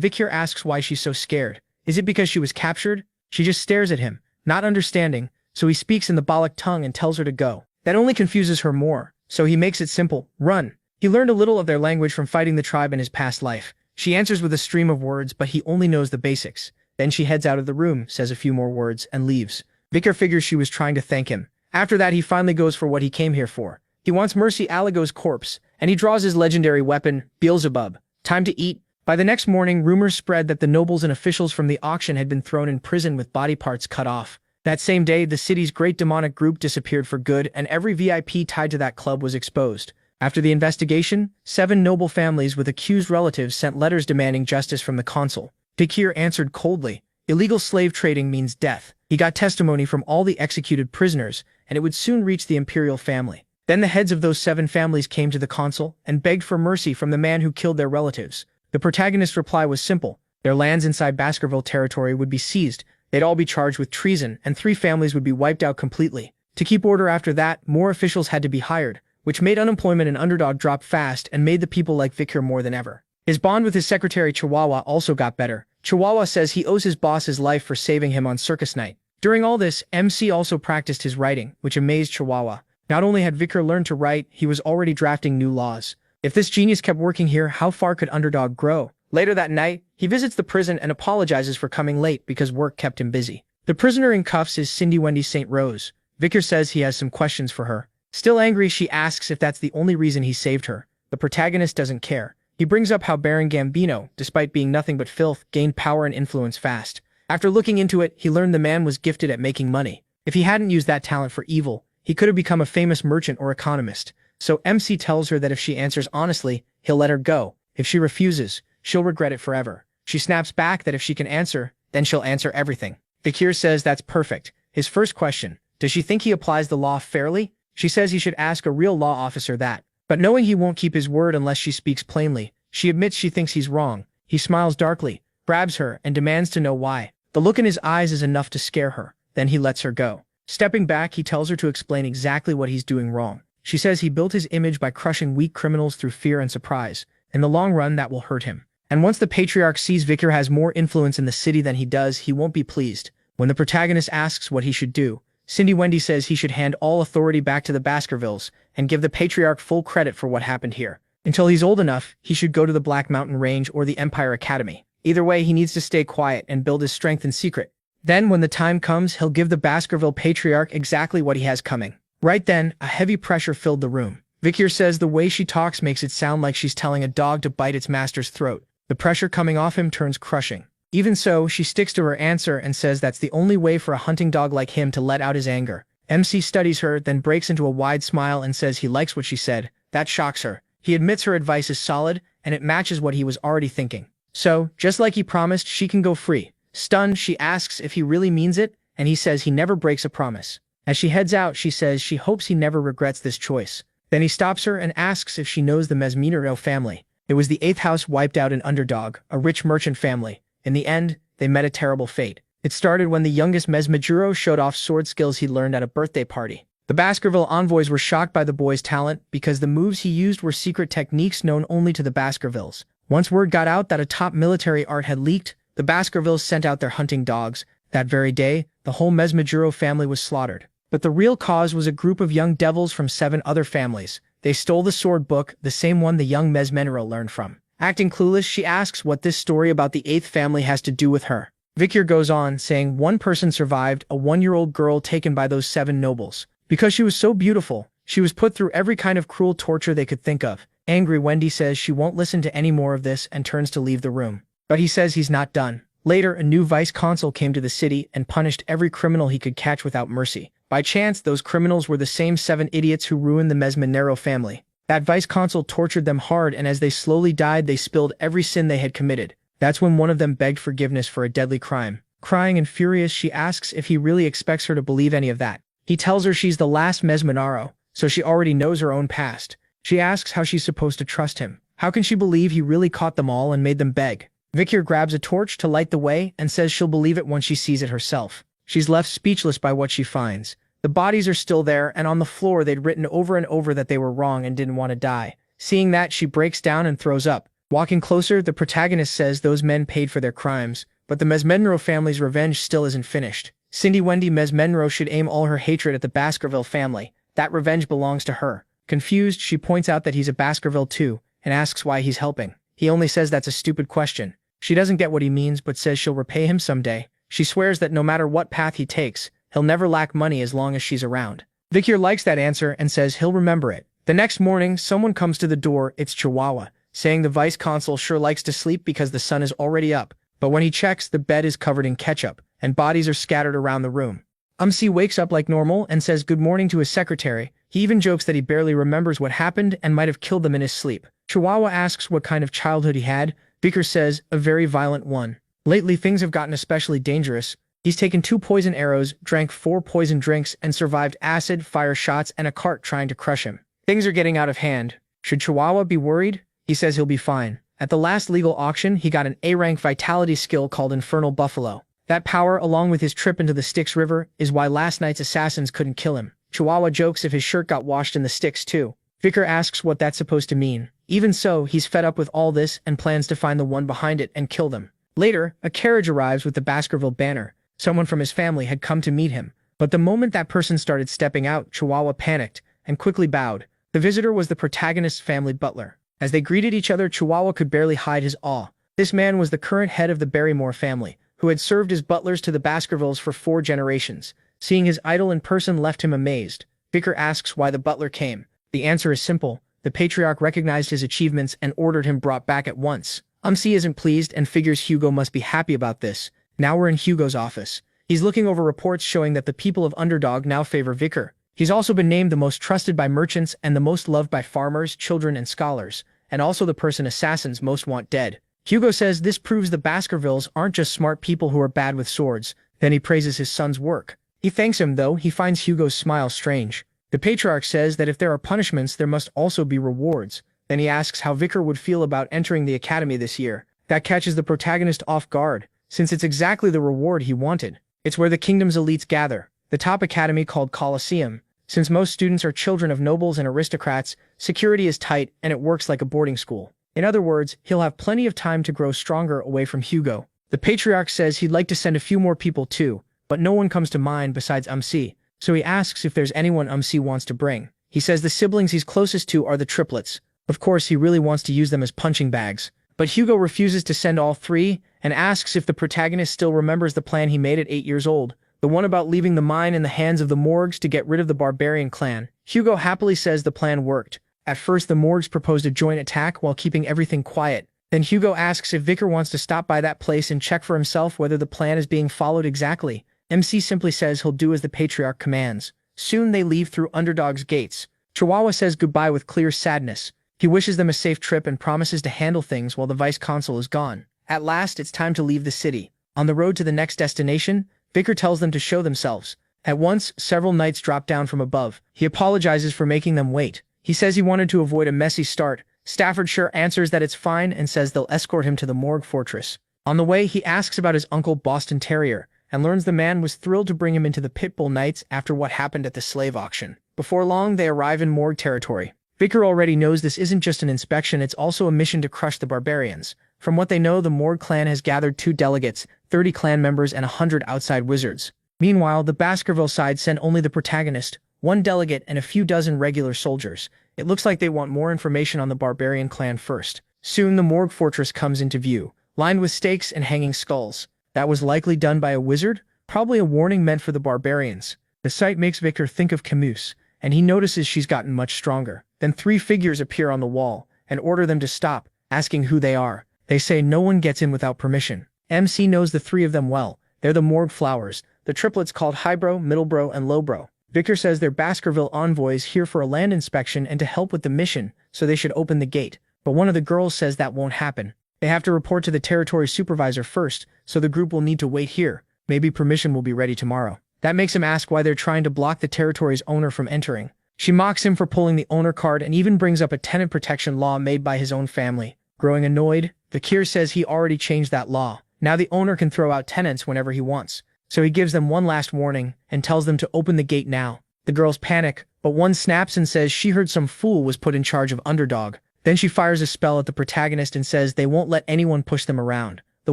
Vikir asks why she's so scared. Is it because she was captured? She just stares at him, not understanding, so he speaks in the Balak tongue and tells her to go. That only confuses her more, so he makes it simple. Run. He learned a little of their language from fighting the tribe in his past life. She answers with a stream of words, but he only knows the basics. Then she heads out of the room, says a few more words, and leaves. Vikir figures she was trying to thank him. After that, he finally goes for what he came here for. He wants Mercy Aligo's corpse, and he draws his legendary weapon, Beelzebub. Time to eat. By the next morning, rumors spread that the nobles and officials from the auction had been thrown in prison with body parts cut off. That same day, the city's great demonic group disappeared for good, and every VIP tied to that club was exposed. After the investigation, 7 noble families with accused relatives sent letters demanding justice from the consul. Vikir answered coldly, "Illegal slave trading means death." He got testimony from all the executed prisoners, and it would soon reach the imperial family. Then the heads of those 7 families came to the consul and begged for mercy from the man who killed their relatives. The protagonist's reply was simple. Their lands inside Baskerville territory would be seized, they'd all be charged with treason, and 3 families would be wiped out completely. To keep order after that, more officials had to be hired, which made unemployment and underdog drop fast and made the people like Vikir more than ever. His bond with his secretary Chihuahua also got better. Chihuahua says he owes his boss his life for saving him on circus night. During all this, MC also practiced his writing, which amazed Chihuahua. Not only had Vikir learned to write, he was already drafting new laws. If this genius kept working here, how far could underdog grow? Later that night, he visits the prison and apologizes for coming late because work kept him busy. The prisoner in cuffs is Cindy Wendy St. Rose. Vikir says he has some questions for her. Still angry, she asks if that's the only reason he saved her. The protagonist doesn't care. He brings up how Baron Gambino, despite being nothing but filth, gained power and influence fast. After looking into it, he learned the man was gifted at making money. If he hadn't used that talent for evil, he could have become a famous merchant or economist. So MC tells her that if she answers honestly, he'll let her go. If she refuses, she'll regret it forever. She snaps back that if she can answer, then she'll answer everything. Vikir says that's perfect. His first question, does she think he applies the law fairly? She says he should ask a real law officer that. But knowing he won't keep his word unless she speaks plainly, she admits she thinks he's wrong. He smiles darkly, grabs her, and demands to know why. The look in his eyes is enough to scare her. Then he lets her go. Stepping back, he tells her to explain exactly what he's doing wrong. She says he built his image by crushing weak criminals through fear and surprise. In the long run, that will hurt him. And once the patriarch sees Vikir has more influence in the city than he does, he won't be pleased. When the protagonist asks what he should do, Cindy Wendy says he should hand all authority back to the Baskervilles and give the patriarch full credit for what happened here. Until he's old enough, he should go to the Black Mountain Range or the Empire Academy. Either way, he needs to stay quiet and build his strength in secret. Then, when the time comes, he'll give the Baskerville patriarch exactly what he has coming. Right then, a heavy pressure filled the room. Vikir says the way she talks makes it sound like she's telling a dog to bite its master's throat. The pressure coming off him turns crushing. Even so, she sticks to her answer and says that's the only way for a hunting dog like him to let out his anger. MC studies her, then breaks into a wide smile and says he likes what she said. That shocks her. He admits her advice is solid, and it matches what he was already thinking. So, just like he promised, she can go free. Stunned, she asks if he really means it, and he says he never breaks a promise. As she heads out, she says she hopes he never regrets this choice. Then he stops her and asks if she knows the Mesmenero family. It was the 8th house wiped out an underdog, a rich merchant family. In the end, they met a terrible fate. It started when the youngest Mesmejuro showed off sword skills he learned at a birthday party. The Baskerville envoys were shocked by the boy's talent because the moves he used were secret techniques known only to the Baskervilles. Once word got out that a top military art had leaked, the Baskervilles sent out their hunting dogs. That very day, the whole Mesmejuro family was slaughtered. But the real cause was a group of young devils from 7 other families. They stole the sword book, the same one the young Mesmenero learned from. Acting clueless, she asks what this story about the 8th family has to do with her. Vikir goes on, saying one person survived, a 1-year-old girl taken by those 7 nobles. Because she was so beautiful, she was put through every kind of cruel torture they could think of. Angry, Wendy says she won't listen to any more of this and turns to leave the room. But he says he's not done. Later, a new vice-consul came to the city and punished every criminal he could catch without mercy. By chance, those criminals were the same 7 idiots who ruined the Mesmenero family. That vice-consul tortured them hard, and as they slowly died, they spilled every sin they had committed. That's when one of them begged forgiveness for a deadly crime. Crying and furious, she asks if he really expects her to believe any of that. He tells her she's the last Mesmenero, so she already knows her own past. She asks how she's supposed to trust him. How can she believe he really caught them all and made them beg? Vikir grabs a torch to light the way and says she'll believe it once she sees it herself. She's left speechless by what she finds. The bodies are still there, and on the floor they'd written over and over that they were wrong and didn't want to die. Seeing that, she breaks down and throws up. Walking closer, the protagonist says those men paid for their crimes, but the Mesmenero family's revenge still isn't finished. Cindy Wendy Mesmenero should aim all her hatred at the Baskerville family. That revenge belongs to her. Confused, she points out that he's a Baskerville too, and asks why he's helping. He only says that's a stupid question. She doesn't get what he means, but says she'll repay him someday. She swears that no matter what path he takes, he'll never lack money as long as she's around. Vikir likes that answer and says he'll remember it. The next morning, someone comes to the door. It's Chihuahua. saying the vice consul sure likes to sleep because the sun is already up. But when he checks, the bed is covered in ketchup, and bodies are scattered around the room. C wakes up like normal and says good morning to his secretary. He even jokes that he barely remembers what happened and might have killed them in his sleep. Chihuahua asks what kind of childhood he had. Vicar says, a very violent one. Lately, things have gotten especially dangerous. He's taken 2 poison arrows, drank 4 poison drinks, and survived acid, fire shots, and a cart trying to crush him. Things are getting out of hand. Should Chihuahua be worried? He says he'll be fine. At the last legal auction, he got an A-rank vitality skill called Infernal Buffalo. That power, along with his trip into the Styx River, is why last night's assassins couldn't kill him. Chihuahua jokes if his shirt got washed in the Styx too. Vicar asks what that's supposed to mean. Even so, he's fed up with all this and plans to find the one behind it and kill them. Later, a carriage arrives with the Baskerville banner. Someone from his family had come to meet him. But the moment that person started stepping out, Chihuahua panicked and quickly bowed. The visitor was the protagonist's family butler. As they greeted each other, Chihuahua could barely hide his awe. This man was the current head of the Barrymore family, who had served as butlers to the Baskervilles for 4 generations. Seeing his idol in person left him amazed. Vicar asks why the butler came. The answer is simple. The patriarch recognized his achievements and ordered him brought back at once. C isn't pleased and figures Hugo must be happy about this. Now we're in Hugo's office. He's looking over reports showing that the people of Underdog now favor Vicar. He's also been named the most trusted by merchants and the most loved by farmers, children, and scholars, and also the person assassins most want dead. Hugo says this proves the Baskervilles aren't just smart people who are bad with swords. Then he praises his son's work. He thanks him, though he finds Hugo's smile strange. The patriarch says that if there are punishments, there must also be rewards. Then he asks how Vicar would feel about entering the academy this year. That catches the protagonist off guard, since it's exactly the reward he wanted. It's where the kingdom's elites gather, the top academy called Colosseum. Since most students are children of nobles and aristocrats, security is tight and it works like a boarding school. In other words, he'll have plenty of time to grow stronger away from Hugo. The patriarch says he'd like to send a few more people too, but no one comes to mind besides C. So he asks if there's anyone C wants to bring. He says the siblings he's closest to are the triplets. Of course, he really wants to use them as punching bags. But Hugo refuses to send all 3 and asks if the protagonist still remembers the plan he made at 8 years old, the one about leaving the mine in the hands of the Morgs to get rid of the barbarian clan. Hugo happily says the plan worked. At first, the Morgs proposed a joint attack while keeping everything quiet. Then Hugo asks if Vicar wants to stop by that place and check for himself whether the plan is being followed exactly. MC simply says he'll do as the patriarch commands. Soon they leave through Underdog's gates. Chihuahua says goodbye with clear sadness. He wishes them a safe trip and promises to handle things while the vice consul is gone. At last, it's time to leave the city. On the road to the next destination, Vicar tells them to show themselves. At once, several knights drop down from above. He apologizes for making them wait. He says he wanted to avoid a messy start. Staffordshire answers that it's fine and says they'll escort him to the Morgue Fortress. On the way, he asks about his uncle Boston Terrier, and learns the man was thrilled to bring him into the Pitbull Knights after what happened at the slave auction. Before long, they arrive in Morgue territory. Vicar already knows this isn't just an inspection, it's also a mission to crush the barbarians. From what they know, the Morgue clan has gathered 2 delegates, 30 clan members, and 100 outside wizards. Meanwhile, the Baskerville side sent only the protagonist, 1 delegate, and a few dozen regular soldiers. It looks like they want more information on the barbarian clan first. Soon the Morgue Fortress comes into view, lined with stakes and hanging skulls. That was likely done by a wizard, probably a warning meant for the barbarians. The sight makes Vicar think of Camus, and he notices she's gotten much stronger. Then 3 figures appear on the wall and order them to stop, asking who they are. They say no one gets in without permission. MC knows the 3 of them well. They're the Morgue Flowers, the triplets called Highbrow, Middlebrow, and Lowbrow. Vicar says they're Baskerville envoys here for a land inspection and to help with the mission, so they should open the gate. But one of the girls says that won't happen. They have to report to the territory supervisor first, so the group will need to wait here. Maybe permission will be ready tomorrow. That makes him ask why they're trying to block the territory's owner from entering. She mocks him for pulling the owner card and even brings up a tenant protection law made by his own family. Growing annoyed, Vicar says he already changed that law. Now the owner can throw out tenants whenever he wants. So he gives them one last warning and tells them to open the gate now. The girls panic, but one snaps and says she heard some fool was put in charge of Underdog. Then she fires a spell at the protagonist and says they won't let anyone push them around. The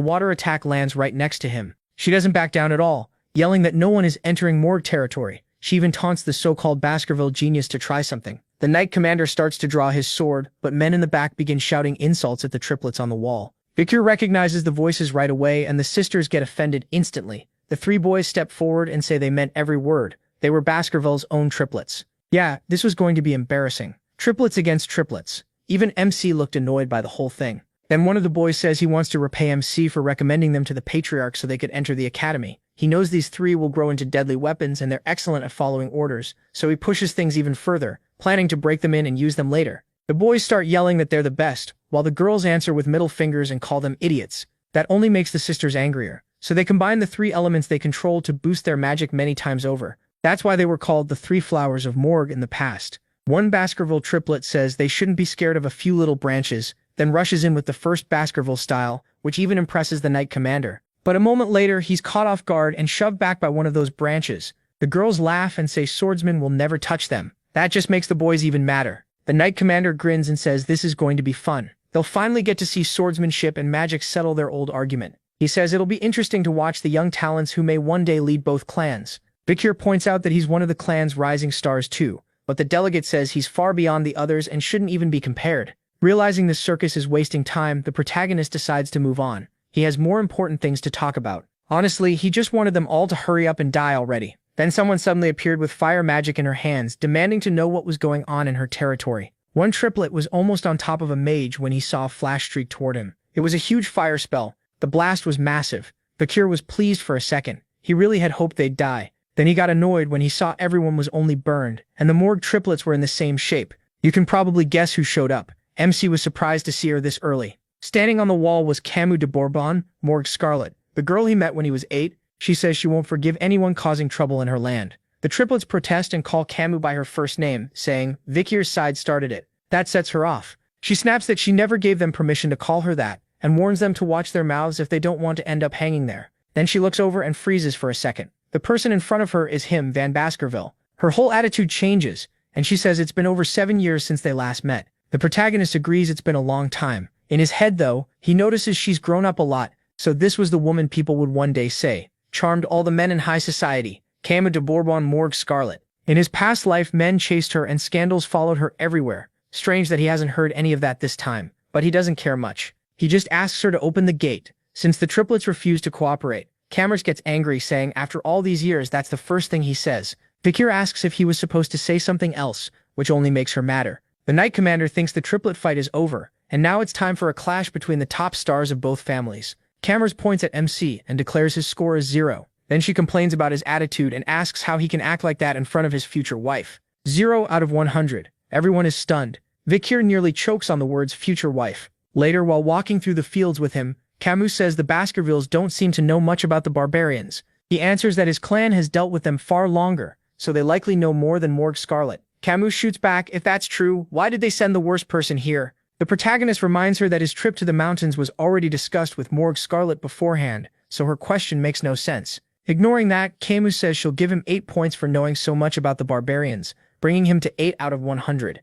water attack lands right next to him. She doesn't back down at all, yelling that no one is entering Morgue territory. She even taunts the so-called Baskerville genius to try something. The knight commander starts to draw his sword, but men in the back begin shouting insults at the triplets on the wall. Vicar recognizes the voices right away and the sisters get offended instantly. The 3 boys step forward and say they meant every word. They were Baskerville's own triplets. Yeah, this was going to be embarrassing. Triplets against triplets. Even MC looked annoyed by the whole thing. Then one of the boys says he wants to repay MC for recommending them to the Patriarch so they could enter the academy. He knows these three will grow into deadly weapons and they're excellent at following orders, so he pushes things even further, planning to break them in and use them later. The boys start yelling that they're the best, while the girls answer with middle fingers and call them idiots. That only makes the sisters angrier, so they combine the three elements they control to boost their magic many times over. That's why they were called the Three Flowers of Morgue in the past. One Baskerville triplet says they shouldn't be scared of a few little branches, then rushes in with the first Baskerville style, which even impresses the Knight Commander. But a moment later, he's caught off guard and shoved back by one of those branches. The girls laugh and say swordsmen will never touch them. That just makes the boys even madder. The Knight Commander grins and says this is going to be fun. They'll finally get to see swordsmanship and magic settle their old argument. He says it'll be interesting to watch the young talents who may one day lead both clans. Vikir points out that he's one of the clan's rising stars too, but the delegate says he's far beyond the others and shouldn't even be compared. Realizing the circus is wasting time, the protagonist decides to move on. He has more important things to talk about. Honestly, he just wanted them all to hurry up and die already. Then someone suddenly appeared with fire magic in her hands, demanding to know what was going on in her territory. One triplet was almost on top of a mage when he saw a flash streak toward him. It was a huge fire spell. The blast was massive. Bakir was pleased for a second. He really had hoped they'd die. Then he got annoyed when he saw everyone was only burned, and the Morgue triplets were in the same shape. You can probably guess who showed up. MC was surprised to see her this early. Standing on the wall was Camus de Bourbon, Morgue Scarlet, the girl he met when he was 8. She says she won't forgive anyone causing trouble in her land. The triplets protest and call Camus by her first name, saying Vikir's side started it. That sets her off. She snaps that she never gave them permission to call her that, and warns them to watch their mouths if they don't want to end up hanging there. Then she looks over and freezes for a second. The person in front of her is him, Van Baskerville. Her whole attitude changes, and she says it's been over 7 years since they last met. The protagonist agrees it's been a long time. In his head, though, he notices she's grown up a lot, so this was the woman people would one day say charmed all the men in high society, Camus de Bourbon Morgue Scarlet. In his past life, men chased her and scandals followed her everywhere. Strange that he hasn't heard any of that this time, but he doesn't care much. He just asks her to open the gate. Since the triplets refuse to cooperate, Cameras gets angry, saying after all these years that's the first thing he says. Vikir asks if he was supposed to say something else, which only makes her madder. The Knight Commander thinks the triplet fight is over, and now it's time for a clash between the top stars of both families. Cameras points at MC and declares his score is 0. Then she complains about his attitude and asks how he can act like that in front of his future wife. 0 out of 100. Everyone is stunned. Vikir nearly chokes on the words future wife. Later, while walking through the fields with him, Camus says the Baskervilles don't seem to know much about the barbarians. He answers that his clan has dealt with them far longer, so they likely know more than Morgue Scarlet. Camus shoots back, if that's true, why did they send the worst person here? The protagonist reminds her that his trip to the mountains was already discussed with Morgue Scarlet beforehand, so her question makes no sense. Ignoring that, Camus says she'll give him 8 points for knowing so much about the barbarians, bringing him to 8 out of 100.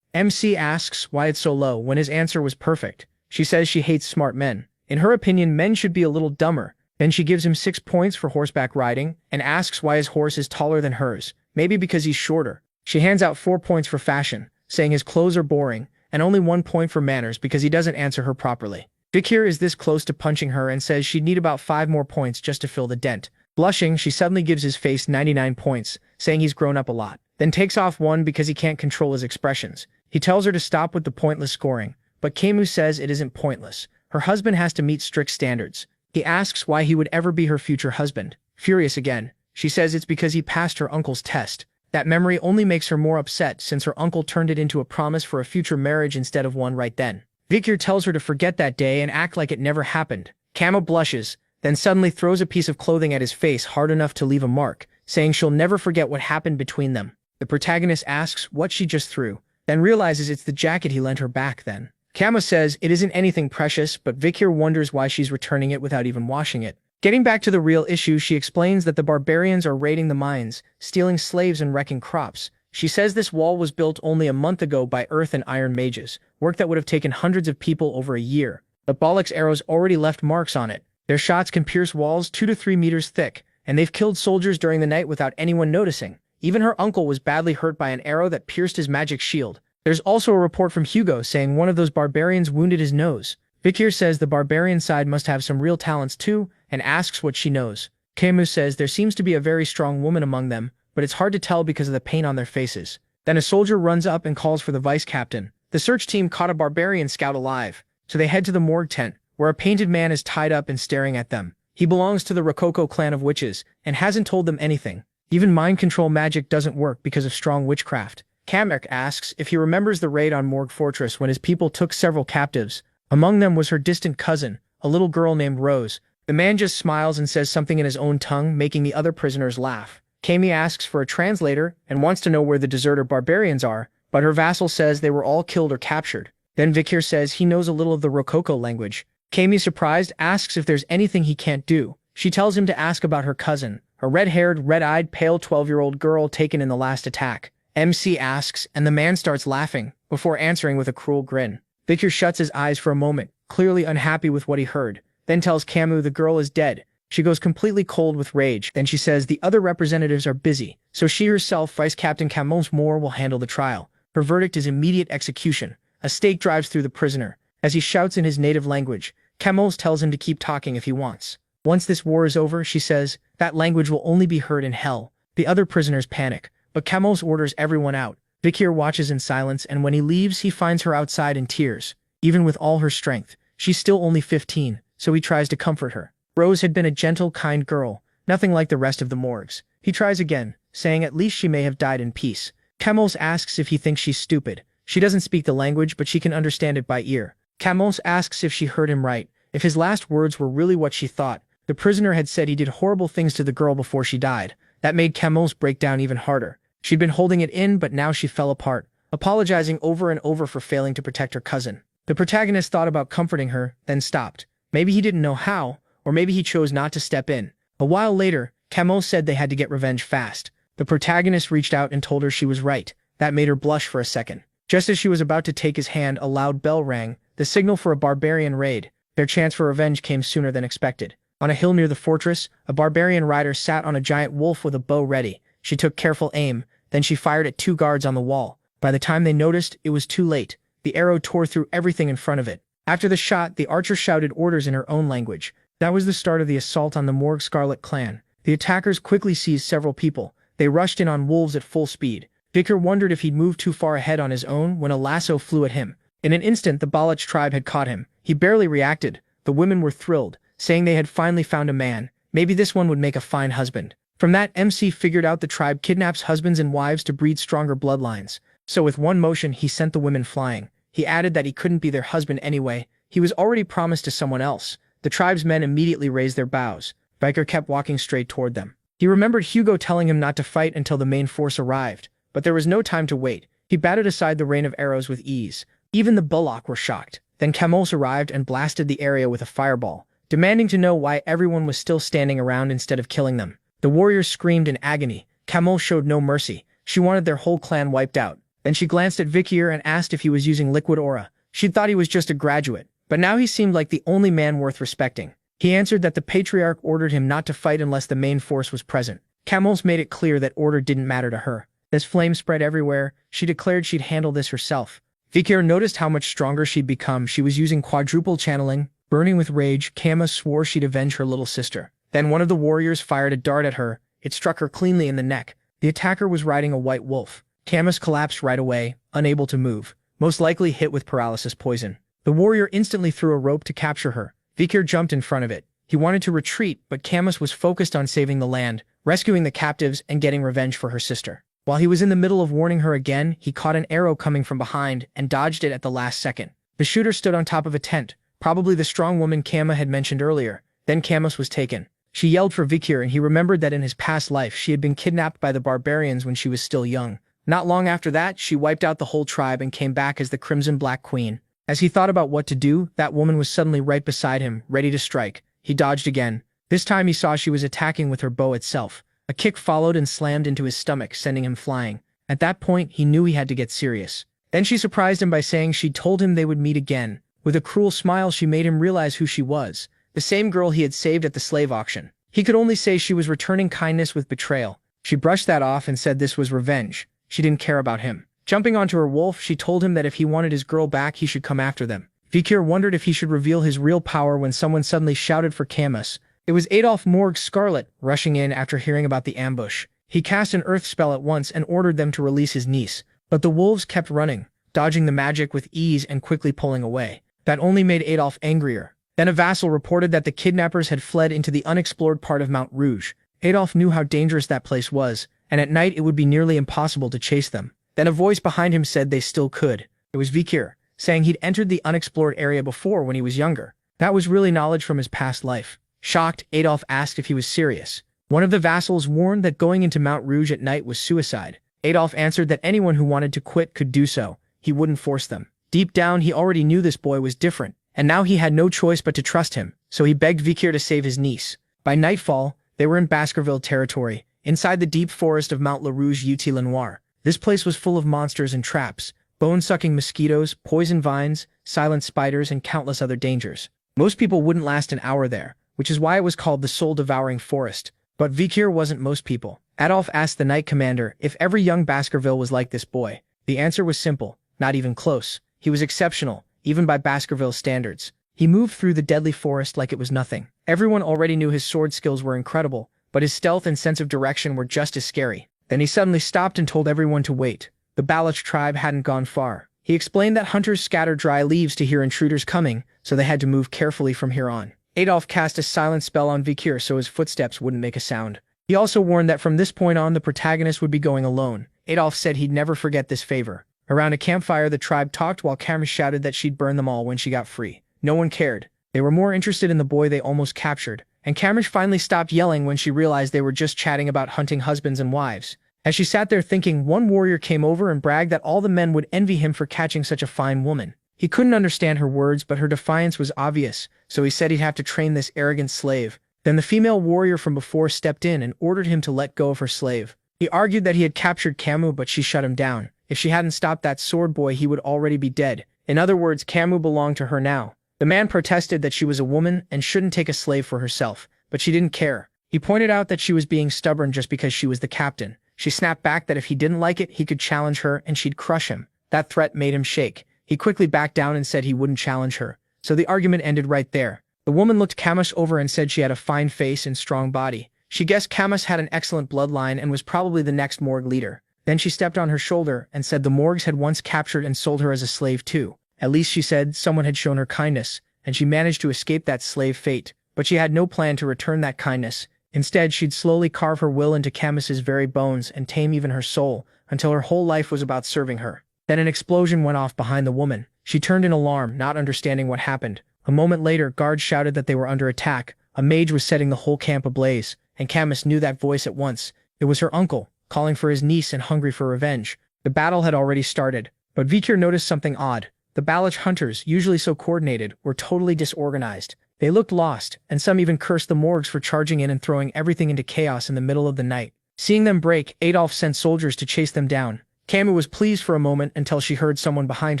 MC asks why it's so low when his answer was perfect. She says she hates smart men. In her opinion, men should be a little dumber. Then she gives him 6 points for horseback riding and asks why his horse is taller than hers, maybe because he's shorter. She hands out 4 points for fashion, saying his clothes are boring, and only 1 point for manners because he doesn't answer her properly. Vikir is this close to punching her and says she'd need about 5 more points just to fill the dent. Blushing, she suddenly gives his face 99 points, saying he's grown up a lot, then takes off 1 because he can't control his expressions. He tells her to stop with the pointless scoring, but Camus says it isn't pointless. Her husband has to meet strict standards. He asks why he would ever be her future husband. Furious again, she says it's because he passed her uncle's test. That memory only makes her more upset since her uncle turned it into a promise for a future marriage instead of one right then. Vikir tells her to forget that day and act like it never happened. Camus blushes, then suddenly throws a piece of clothing at his face hard enough to leave a mark, saying she'll never forget what happened between them. The protagonist asks what she just threw, then realizes it's the jacket he lent her back then. Camus says it isn't anything precious, but Vikir wonders why she's returning it without even washing it. Getting back to the real issue, she explains that the barbarians are raiding the mines, stealing slaves and wrecking crops. She says this wall was built only a month ago by earth and iron mages, work that would have taken hundreds of people over a year. The Bollock's arrows already left marks on it. Their shots can pierce walls 2 to 3 meters thick, and they've killed soldiers during the night without anyone noticing. Even her uncle was badly hurt by an arrow that pierced his magic shield. There's also a report from Hugo saying one of those barbarians wounded his nose. Vikir says the barbarian side must have some real talents too, and asks what she knows. Camus says there seems to be a very strong woman among them, but it's hard to tell because of the paint on their faces. Then a soldier runs up and calls for the vice captain, The search team caught a barbarian scout alive, so they head to the morgue tent, where a painted man is tied up and staring at them. He belongs to the Rococo clan of witches, and hasn't told them anything. Even mind control magic doesn't work because of strong witchcraft. Kamek asks if he remembers the raid on Morgue Fortress when his people took several captives. Among them was her distant cousin, a little girl named Rose. The man just smiles and says something in his own tongue, making the other prisoners laugh. Kami asks for a translator and wants to know where the deserter barbarians are, but her vassal says they were all killed or captured. Then Vikir says he knows a little of the Rococo language. Kami, surprised, asks if there's anything he can't do. She tells him to ask about her cousin, a red-haired, red-eyed, pale 12-year-old girl taken in the last attack. MC asks, and the man starts laughing, before answering with a cruel grin. Vikir shuts his eyes for a moment, clearly unhappy with what he heard, then tells Camus the girl is dead. She goes completely cold with rage. Then she says the other representatives are busy, so she herself, Vice Captain Camus Moore, will handle the trial. Her verdict is immediate execution. A stake drives through the prisoner. As he shouts in his native language, Camus tells him to keep talking if he wants. Once this war is over, she says, that language will only be heard in hell. The other prisoners panic, but Camus orders everyone out. Vikir watches in silence, and when he leaves, he finds her outside in tears. Even with all her strength, she's still only 15, so he tries to comfort her. Rose had been a gentle, kind girl, nothing like the rest of the morgues. He tries again, saying at least she may have died in peace. Camus asks if he thinks she's stupid. She doesn't speak the language, but she can understand it by ear. Camus asks if she heard him right, if his last words were really what she thought. The prisoner had said he did horrible things to the girl before she died. That made Camus break down even harder. She'd been holding it in, but now she fell apart, apologizing over and over for failing to protect her cousin. The protagonist thought about comforting her, then stopped. Maybe he didn't know how, or maybe he chose not to step in. A while later, Camus said they had to get revenge fast. The protagonist reached out and told her she was right. That made her blush for a second. Just as she was about to take his hand, a loud bell rang, the signal for a barbarian raid. Their chance for revenge came sooner than expected. On a hill near the fortress, a barbarian rider sat on a giant wolf with a bow ready. She took careful aim, then she fired at 2 guards on the wall. By the time they noticed, it was too late. The arrow tore through everything in front of it. After the shot, the archer shouted orders in her own language. That was the start of the assault on the Morgue Scarlet clan. The attackers quickly seized several people. They rushed in on wolves at full speed. Vikir wondered if he'd moved too far ahead on his own when a lasso flew at him. In an instant, the Baloch tribe had caught him. He barely reacted. The women were thrilled, saying they had finally found a man. Maybe this one would make a fine husband. From that, MC figured out the tribe kidnaps husbands and wives to breed stronger bloodlines. So with one motion, he sent the women flying. He added that he couldn't be their husband anyway. He was already promised to someone else. The tribe's men immediately raised their bows. Vikir kept walking straight toward them. He remembered Hugo telling him not to fight until the main force arrived, but there was no time to wait. He batted aside the rain of arrows with ease. Even the Baloch were shocked. Then Camus arrived and blasted the area with a fireball, demanding to know why everyone was still standing around instead of killing them. The warriors screamed in agony. Camus showed no mercy. She wanted their whole clan wiped out. Then she glanced at Vikir and asked if he was using liquid aura. She'd thought he was just a graduate, but now he seemed like the only man worth respecting. He answered that the Patriarch ordered him not to fight unless the main force was present. Camus made it clear that order didn't matter to her. As flames spread everywhere, she declared she'd handle this herself. Vikir noticed how much stronger she'd become. She was using quadruple channeling. Burning with rage, Camus swore she'd avenge her little sister. Then one of the warriors fired a dart at her. It struck her cleanly in the neck. The attacker was riding a white wolf. Camus collapsed right away, unable to move, most likely hit with paralysis poison. The warrior instantly threw a rope to capture her. Vikir jumped in front of it. He wanted to retreat, but Camus was focused on saving the land, rescuing the captives, and getting revenge for her sister. While he was in the middle of warning her again, he caught an arrow coming from behind and dodged it at the last second. The shooter stood on top of a tent, probably the strong woman Camus had mentioned earlier. Then Camus was taken. She yelled for Vikir, and he remembered that in his past life she had been kidnapped by the barbarians when she was still young. Not long after that, she wiped out the whole tribe and came back as the Crimson Black Queen. As he thought about what to do, that woman was suddenly right beside him, ready to strike. He dodged again. This time he saw she was attacking with her bow itself. A kick followed and slammed into his stomach, sending him flying. At that point, he knew he had to get serious. Then she surprised him by saying she'd told him they would meet again. With a cruel smile, she made him realize who she was. The same girl he had saved at the slave auction. He could only say she was returning kindness with betrayal. She brushed that off and said this was revenge. She didn't care about him. Jumping onto her wolf, she told him that if he wanted his girl back, he should come after them. Vikir wondered if he should reveal his real power when someone suddenly shouted for Camus. It was Adolphe Morgue Scarlet, rushing in after hearing about the ambush. He cast an earth spell at once and ordered them to release his niece. But the wolves kept running. dodging the magic with ease and quickly pulling away. That only made Adolf angrier. Then a vassal reported that the kidnappers had fled into the unexplored part of Mount Rouge. Adolf knew how dangerous that place was, and at night it would be nearly impossible to chase them. Then a voice behind him said they still could. It was Vikir, saying he'd entered the unexplored area before when he was younger. That was really knowledge from his past life. Shocked, Adolf asked if he was serious. One of the vassals warned that going into Mount Rouge at night was suicide. Adolf answered that anyone who wanted to quit could do so. He wouldn't force them. Deep down, he already knew this boy was different, and now he had no choice but to trust him, so he begged Vikir to save his niece. By nightfall, they were in Baskerville territory, inside the deep forest of Mount La Rouge Ut-le-Noir. This place was full of monsters and traps, bone-sucking mosquitoes, poison vines, silent spiders, and countless other dangers. Most people wouldn't last an hour there, which is why it was called the soul-devouring forest. But Vikir wasn't most people. Adolf asked the Knight Commander if every young Baskerville was like this boy. The answer was simple, not even close. He was exceptional, even by Baskerville standards. He moved through the deadly forest like it was nothing. Everyone already knew his sword skills were incredible, but his stealth and sense of direction were just as scary. Then he suddenly stopped and told everyone to wait. The Baloch tribe hadn't gone far. He explained that hunters scattered dry leaves to hear intruders coming, so they had to move carefully from here on. Adolf cast a silent spell on Vikir so his footsteps wouldn't make a sound. He also warned that from this point on the protagonist would be going alone. Adolf said he'd never forget this favor. Around a campfire the tribe talked while Camrys shouted that she'd burn them all when she got free. No one cared. They were more interested in the boy they almost captured, and Camrys finally stopped yelling when she realized they were just chatting about hunting husbands and wives. As she sat there thinking, one warrior came over and bragged that all the men would envy him for catching such a fine woman. He couldn't understand her words, but her defiance was obvious, so he said he'd have to train this arrogant slave. Then the female warrior from before stepped in and ordered him to let go of her slave. He argued that he had captured Camus, but she shut him down. If she hadn't stopped that sword boy, he would already be dead. In other words, Camus belonged to her now. The man protested that she was a woman and shouldn't take a slave for herself, but she didn't care. He pointed out that she was being stubborn just because she was the captain. She snapped back that if he didn't like it, he could challenge her and she'd crush him. That threat made him shake. He quickly backed down and said he wouldn't challenge her. So the argument ended right there. The woman looked Camus over and said she had a fine face and strong body. She guessed Camus had an excellent bloodline and was probably the next morgue leader. Then she stepped on her shoulder and said the morgues had once captured and sold her as a slave too. At least, she said, someone had shown her kindness, and she managed to escape that slave fate. But she had no plan to return that kindness. Instead, she'd slowly carve her will into Camus's very bones and tame even her soul, until her whole life was about serving her. Then an explosion went off behind the woman. She turned in alarm, not understanding what happened. A moment later, guards shouted that they were under attack. A mage was setting the whole camp ablaze, and Camus knew that voice at once. It was her uncle, calling for his niece and hungry for revenge. The battle had already started, but Vikir noticed something odd. The Baloch hunters, usually so coordinated, were totally disorganized. They looked lost, and some even cursed the morgues for charging in and throwing everything into chaos in the middle of the night. Seeing them break, Adolf sent soldiers to chase them down. Camus was pleased for a moment until she heard someone behind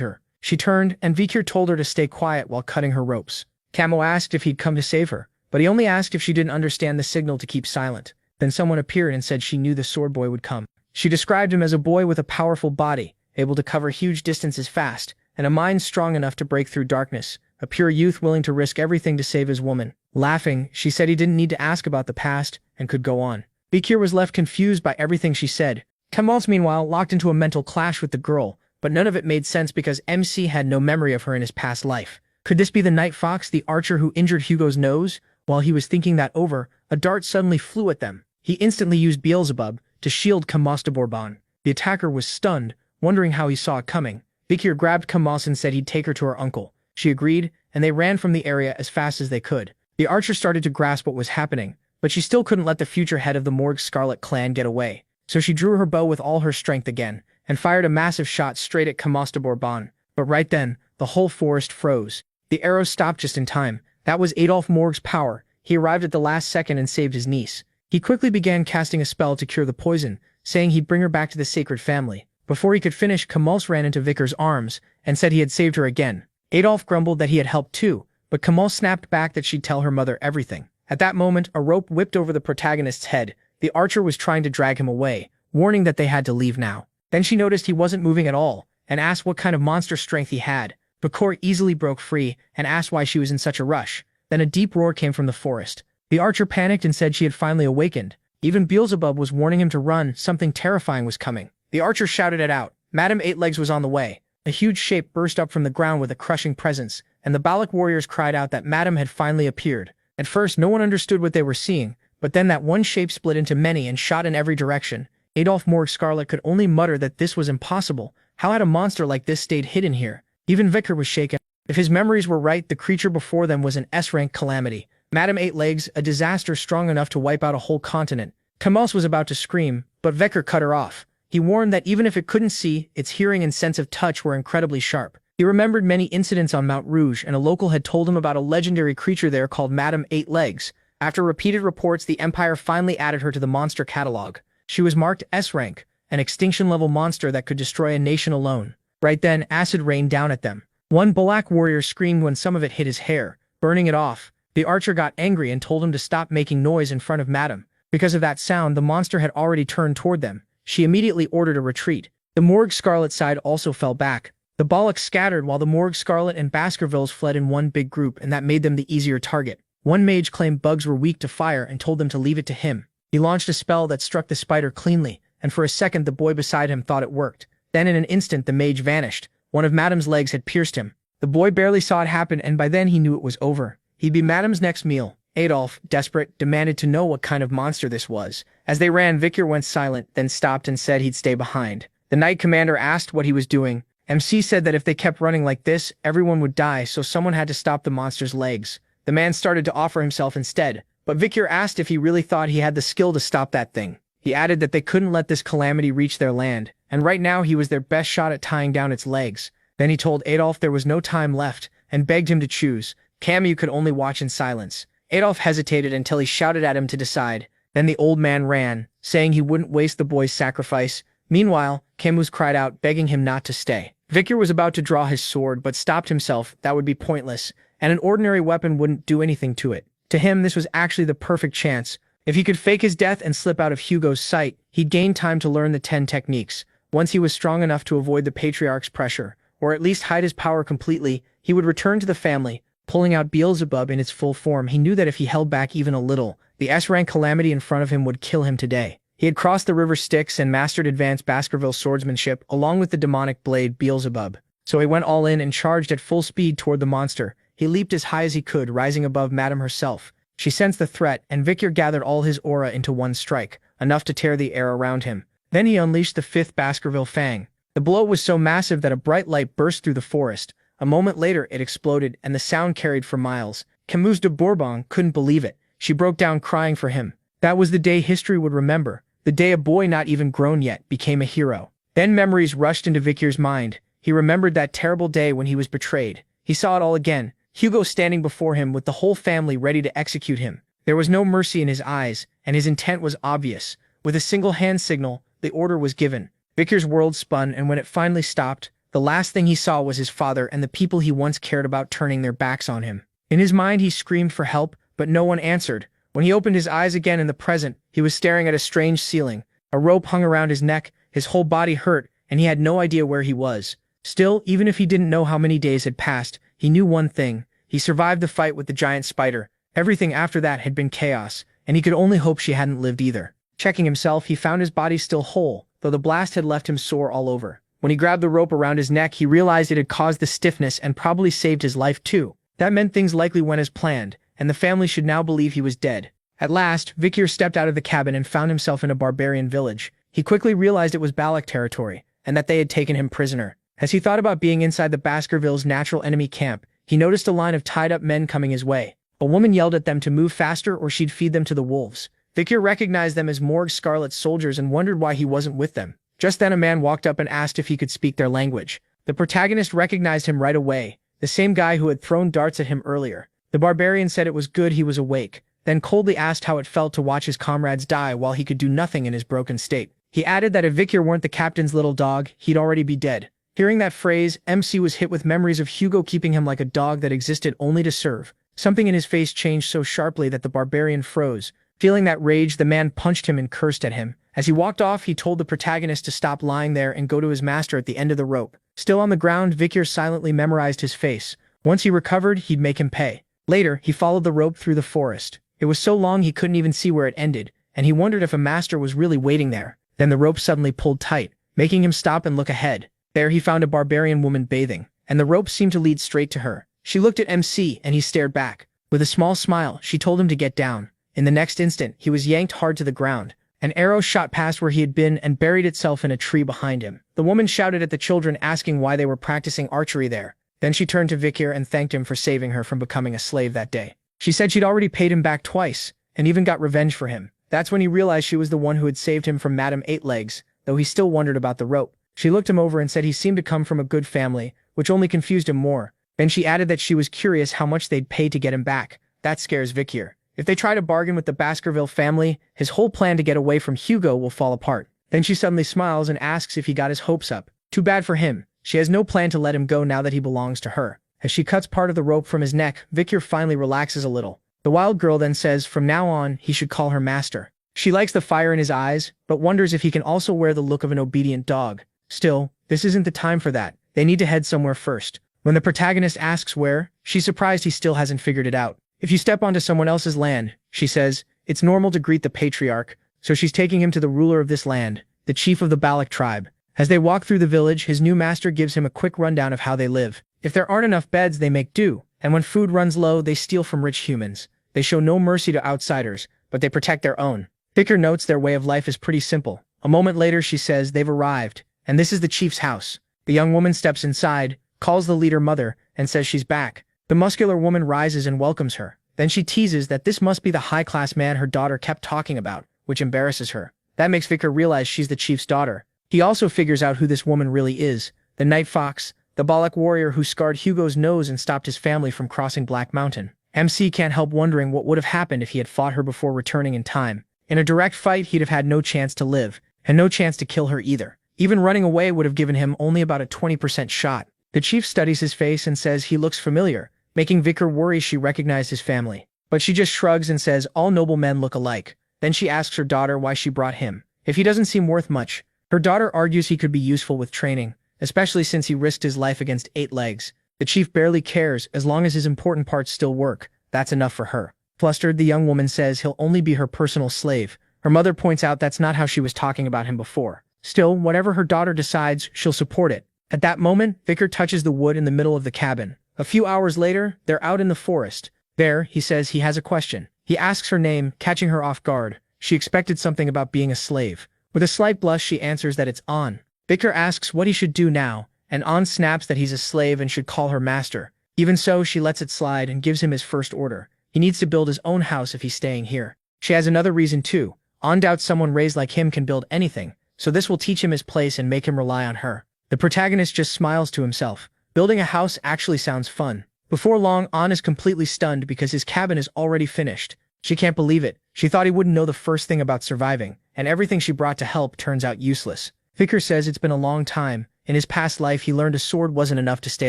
her. She turned, and Vikir told her to stay quiet while cutting her ropes. Camus asked if he'd come to save her, but he only asked if she didn't understand the signal to keep silent. Then someone appeared and said she knew the sword boy would come. She described him as a boy with a powerful body, able to cover huge distances fast, and a mind strong enough to break through darkness, a pure youth willing to risk everything to save his woman. Laughing, she said he didn't need to ask about the past and could go on. Vikir was left confused by everything she said. Camus, meanwhile, locked into a mental clash with the girl, but none of it made sense because MC had no memory of her in his past life. Could this be the Night Fox, the archer who injured Hugo's nose? While he was thinking that over, a dart suddenly flew at them. He instantly used Beelzebub to shield Camus de Bourbon. The attacker was stunned, wondering how he saw it coming. Vikir grabbed Camus and said he'd take her to her uncle. She agreed, and they ran from the area as fast as they could. The archer started to grasp what was happening, but she still couldn't let the future head of the Morgue Scarlet clan get away. So she drew her bow with all her strength again, and fired a massive shot straight at Camus de Bourbon. But right then, the whole forest froze. The arrow stopped just in time. That was Adolf Morgue's power. He arrived at the last second and saved his niece. He quickly began casting a spell to cure the poison, saying he'd bring her back to the sacred family. Before he could finish, Camus ran into Vikir's arms and said he had saved her again. Adolf grumbled that he had helped too, but Camus snapped back that she'd tell her mother everything. At that moment, a rope whipped over the protagonist's head. The archer was trying to drag him away, warning that they had to leave now. Then she noticed he wasn't moving at all, and asked what kind of monster strength he had. Vikir easily broke free and asked why she was in such a rush. Then a deep roar came from the forest. The archer panicked and said she had finally awakened. Even Beelzebub was warning him to run, something terrifying was coming. The archer shouted it out. Madame Eightlegs was on the way. A huge shape burst up from the ground with a crushing presence, and the Balak warriors cried out that Madame had finally appeared. At first, no one understood what they were seeing, but then that one shape split into many and shot in every direction. Adolf Morg Scarlet could only mutter that this was impossible. How had a monster like this stayed hidden here? Even Vicar was shaken. If his memories were right, the creature before them was an S-rank calamity. Madame Eight Legs, a disaster strong enough to wipe out a whole continent. Kamels was about to scream, but Vicar cut her off. He warned that even if it couldn't see, its hearing and sense of touch were incredibly sharp. He remembered many incidents on Mount Rouge, and a local had told him about a legendary creature there called Madame Eight Legs. After repeated reports, the Empire finally added her to the monster catalog. She was marked S-rank, an extinction-level monster that could destroy a nation alone. Right then, acid rained down at them. One Balak warrior screamed when some of it hit his hair, burning it off. The archer got angry and told him to stop making noise in front of Madame. Because of that sound, the monster had already turned toward them. She immediately ordered a retreat. The Morg Scarlet side also fell back. The Balaks scattered while the Morg Scarlet and Baskervilles fled in one big group, and that made them the easier target. One mage claimed bugs were weak to fire and told them to leave it to him. He launched a spell that struck the spider cleanly, and for a second the boy beside him thought it worked. Then in an instant the mage vanished. One of Madame's legs had pierced him. The boy barely saw it happen, and by then he knew it was over. He'd be Madame's next meal. Adolf, desperate, demanded to know what kind of monster this was. As they ran, Vicar went silent, then stopped and said he'd stay behind. The Knight Commander asked what he was doing. MC said that if they kept running like this, everyone would die, so someone had to stop the monster's legs. The man started to offer himself instead, but Vicar asked if he really thought he had the skill to stop that thing. He added that they couldn't let this calamity reach their land, and right now he was their best shot at tying down its legs. Then he told Adolf there was no time left, and begged him to choose. Camus could only watch in silence. Adolf hesitated until he shouted at him to decide. Then the old man ran, saying he wouldn't waste the boy's sacrifice. Meanwhile, Camus cried out, begging him not to stay. Vicar was about to draw his sword, but stopped himself. That would be pointless, and an ordinary weapon wouldn't do anything to it. To him, this was actually the perfect chance. If he could fake his death and slip out of Hugo's sight, he'd gain time to learn the 10 techniques. Once he was strong enough to avoid the Patriarch's pressure, or at least hide his power completely, he would return to the family. Pulling out Beelzebub in its full form, he knew that if he held back even a little, the S-rank calamity in front of him would kill him today. He had crossed the river Styx and mastered advanced Baskerville swordsmanship, along with the demonic blade Beelzebub. So he went all in and charged at full speed toward the monster. He leaped as high as he could, rising above Madame herself. She sensed the threat, and Vicar gathered all his aura into one strike, enough to tear the air around him. Then he unleashed the 5th Baskerville Fang. The blow was so massive that a bright light burst through the forest. A moment later, it exploded, and the sound carried for miles. Camuse de Bourbon couldn't believe it. She broke down crying for him. That was the day history would remember. The day a boy not even grown yet became a hero. Then memories rushed into Vicar's mind. He remembered that terrible day when he was betrayed. He saw it all again. Hugo standing before him with the whole family ready to execute him. There was no mercy in his eyes, and his intent was obvious. With a single hand signal, the order was given. Vicar's world spun, and when it finally stopped, the last thing he saw was his father and the people he once cared about turning their backs on him. In his mind, he screamed for help, but no one answered. When he opened his eyes again in the present, he was staring at a strange ceiling. A rope hung around his neck, his whole body hurt, and he had no idea where he was. Still, even if he didn't know how many days had passed, he knew one thing. He survived the fight with the giant spider. Everything after that had been chaos, and he could only hope she hadn't lived either. Checking himself, he found his body still whole, though the blast had left him sore all over. When he grabbed the rope around his neck, he realized it had caused the stiffness and probably saved his life too. That meant things likely went as planned, and the family should now believe he was dead. At last, Vicar stepped out of the cabin and found himself in a barbarian village. He quickly realized it was Balak territory, and that they had taken him prisoner. As he thought about being inside the Baskervilles' natural enemy camp, he noticed a line of tied-up men coming his way. A woman yelled at them to move faster or she'd feed them to the wolves. Vicar recognized them as Morg Scarlet soldiers and wondered why he wasn't with them. Just then a man walked up and asked if he could speak their language. The protagonist recognized him right away, the same guy who had thrown darts at him earlier. The barbarian said it was good he was awake, then coldly asked how it felt to watch his comrades die while he could do nothing in his broken state. He added that if Vicar weren't the captain's little dog, he'd already be dead. Hearing that phrase, MC was hit with memories of Hugo keeping him like a dog that existed only to serve. Something in his face changed so sharply that the barbarian froze. Feeling that rage, the man punched him and cursed at him. As he walked off, he told the protagonist to stop lying there and go to his master at the end of the rope. Still on the ground, Vicar silently memorized his face. Once he recovered, he'd make him pay. Later, he followed the rope through the forest. It was so long he couldn't even see where it ended, and he wondered if a master was really waiting there. Then the rope suddenly pulled tight, making him stop and look ahead. There he found a barbarian woman bathing, and the rope seemed to lead straight to her. She looked at MC and he stared back. With a small smile, she told him to get down. In the next instant, he was yanked hard to the ground. An arrow shot past where he had been and buried itself in a tree behind him. The woman shouted at the children asking why they were practicing archery there. Then she turned to Vikir and thanked him for saving her from becoming a slave that day. She said she'd already paid him back twice, and even got revenge for him. That's when he realized she was the one who had saved him from Madame Eight Legs, though he still wondered about the rope. She looked him over and said he seemed to come from a good family, which only confused him more. Then she added that she was curious how much they'd pay to get him back. That scares Vikir. If they try to bargain with the Baskerville family, his whole plan to get away from Hugo will fall apart. Then she suddenly smiles and asks if he got his hopes up. Too bad for him. She has no plan to let him go now that he belongs to her. As she cuts part of the rope from his neck, Vikir finally relaxes a little. The wild girl then says from now on he should call her master. She likes the fire in his eyes, but wonders if he can also wear the look of an obedient dog. Still, this isn't the time for that. They need to head somewhere first. When the protagonist asks where, she's surprised he still hasn't figured it out. If you step onto someone else's land, she says, it's normal to greet the patriarch, so she's taking him to the ruler of this land, the chief of the Balak tribe. As they walk through the village, his new master gives him a quick rundown of how they live. If there aren't enough beds, they make do, and when food runs low, they steal from rich humans. They show no mercy to outsiders, but they protect their own. Vikir notes their way of life is pretty simple. A moment later, she says they've arrived, and this is the chief's house. The young woman steps inside, calls the leader mother, and says she's back. The muscular woman rises and welcomes her. Then she teases that this must be the high-class man her daughter kept talking about, which embarrasses her. That makes Vikir realize she's the chief's daughter. He also figures out who this woman really is, the Night Fox, the Balak warrior who scarred Hugo's nose and stopped his family from crossing Black Mountain. MC can't help wondering what would have happened if he had fought her before returning in time. In a direct fight, he'd have had no chance to live, and no chance to kill her either. Even running away would have given him only about a 20% shot. The chief studies his face and says he looks familiar, making Vikir worry she recognized his family. But she just shrugs and says all noble men look alike. Then she asks her daughter why she brought him. If he doesn't seem worth much, her daughter argues he could be useful with training, especially since he risked his life against 8 legs. The chief barely cares as long as his important parts still work. That's enough for her. Flustered, the young woman says he'll only be her personal slave. Her mother points out that's not how she was talking about him before. Still, whatever her daughter decides, she'll support it. At that moment, Vikir touches the wood in the middle of the cabin. A few hours later, they're out in the forest. There, he says he has a question. He asks her name, catching her off guard. She expected something about being a slave. With a slight blush, she answers that it's An. Vikir asks what he should do now, and An snaps that he's a slave and should call her master. Even so, she lets it slide and gives him his first order. He needs to build his own house if he's staying here. She has another reason too. An doubts someone raised like him can build anything, so this will teach him his place and make him rely on her. The protagonist just smiles to himself. Building a house actually sounds fun. Before long, An is completely stunned because his cabin is already finished. She can't believe it. She thought he wouldn't know the first thing about surviving, and everything she brought to help turns out useless. Vikir says it's been a long time. In his past life, he learned a sword wasn't enough to stay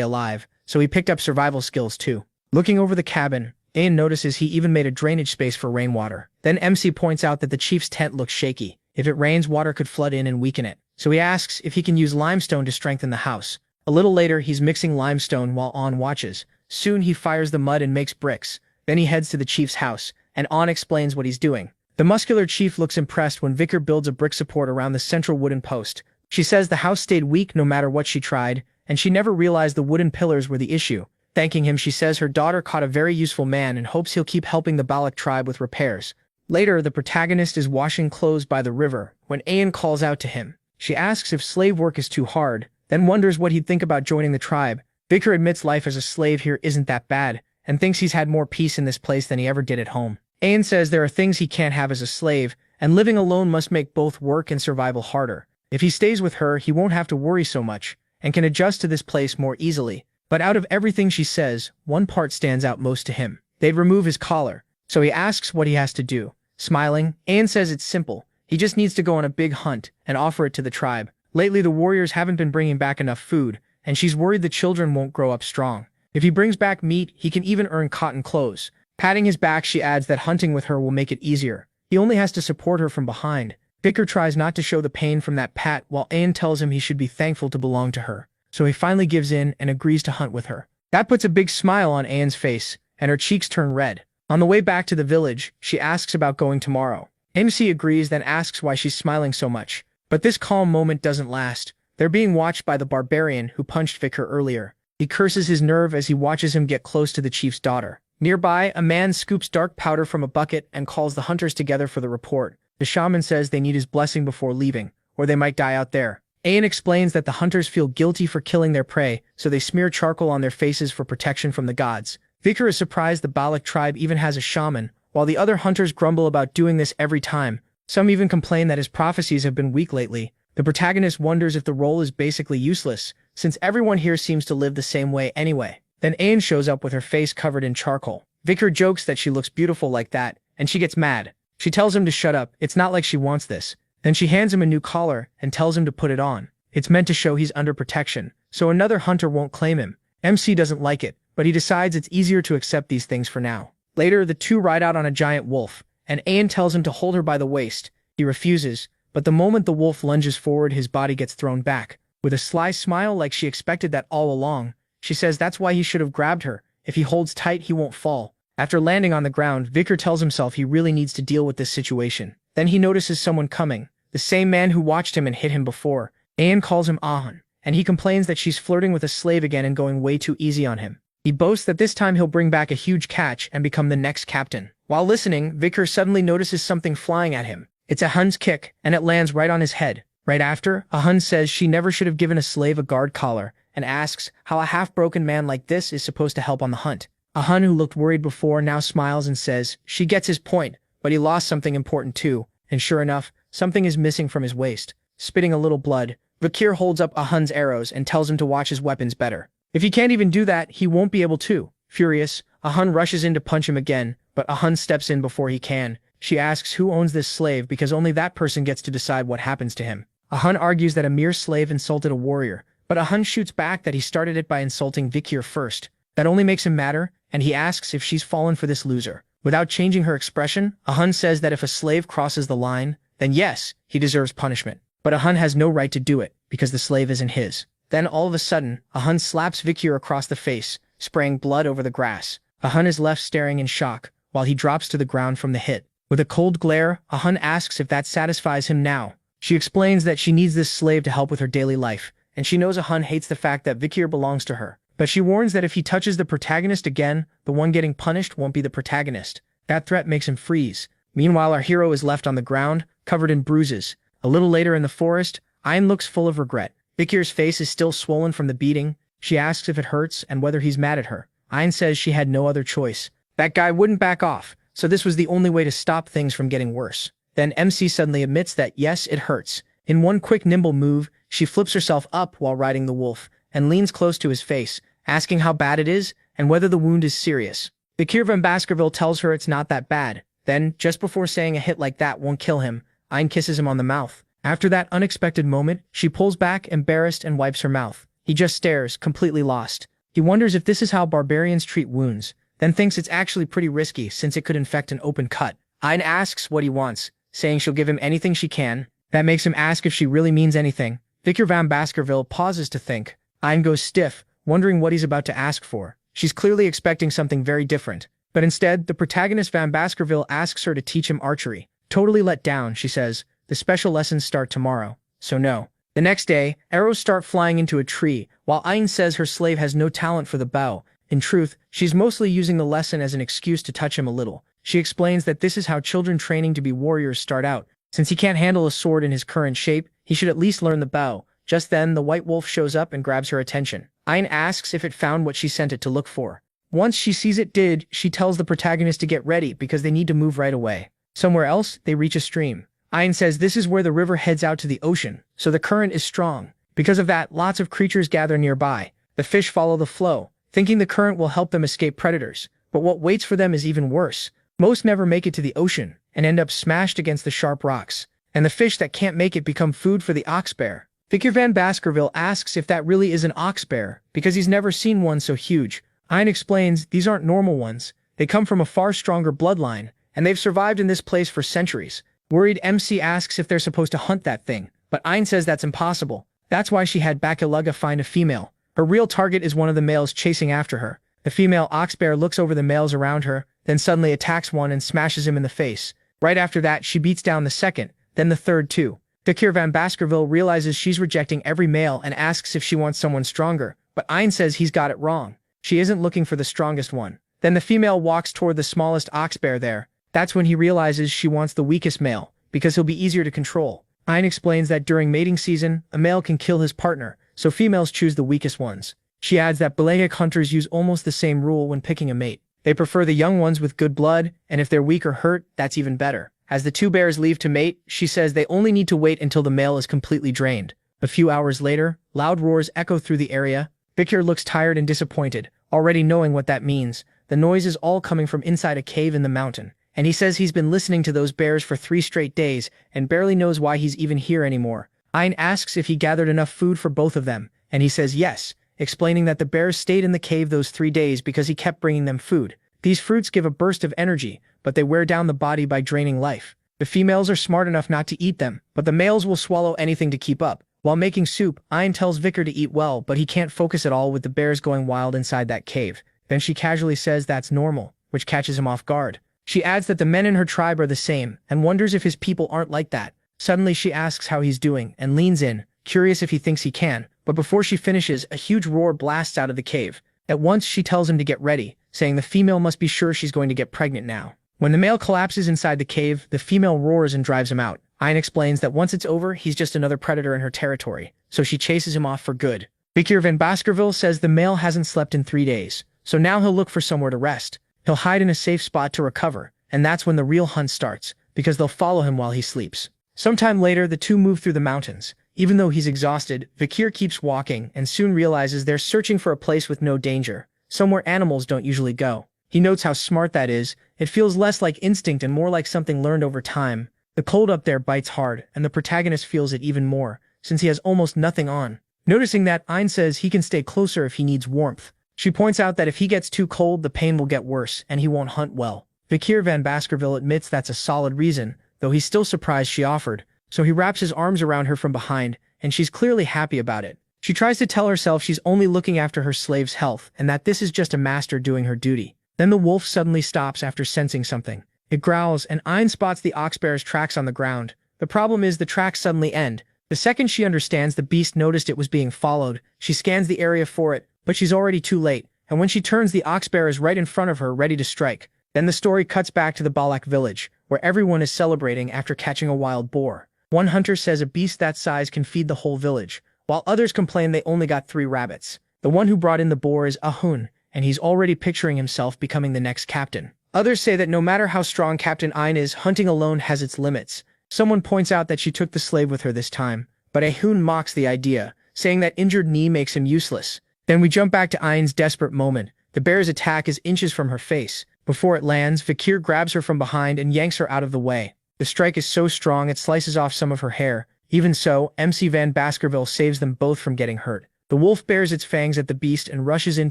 alive, so he picked up survival skills too. Looking over the cabin, Ian notices he even made a drainage space for rainwater. Then MC points out that the chief's tent looks shaky. If it rains, water could flood in and weaken it. So he asks if he can use limestone to strengthen the house. A little later, he's mixing limestone while An watches. Soon he fires the mud and makes bricks. Then he heads to the chief's house, and An explains what he's doing. The muscular chief looks impressed when Vikir builds a brick support around the central wooden post. She says the house stayed weak no matter what she tried, and she never realized the wooden pillars were the issue. Thanking him, she says her daughter caught a very useful man and hopes he'll keep helping the Balak tribe with repairs. Later, the protagonist is washing clothes by the river when Ian calls out to him. She asks if slave work is too hard, then wonders what he'd think about joining the tribe. Vikir admits life as a slave here isn't that bad, and thinks he's had more peace in this place than he ever did at home. Ian says there are things he can't have as a slave, and living alone must make both work and survival harder. If he stays with her, he won't have to worry so much, and can adjust to this place more easily. But out of everything she says, one part stands out most to him. They'd remove his collar, so he asks what he has to do. Smiling, Ian says it's simple. He just needs to go on a big hunt and offer it to the tribe. Lately, the warriors haven't been bringing back enough food, and she's worried the children won't grow up strong. If he brings back meat, he can even earn cotton clothes. Patting his back, she adds that hunting with her will make it easier. He only has to support her from behind. Vikir tries not to show the pain from that pat while Ian tells him he should be thankful to belong to her. So he finally gives in and agrees to hunt with her. That puts a big smile on Ian's face, and her cheeks turn red. On the way back to the village, she asks about going tomorrow. MC agrees, then asks why she's smiling so much. But this calm moment doesn't last. They're being watched by the barbarian who punched Vicar earlier. He curses his nerve as he watches him get close to the chief's daughter. Nearby, a man scoops dark powder from a bucket and calls the hunters together for the report. The shaman says they need his blessing before leaving, or they might die out there. Ayan explains that the hunters feel guilty for killing their prey, so they smear charcoal on their faces for protection from the gods. Vicar is surprised the Balak tribe even has a shaman, while the other hunters grumble about doing this every time. Some even complain that his prophecies have been weak lately. The protagonist wonders if the role is basically useless, since everyone here seems to live the same way anyway. Then Ayan shows up with her face covered in charcoal. Vicar jokes that she looks beautiful like that, and she gets mad. She tells him to shut up, it's not like she wants this. Then she hands him a new collar and tells him to put it on. It's meant to show he's under protection, so another hunter won't claim him. MC doesn't like it, but he decides it's easier to accept these things for now. Later, the two ride out on a giant wolf, and Ayan tells him to hold her by the waist. He refuses, but the moment the wolf lunges forward, his body gets thrown back. With a sly smile like she expected that all along, she says that's why he should have grabbed her. If he holds tight, he won't fall. After landing on the ground, Vicar tells himself he really needs to deal with this situation. Then he notices someone coming, the same man who watched him and hit him before. Ayan calls him Ahan, and he complains that she's flirting with a slave again and going way too easy on him. He boasts that this time he'll bring back a huge catch and become the next captain. While listening, Vicar suddenly notices something flying at him. It's Ahan's kick, and it lands right on his head. Right after, Ahan says she never should have given a slave a guard collar, and asks how a half-broken man like this is supposed to help on the hunt. Ahan, who looked worried before, now smiles and says she gets his point, but he lost something important too, and sure enough, something is missing from his waist. Spitting a little blood, Vicar holds up Ahan's arrows and tells him to watch his weapons better. If he can't even do that, he won't be able to. Furious, Ahan rushes in to punch him again, but Ahan steps in before he can. She asks who owns this slave because only that person gets to decide what happens to him. Ahan argues that a mere slave insulted a warrior, but Ahan shoots back that he started it by insulting Vicar first. That only makes him madder, and he asks if she's fallen for this loser. Without changing her expression, Ahan says that if a slave crosses the line, then yes, he deserves punishment. But Ahan has no right to do it, because the slave isn't his. Then all of a sudden, Ahan slaps Vicar across the face, spraying blood over the grass. Ahan is left staring in shock, while he drops to the ground from the hit. With a cold glare, Ahan asks if that satisfies him now. She explains that she needs this slave to help with her daily life, and she knows Ahan hates the fact that Vicar belongs to her. But she warns that if he touches the protagonist again, the one getting punished won't be the protagonist. That threat makes him freeze. Meanwhile, our hero is left on the ground, covered in bruises. A little later in the forest, Ayan looks full of regret. Vicar's face is still swollen from the beating. She asks if it hurts and whether he's mad at her. Ayan says she had no other choice. That guy wouldn't back off, so this was the only way to stop things from getting worse. Then MC suddenly admits that yes, it hurts. In one quick nimble move, she flips herself up while riding the wolf, and leans close to his face, asking how bad it is and whether the wound is serious. Vicar van Baskerville tells her it's not that bad. Then, just before saying a hit like that won't kill him, Ayan kisses him on the mouth. After that unexpected moment, she pulls back, embarrassed, and wipes her mouth. He just stares, completely lost. He wonders if this is how barbarians treat wounds, then thinks it's actually pretty risky since it could infect an open cut. Ayan asks what he wants, saying she'll give him anything she can. That makes him ask if she really means anything. Vicar van Baskerville pauses to think. Ayan goes stiff, wondering what he's about to ask for. She's clearly expecting something very different. But instead, the protagonist Van Baskerville asks her to teach him archery. Totally let down, she says. The special lessons start tomorrow, so no. The next day, arrows start flying into a tree, while Ayan says her slave has no talent for the bow. In truth, she's mostly using the lesson as an excuse to touch him a little. She explains that this is how children training to be warriors start out. Since he can't handle a sword in his current shape, he should at least learn the bow. Just then, the white wolf shows up and grabs her attention. Ayan asks if it found what she sent it to look for. Once she sees it did, she tells the protagonist to get ready because they need to move right away. Somewhere else, they reach a stream. Ayan says this is where the river heads out to the ocean, so the current is strong. Because of that, lots of creatures gather nearby. The fish follow the flow, thinking the current will help them escape predators. But what waits for them is even worse. Most never make it to the ocean, and end up smashed against the sharp rocks. And the fish that can't make it become food for the ox bear. Vicar van Baskerville asks if that really is an ox bear, because he's never seen one so huge. Ayan explains these aren't normal ones. They come from a far stronger bloodline, and they've survived in this place for centuries. Worried, MC asks if they're supposed to hunt that thing, but Ayan says that's impossible. That's why she had Bakiluga find a female. Her real target is one of the males chasing after her. The female ox bear looks over the males around her, then suddenly attacks one and smashes him in the face. Right after that, she beats down the second, then the third too. Fakir van Baskerville realizes she's rejecting every male and asks if she wants someone stronger, but Ein says he's got it wrong. She isn't looking for the strongest one. Then the female walks toward the smallest ox bear there. That's when he realizes she wants the weakest male, because he'll be easier to control. Ein explains that during mating season, a male can kill his partner, so females choose the weakest ones. She adds that Belagic hunters use almost the same rule when picking a mate. They prefer the young ones with good blood, and if they're weak or hurt, that's even better. As the two bears leave to mate, she says they only need to wait until the male is completely drained. A few hours later, loud roars echo through the area. Fakir looks tired and disappointed, already knowing what that means. The noise is all coming from inside a cave in the mountain, and he says he's been listening to those bears for 3 straight days and barely knows why he's even here anymore. Ein asks if he gathered enough food for both of them, and he says yes, explaining that the bears stayed in the cave those 3 days because he kept bringing them food. These fruits give a burst of energy, but they wear down the body by draining life. The females are smart enough not to eat them, but the males will swallow anything to keep up. While making soup, Ein tells Vicar to eat well, but he can't focus at all with the bears going wild inside that cave. Then she casually says that's normal, which catches him off guard. She adds that the men in her tribe are the same, and wonders if his people aren't like that. Suddenly she asks how he's doing, and leans in, curious if he thinks he can, but before she finishes, a huge roar blasts out of the cave. At once she tells him to get ready, saying the female must be sure she's going to get pregnant now. When the male collapses inside the cave, the female roars and drives him out. Ein explains that once it's over, he's just another predator in her territory, so she chases him off for good. Fakir van Baskerville says the male hasn't slept in 3 days, so now he'll look for somewhere to rest. He'll hide in a safe spot to recover, and that's when the real hunt starts, because they'll follow him while he sleeps. Sometime later, the two move through the mountains. Even though he's exhausted, Fakir keeps walking and soon realizes they're searching for a place with no danger, somewhere animals don't usually go. He notes how smart that is. It feels less like instinct and more like something learned over time. The cold up there bites hard, and the protagonist feels it even more, since he has almost nothing on. Noticing that, Ein says he can stay closer if he needs warmth. She points out that if he gets too cold, the pain will get worse, and he won't hunt well. Fakir van Baskerville admits that's a solid reason, though he's still surprised she offered, so he wraps his arms around her from behind, and she's clearly happy about it. She tries to tell herself she's only looking after her slave's health, and that this is just a master doing her duty. Then the wolf suddenly stops after sensing something. It growls, and Ein spots the ox bear's tracks on the ground. The problem is the tracks suddenly end. The second she understands the beast noticed it was being followed, she scans the area for it, but she's already too late, and when she turns, the ox bear is right in front of her, ready to strike. Then the story cuts back to the Balak village, where everyone is celebrating after catching a wild boar. One hunter says a beast that size can feed the whole village, while others complain they only got 3 rabbits. The one who brought in the boar is Ahun, and he's already picturing himself becoming the next captain. Others say that no matter how strong Captain Ein is, hunting alone has its limits. Someone points out that she took the slave with her this time, but Ahun mocks the idea, saying that injured knee makes him useless. Then we jump back to Ein's desperate moment. The bear's attack is inches from her face. Before it lands, Fakir grabs her from behind and yanks her out of the way. The strike is so strong it slices off some of her hair. Even so, MC van Baskerville saves them both from getting hurt. The wolf bares its fangs at the beast and rushes in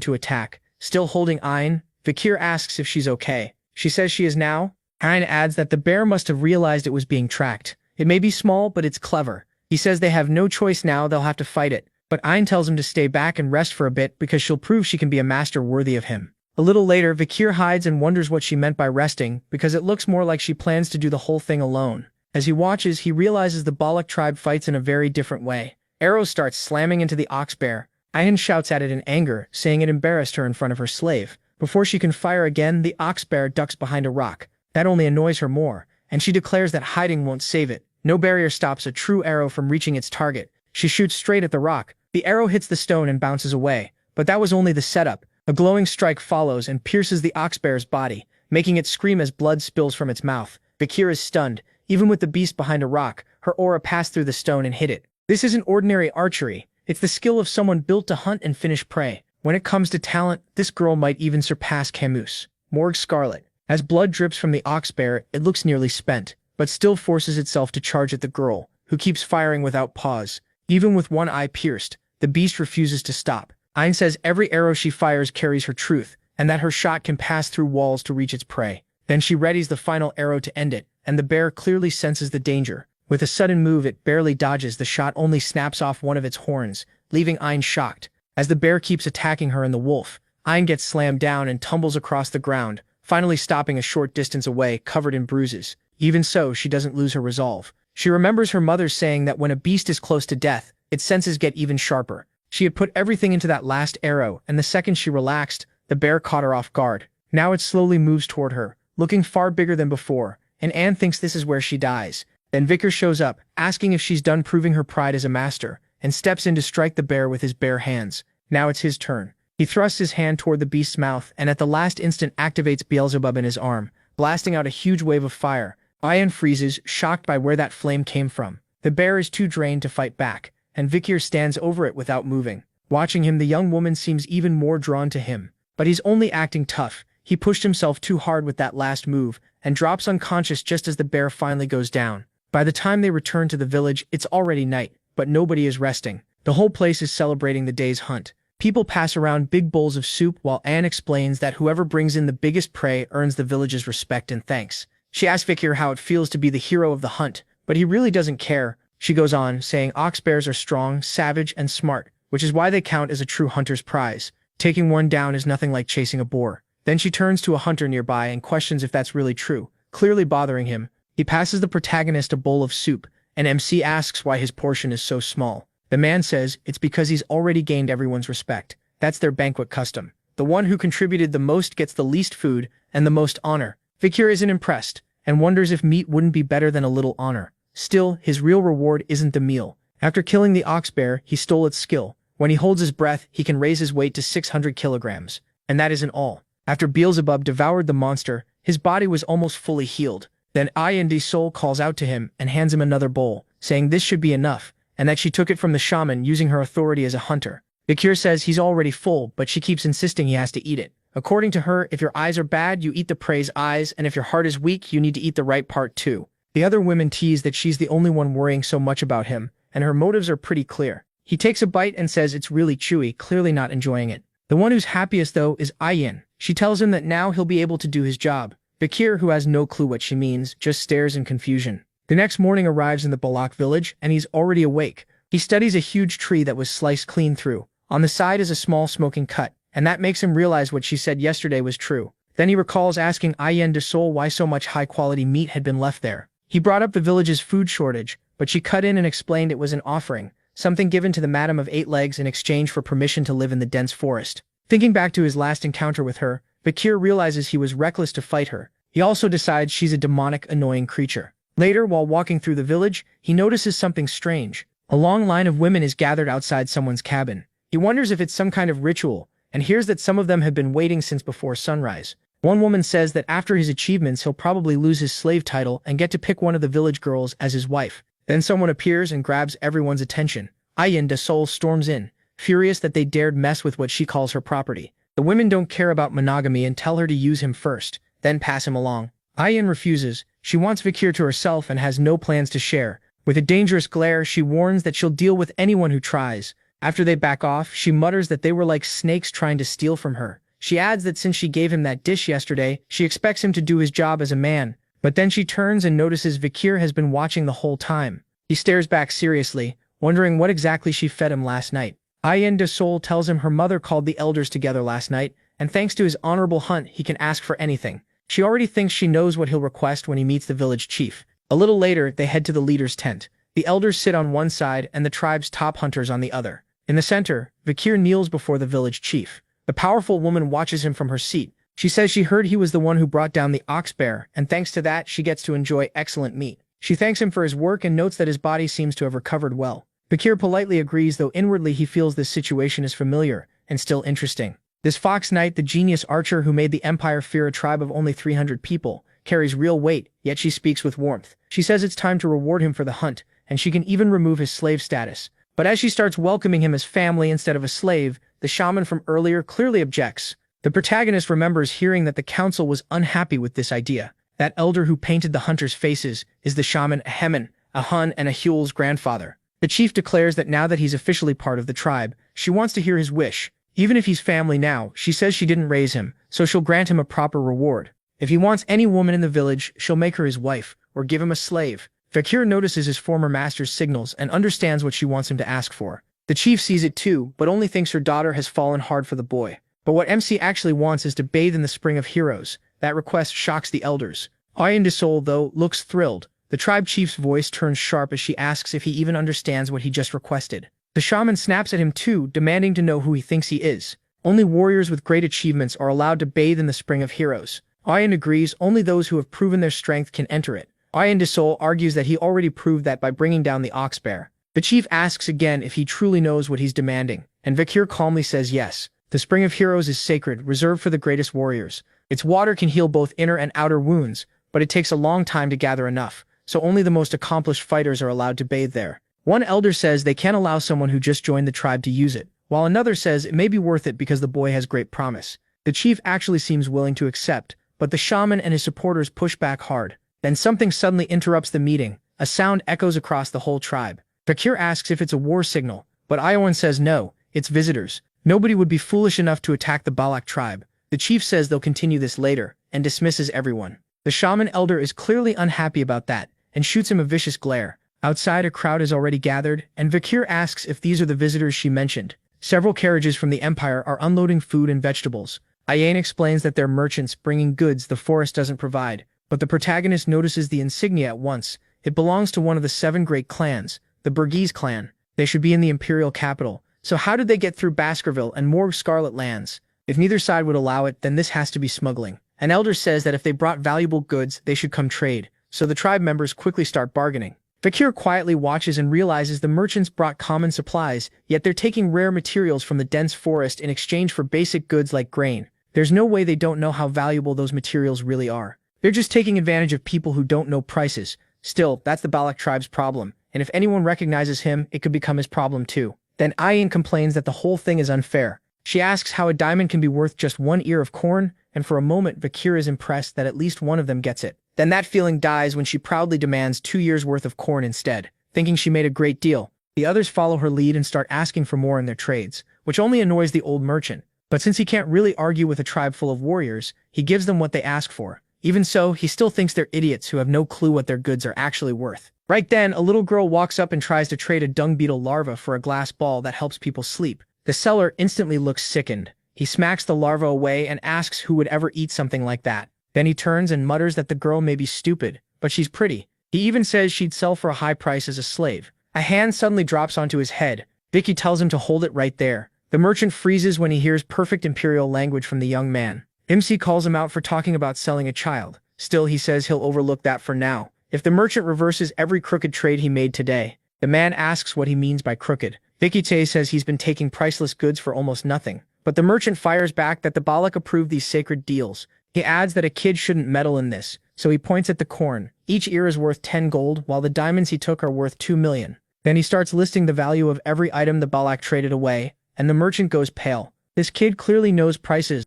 to attack. Still holding Ein, Fakir asks if she's okay. She says she is now. Ein adds that the bear must have realized it was being tracked. It may be small, but it's clever. He says they have no choice now, they'll have to fight it. But Ein tells him to stay back and rest for a bit because she'll prove she can be a master worthy of him. A little later, Fakir hides and wonders what she meant by resting, because it looks more like she plans to do the whole thing alone. As he watches, he realizes the Balak tribe fights in a very different way. Arrows start slamming into the ox bear. Ein shouts at it in anger, saying it embarrassed her in front of her slave. Before she can fire again, the ox bear ducks behind a rock. That only annoys her more, and she declares that hiding won't save it. No barrier stops a true arrow from reaching its target. She shoots straight at the rock. The arrow hits the stone and bounces away, but that was only the setup. A glowing strike follows and pierces the ox bear's body, making it scream as blood spills from its mouth. Fakir is stunned. Even with the beast behind a rock, her aura passed through the stone and hit it. This isn't ordinary archery. It's the skill of someone built to hunt and finish prey. When it comes to talent, this girl might even surpass Camus. Morgue Scarlet. As blood drips from the ox bear, it looks nearly spent, but still forces itself to charge at the girl, who keeps firing without pause. Even with one eye pierced, the beast refuses to stop. Ein says every arrow she fires carries her truth, and that her shot can pass through walls to reach its prey. Then she readies the final arrow to end it, and the bear clearly senses the danger. With a sudden move, it barely dodges. The shot only snaps off one of its horns, leaving Ein shocked. As the bear keeps attacking her and the wolf, Ein gets slammed down and tumbles across the ground, finally stopping a short distance away, covered in bruises. Even so, she doesn't lose her resolve. She remembers her mother saying that when a beast is close to death, its senses get even sharper. She had put everything into that last arrow, and the second she relaxed, the bear caught her off guard. Now it slowly moves toward her, looking far bigger than before, and Anne thinks this is where she dies. Then Vickers shows up, asking if she's done proving her pride as a master, and steps in to strike the bear with his bare hands. Now it's his turn. He thrusts his hand toward the beast's mouth and at the last instant activates Beelzebub in his arm, blasting out a huge wave of fire. Ian freezes, shocked by where that flame came from. The bear is too drained to fight back, and Vickers stands over it without moving. Watching him, the young woman seems even more drawn to him. But he's only acting tough. He pushed himself too hard with that last move, and drops unconscious just as the bear finally goes down. By the time they return to the village, it's already night, but nobody is resting. The whole place is celebrating the day's hunt. People pass around big bowls of soup while Anne explains that whoever brings in the biggest prey earns the village's respect and thanks. She asks Vickers how it feels to be the hero of the hunt, but he really doesn't care. She goes on, saying ox bears are strong, savage, and smart, which is why they count as a true hunter's prize. Taking one down is nothing like chasing a boar. Then she turns to a hunter nearby and questions if that's really true, clearly bothering him. He passes the protagonist a bowl of soup, and MC asks why his portion is so small. The man says it's because he's already gained everyone's respect. That's their banquet custom. The one who contributed the most gets the least food and the most honor. Vickers isn't impressed, and wonders if meat wouldn't be better than a little honor. Still, his real reward isn't the meal. After killing the ox bear, he stole its skill. When he holds his breath, he can raise his weight to 600 kilograms. And that isn't all. After Beelzebub devoured the monster, his body was almost fully healed. Then Iandi's soul calls out to him and hands him another bowl, saying this should be enough, and that she took it from the shaman using her authority as a hunter. Vickers says he's already full, but she keeps insisting he has to eat it. According to her, if your eyes are bad, you eat the prey's eyes, and if your heart is weak, you need to eat the right part too. The other women tease that she's the only one worrying so much about him, and her motives are pretty clear. He takes a bite and says it's really chewy, clearly not enjoying it. The one who's happiest, though, is Ian. She tells him that now he'll be able to do his job. Vickers, who has no clue what she means, just stares in confusion. The next morning arrives in the Balak village, and he's already awake. He studies a huge tree that was sliced clean through. On the side is a small smoking cut, and that makes him realize what she said yesterday was true. Then he recalls asking Ian de Sol why so much high-quality meat had been left there. He brought up the village's food shortage, but she cut in and explained it was an offering, something given to the Madam of Eight Legs in exchange for permission to live in the dense forest. Thinking back to his last encounter with her, Vickers realizes he was reckless to fight her. He also decides she's a demonic, annoying creature. Later, while walking through the village, he notices something strange. A long line of women is gathered outside someone's cabin. He wonders if it's some kind of ritual, and hears that some of them have been waiting since before sunrise. One woman says that after his achievements he'll probably lose his slave title and get to pick one of the village girls as his wife. Then someone appears and grabs everyone's attention. Ian de Sol storms in, furious that they dared mess with what she calls her property. The women don't care about monogamy and tell her to use him first, then pass him along. Ian refuses. She wants Vickers to herself and has no plans to share. With a dangerous glare, she warns that she'll deal with anyone who tries. After they back off, she mutters that they were like snakes trying to steal from her. She adds that since she gave him that dish yesterday, she expects him to do his job as a man. But then she turns and notices Vickers has been watching the whole time. He stares back seriously, wondering what exactly she fed him last night. Ian de Sol tells him her mother called the elders together last night, and thanks to his honorable hunt, he can ask for anything. She already thinks she knows what he'll request when he meets the village chief. A little later, they head to the leader's tent. The elders sit on one side and the tribe's top hunters on the other. In the center, Vickers kneels before the village chief. The powerful woman watches him from her seat. She says she heard he was the one who brought down the ox bear, and thanks to that, she gets to enjoy excellent meat. She thanks him for his work and notes that his body seems to have recovered well. Vickers politely agrees, though inwardly he feels this situation is familiar and still interesting. This Fox Knight, the genius archer who made the Empire fear a tribe of only 300 people, carries real weight, yet she speaks with warmth. She says it's time to reward him for the hunt, and she can even remove his slave status. But as she starts welcoming him as family instead of a slave, the shaman from earlier clearly objects. The protagonist remembers hearing that the council was unhappy with this idea. That elder who painted the hunters' faces is the shaman Aheman, a Hun and a Huel's grandfather. The chief declares that now that he's officially part of the tribe, she wants to hear his wish. Even if he's family now, she says she didn't raise him, so she'll grant him a proper reward. If he wants any woman in the village, she'll make her his wife, or give him a slave. Vickers notices his former master's signals and understands what she wants him to ask for. The chief sees it too, but only thinks her daughter has fallen hard for the boy. But what MC actually wants is to bathe in the spring of heroes. That request shocks the elders. Ian de Sol, though, looks thrilled. The tribe chief's voice turns sharp as she asks if he even understands what he just requested. The shaman snaps at him too, demanding to know who he thinks he is. Only warriors with great achievements are allowed to bathe in the Spring of Heroes. Ayan agrees only those who have proven their strength can enter it. Ayan Desol argues that he already proved that by bringing down the ox bear. The chief asks again if he truly knows what he's demanding, and Vakir calmly says yes. The Spring of Heroes is sacred, reserved for the greatest warriors. Its water can heal both inner and outer wounds, but it takes a long time to gather enough, so only the most accomplished fighters are allowed to bathe there. One elder says they can't allow someone who just joined the tribe to use it, while another says it may be worth it because the boy has great promise. The chief actually seems willing to accept, but the shaman and his supporters push back hard. Then something suddenly interrupts the meeting. A sound echoes across the whole tribe. Fakir asks if it's a war signal, but Iowan says no, it's visitors. Nobody would be foolish enough to attack the Balak tribe. The chief says they'll continue this later, and dismisses everyone. The shaman elder is clearly unhappy about that, and shoots him a vicious glare. Outside, a crowd is already gathered, and Vakir asks if these are the visitors she mentioned. Several carriages from the Empire are unloading food and vegetables. Ayan explains that they're merchants bringing goods the forest doesn't provide, but the protagonist notices the insignia at once. It belongs to one of the 7 great clans, the Burgese clan. They should be in the imperial capital. So how did they get through Baskerville and more Scarlet lands? If neither side would allow it, then this has to be smuggling. An elder says that if they brought valuable goods, they should come trade, so the tribe members quickly start bargaining. Fakir quietly watches and realizes the merchants brought common supplies, yet they're taking rare materials from the dense forest in exchange for basic goods like grain. There's no way they don't know how valuable those materials really are. They're just taking advantage of people who don't know prices. Still, that's the Balak tribe's problem, and if anyone recognizes him, it could become his problem too. Then Ayin complains that the whole thing is unfair. She asks how a diamond can be worth just 1 ear of corn, and for a moment Vakir is impressed that at least one of them gets it. Then that feeling dies when she proudly demands 2 years' worth of corn instead, thinking she made a great deal. The others follow her lead and start asking for more in their trades, which only annoys the old merchant. But since he can't really argue with a tribe full of warriors, he gives them what they ask for. Even so, he still thinks they're idiots who have no clue what their goods are actually worth. Right then, a little girl walks up and tries to trade a dung beetle larva for a glass ball that helps people sleep. The seller instantly looks sickened. He smacks the larva away and asks who would ever eat something like that. Then he turns and mutters that the girl may be stupid, but she's pretty. He even says she'd sell for a high price as a slave. A hand suddenly drops onto his head. Vicky tells him to hold it right there. The merchant freezes when he hears perfect imperial language from the young man. MC calls him out for talking about selling a child. Still, he says he'll overlook that for now. If the merchant reverses every crooked trade he made today, the man asks what he means by crooked. Vikite says he's been taking priceless goods for almost nothing. But the merchant fires back that the Balak approved these sacred deals. He adds that a kid shouldn't meddle in this, so he points at the corn. Each ear is worth 10 gold, while the diamonds he took are worth 2 million. Then he starts listing the value of every item the Balak traded away, and the merchant goes pale. This kid clearly knows prices.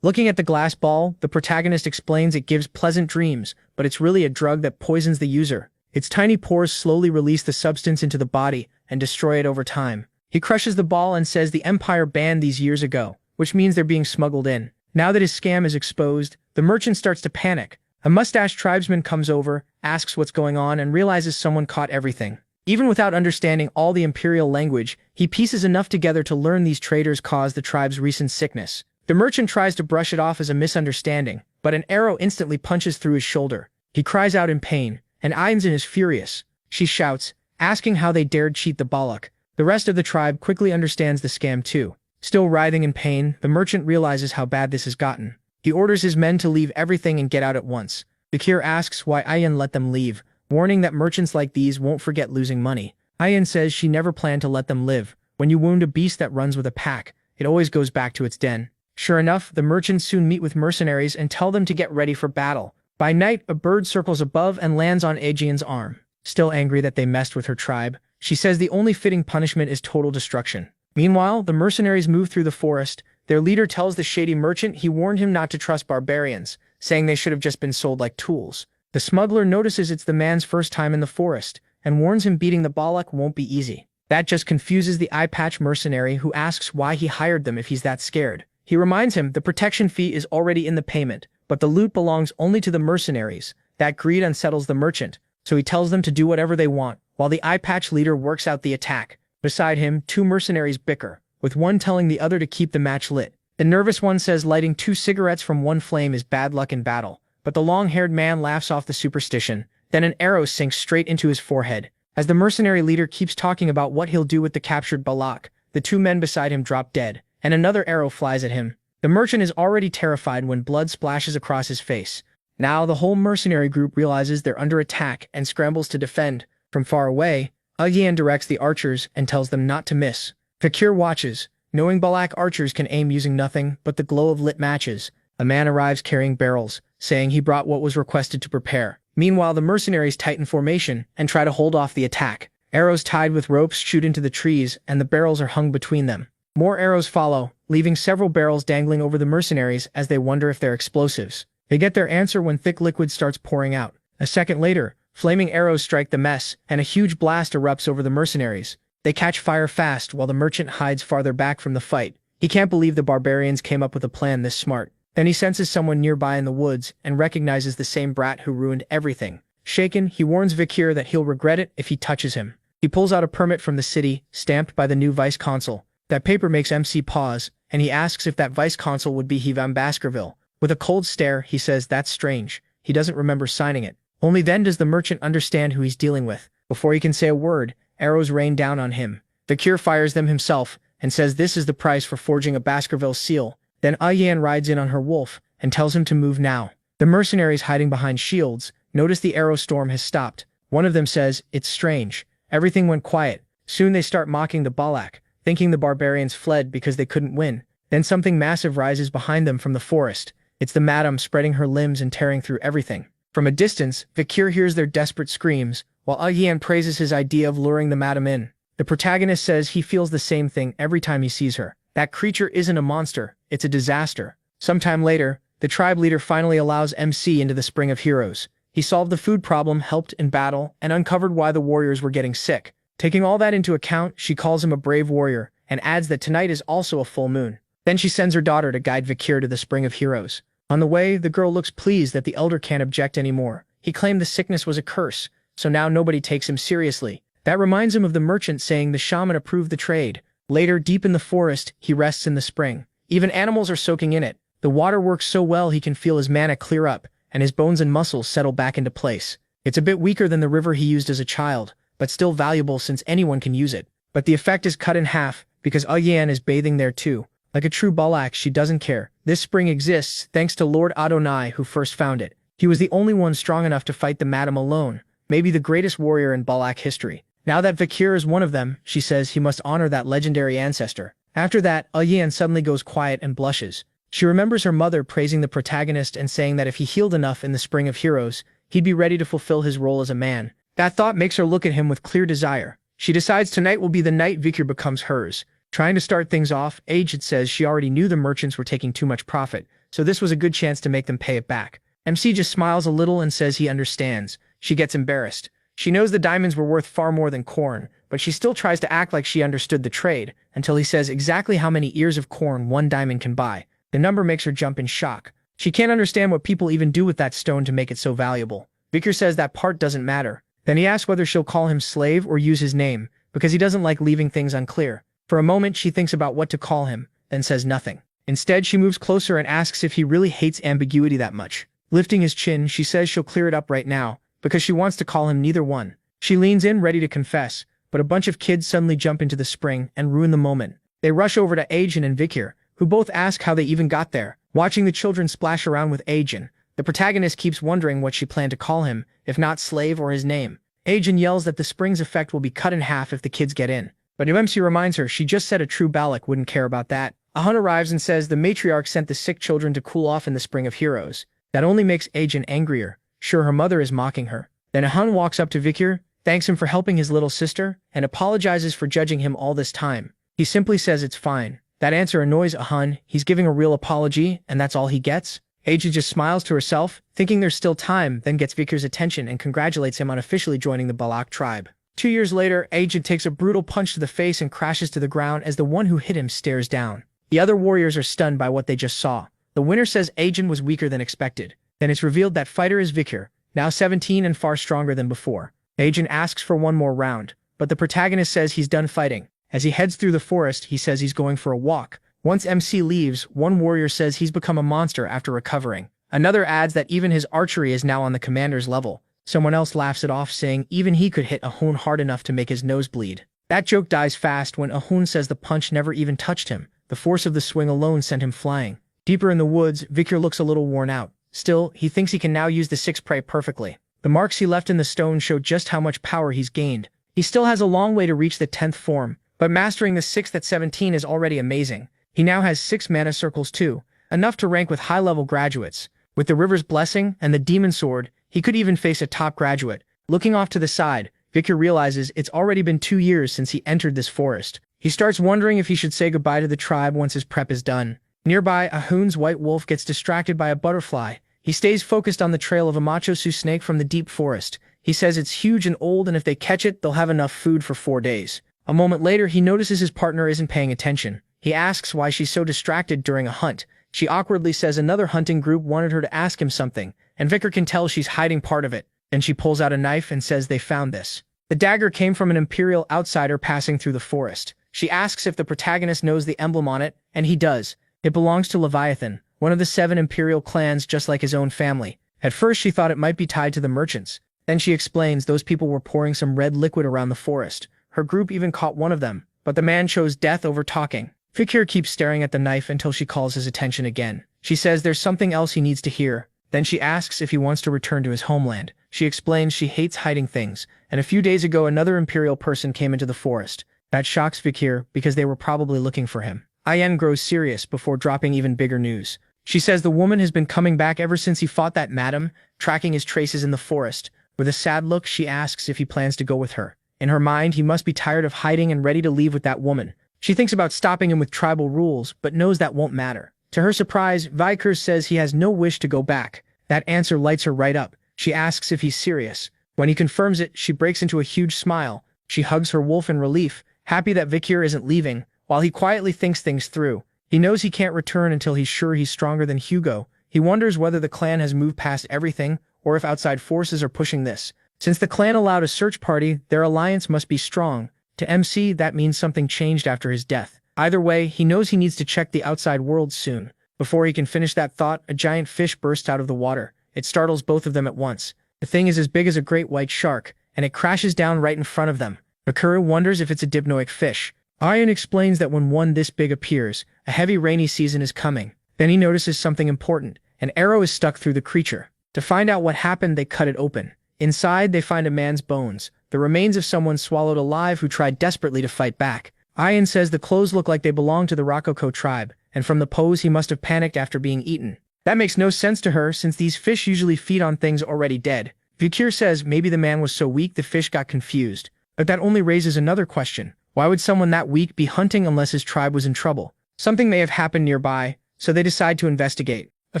Looking at the glass ball, the protagonist explains it gives pleasant dreams, but it's really a drug that poisons the user. Its tiny pores slowly release the substance into the body and destroy it over time. He crushes the ball and says the Empire banned these years ago, which means they're being smuggled in. Now that his scam is exposed, the merchant starts to panic. A mustached tribesman comes over, asks what's going on, and realizes someone caught everything. Even without understanding all the imperial language, he pieces enough together to learn these traders caused the tribe's recent sickness. The merchant tries to brush it off as a misunderstanding, but an arrow instantly punches through his shoulder. He cries out in pain, and Ainzin is furious. She shouts, asking how they dared cheat the Balak. The rest of the tribe quickly understands the scam too. Still writhing in pain, the merchant realizes how bad this has gotten. He orders his men to leave everything and get out at once. Bakir asks why Ayan let them leave, warning that merchants like these won't forget losing money. Ayan says she never planned to let them live. When you wound a beast that runs with a pack, it always goes back to its den. Sure enough, the merchants soon meet with mercenaries and tell them to get ready for battle. By night, a bird circles above and lands on Aegean's arm. Still angry that they messed with her tribe, she says the only fitting punishment is total destruction. Meanwhile, the mercenaries move through the forest. Their leader tells the shady merchant he warned him not to trust barbarians, saying they should have just been sold like tools. The smuggler notices it's the man's first time in the forest, and warns him beating the Balak won't be easy. That just confuses the eye-patch mercenary who asks why he hired them if he's that scared. He reminds him the protection fee is already in the payment, but the loot belongs only to the mercenaries. That greed unsettles the merchant, so he tells them to do whatever they want, while the eye-patch leader works out the attack. Beside him, 2 mercenaries bicker, with one telling the other to keep the match lit. The nervous one says lighting 2 cigarettes from one flame is bad luck in battle, but the long-haired man laughs off the superstition. Then an arrow sinks straight into his forehead. As the mercenary leader keeps talking about what he'll do with the captured Balak, the two men beside him drop dead, and another arrow flies at him. The merchant is already terrified when blood splashes across his face. Now the whole mercenary group realizes they're under attack and scrambles to defend. From far away, Agyan directs the archers and tells them not to miss. Fakir watches, knowing Balak archers can aim using nothing but the glow of lit matches. A man arrives carrying barrels, saying he brought what was requested to prepare. Meanwhile, the mercenaries tighten formation and try to hold off the attack. Arrows tied with ropes shoot into the trees, and the barrels are hung between them. More arrows follow, leaving several barrels dangling over the mercenaries as they wonder if they're explosives. They get their answer when thick liquid starts pouring out. A second later, flaming arrows strike the mess, and a huge blast erupts over the mercenaries. They catch fire fast while the merchant hides farther back from the fight. He can't believe the barbarians came up with a plan this smart. Then he senses someone nearby in the woods and recognizes the same brat who ruined everything. Shaken, he warns Vikir that he'll regret it if he touches him. He pulls out a permit from the city, stamped by the new vice-consul. That paper makes MC pause, and he asks if that vice-consul would be Van Baskerville. With a cold stare, he says that's strange. He doesn't remember signing it. Only then does the merchant understand who he's dealing with. Before he can say a word, arrows rain down on him. Vikir fires them himself and says this is the price for forging a Baskerville seal. Then Agyan rides in on her wolf and tells him to move now. The mercenaries hiding behind shields notice the arrow storm has stopped. One of them says, "It's strange. Everything went quiet." Soon they start mocking the Balak, thinking the barbarians fled because they couldn't win. Then something massive rises behind them from the forest. It's the madam spreading her limbs and tearing through everything. From a distance, Vikir hears their desperate screams, while Agyan praises his idea of luring the madam in. The protagonist says he feels the same thing every time he sees her. That creature isn't a monster, it's a disaster. Sometime later, the tribe leader finally allows MC into the Spring of Heroes. He solved the food problem, helped in battle, and uncovered why the warriors were getting sick. Taking all that into account, she calls him a brave warrior, and adds that tonight is also a full moon. Then she sends her daughter to guide Vikir to the Spring of Heroes. On the way, the girl looks pleased that the elder can't object anymore. He claimed the sickness was a curse, so now nobody takes him seriously. That reminds him of the merchant saying the shaman approved the trade. Later, deep in the forest, he rests in the spring. Even animals are soaking in it. The water works so well he can feel his mana clear up, and his bones and muscles settle back into place. It's a bit weaker than the river he used as a child, but still valuable since anyone can use it. But the effect is cut in half, because Agyan is bathing there too. Like a true Balak, she doesn't care. This spring exists thanks to Lord Adonai who first found it. He was the only one strong enough to fight the madam alone, maybe the greatest warrior in Balak history. Now that Vikir is one of them, she says he must honor that legendary ancestor. After that, Agyan suddenly goes quiet and blushes. She remembers her mother praising the protagonist and saying that if he healed enough in the Spring of Heroes, he'd be ready to fulfill his role as a man. That thought makes her look at him with clear desire. She decides tonight will be the night Vikir becomes hers. Trying to start things off, Aged says she already knew the merchants were taking too much profit, so this was a good chance to make them pay it back. MC just smiles a little and says he understands. She gets embarrassed. She knows the diamonds were worth far more than corn, but she still tries to act like she understood the trade, until he says exactly how many ears of corn one diamond can buy. The number makes her jump in shock. She can't understand what people even do with that stone to make it so valuable. Vikir says that part doesn't matter. Then he asks whether she'll call him slave or use his name, because he doesn't like leaving things unclear. For a moment, she thinks about what to call him, then says nothing. Instead, she moves closer and asks if he really hates ambiguity that much. Lifting his chin, she says she'll clear it up right now, because she wants to call him neither one. She leans in, ready to confess, but a bunch of kids suddenly jump into the spring and ruin the moment. They rush over to Ajan and Vikir, who both ask how they even got there. Watching the children splash around with Ajan, the protagonist keeps wondering what she planned to call him, if not slave or his name. Ajan yells that the spring's effect will be cut in half if the kids get in. But UMC reminds her she just said a true Balak wouldn't care about that. Ahun arrives and says the matriarch sent the sick children to cool off in the Spring of Heroes. That only makes Ajan angrier. Sure, her mother is mocking her. Then Ahun walks up to Vikir, thanks him for helping his little sister, and apologizes for judging him all this time. He simply says it's fine. That answer annoys Ahun. He's giving a real apology, and that's all he gets? Ajan just smiles to herself, thinking there's still time, then gets Vikir's attention and congratulates him on officially joining the Balak tribe. 2 years later, Ajan takes a brutal punch to the face and crashes to the ground as the one who hit him stares down. The other warriors are stunned by what they just saw. The winner says Ajan was weaker than expected. Then it's revealed that fighter is Vikir, now 17 and far stronger than before. Ajan asks for one more round, but the protagonist says he's done fighting. As he heads through the forest, he says he's going for a walk. Once MC leaves, one warrior says he's become a monster after recovering. Another adds that even his archery is now on the commander's level. Someone else laughs it off, saying even he could hit Ahun hard enough to make his nose bleed. That joke dies fast when Ahun says the punch never even touched him. The force of the swing alone sent him flying. Deeper in the woods, Vikir looks a little worn out. Still, he thinks he can now use the six prey perfectly. The marks he left in the stone show just how much power he's gained. He still has a long way to reach the 10th form, but mastering the 6th at 17 is already amazing. He now has 6 mana circles too, enough to rank with high-level graduates. With the River's Blessing and the Demon Sword, he could even face a top graduate. Looking off to the side, Vikir realizes it's already been 2 years since he entered this forest. He starts wondering if he should say goodbye to the tribe once his prep is done. Nearby, Ahun's white wolf gets distracted by a butterfly. He stays focused on the trail of a Machosu snake from the deep forest. He says it's huge and old, and if they catch it, they'll have enough food for 4 days. A moment later, he notices his partner isn't paying attention. He asks why she's so distracted during a hunt. She awkwardly says another hunting group wanted her to ask him something, and Vikir can tell she's hiding part of it. Then she pulls out a knife and says they found this. The dagger came from an Imperial outsider passing through the forest. She asks if the protagonist knows the emblem on it, and he does. It belongs to Leviathan, one of the 7 Imperial clans just like his own family. At first she thought it might be tied to the merchants. Then she explains those people were pouring some red liquid around the forest. Her group even caught one of them, but the man chose death over talking. Vikir keeps staring at the knife until she calls his attention again. She says there's something else he needs to hear. Then she asks if he wants to return to his homeland. She explains she hates hiding things, and a few days ago another Imperial person came into the forest. That shocks Vikir because they were probably looking for him. Ayen grows serious before dropping even bigger news. She says the woman has been coming back ever since he fought that madam, tracking his traces in the forest. With a sad look, she asks if he plans to go with her. In her mind, he must be tired of hiding and ready to leave with that woman. She thinks about stopping him with tribal rules, but knows that won't matter. To her surprise, Vikir says he has no wish to go back. That answer lights her right up. She asks if he's serious. When he confirms it, she breaks into a huge smile. She hugs her wolf in relief, happy that Vikir isn't leaving, while he quietly thinks things through. He knows he can't return until he's sure he's stronger than Hugo. He wonders whether the clan has moved past everything, or if outside forces are pushing this. Since the clan allowed a search party, their alliance must be strong. To MC, that means something changed after his death. Either way, he knows he needs to check the outside world soon. Before he can finish that thought, a giant fish bursts out of the water. It startles both of them at once. The thing is as big as a great white shark, and it crashes down right in front of them. Bakura wonders if it's a dipnoic fish. Ayen explains that when one this big appears, a heavy rainy season is coming. Then he notices something important. An arrow is stuck through the creature. To find out what happened, they cut it open. Inside, they find a man's bones, the remains of someone swallowed alive who tried desperately to fight back. Ayen says the clothes look like they belong to the Rococo tribe, and from the pose he must have panicked after being eaten. That makes no sense to her since these fish usually feed on things already dead. Vikir says maybe the man was so weak the fish got confused. But that only raises another question. Why would someone that weak be hunting unless his tribe was in trouble? Something may have happened nearby, so they decide to investigate. A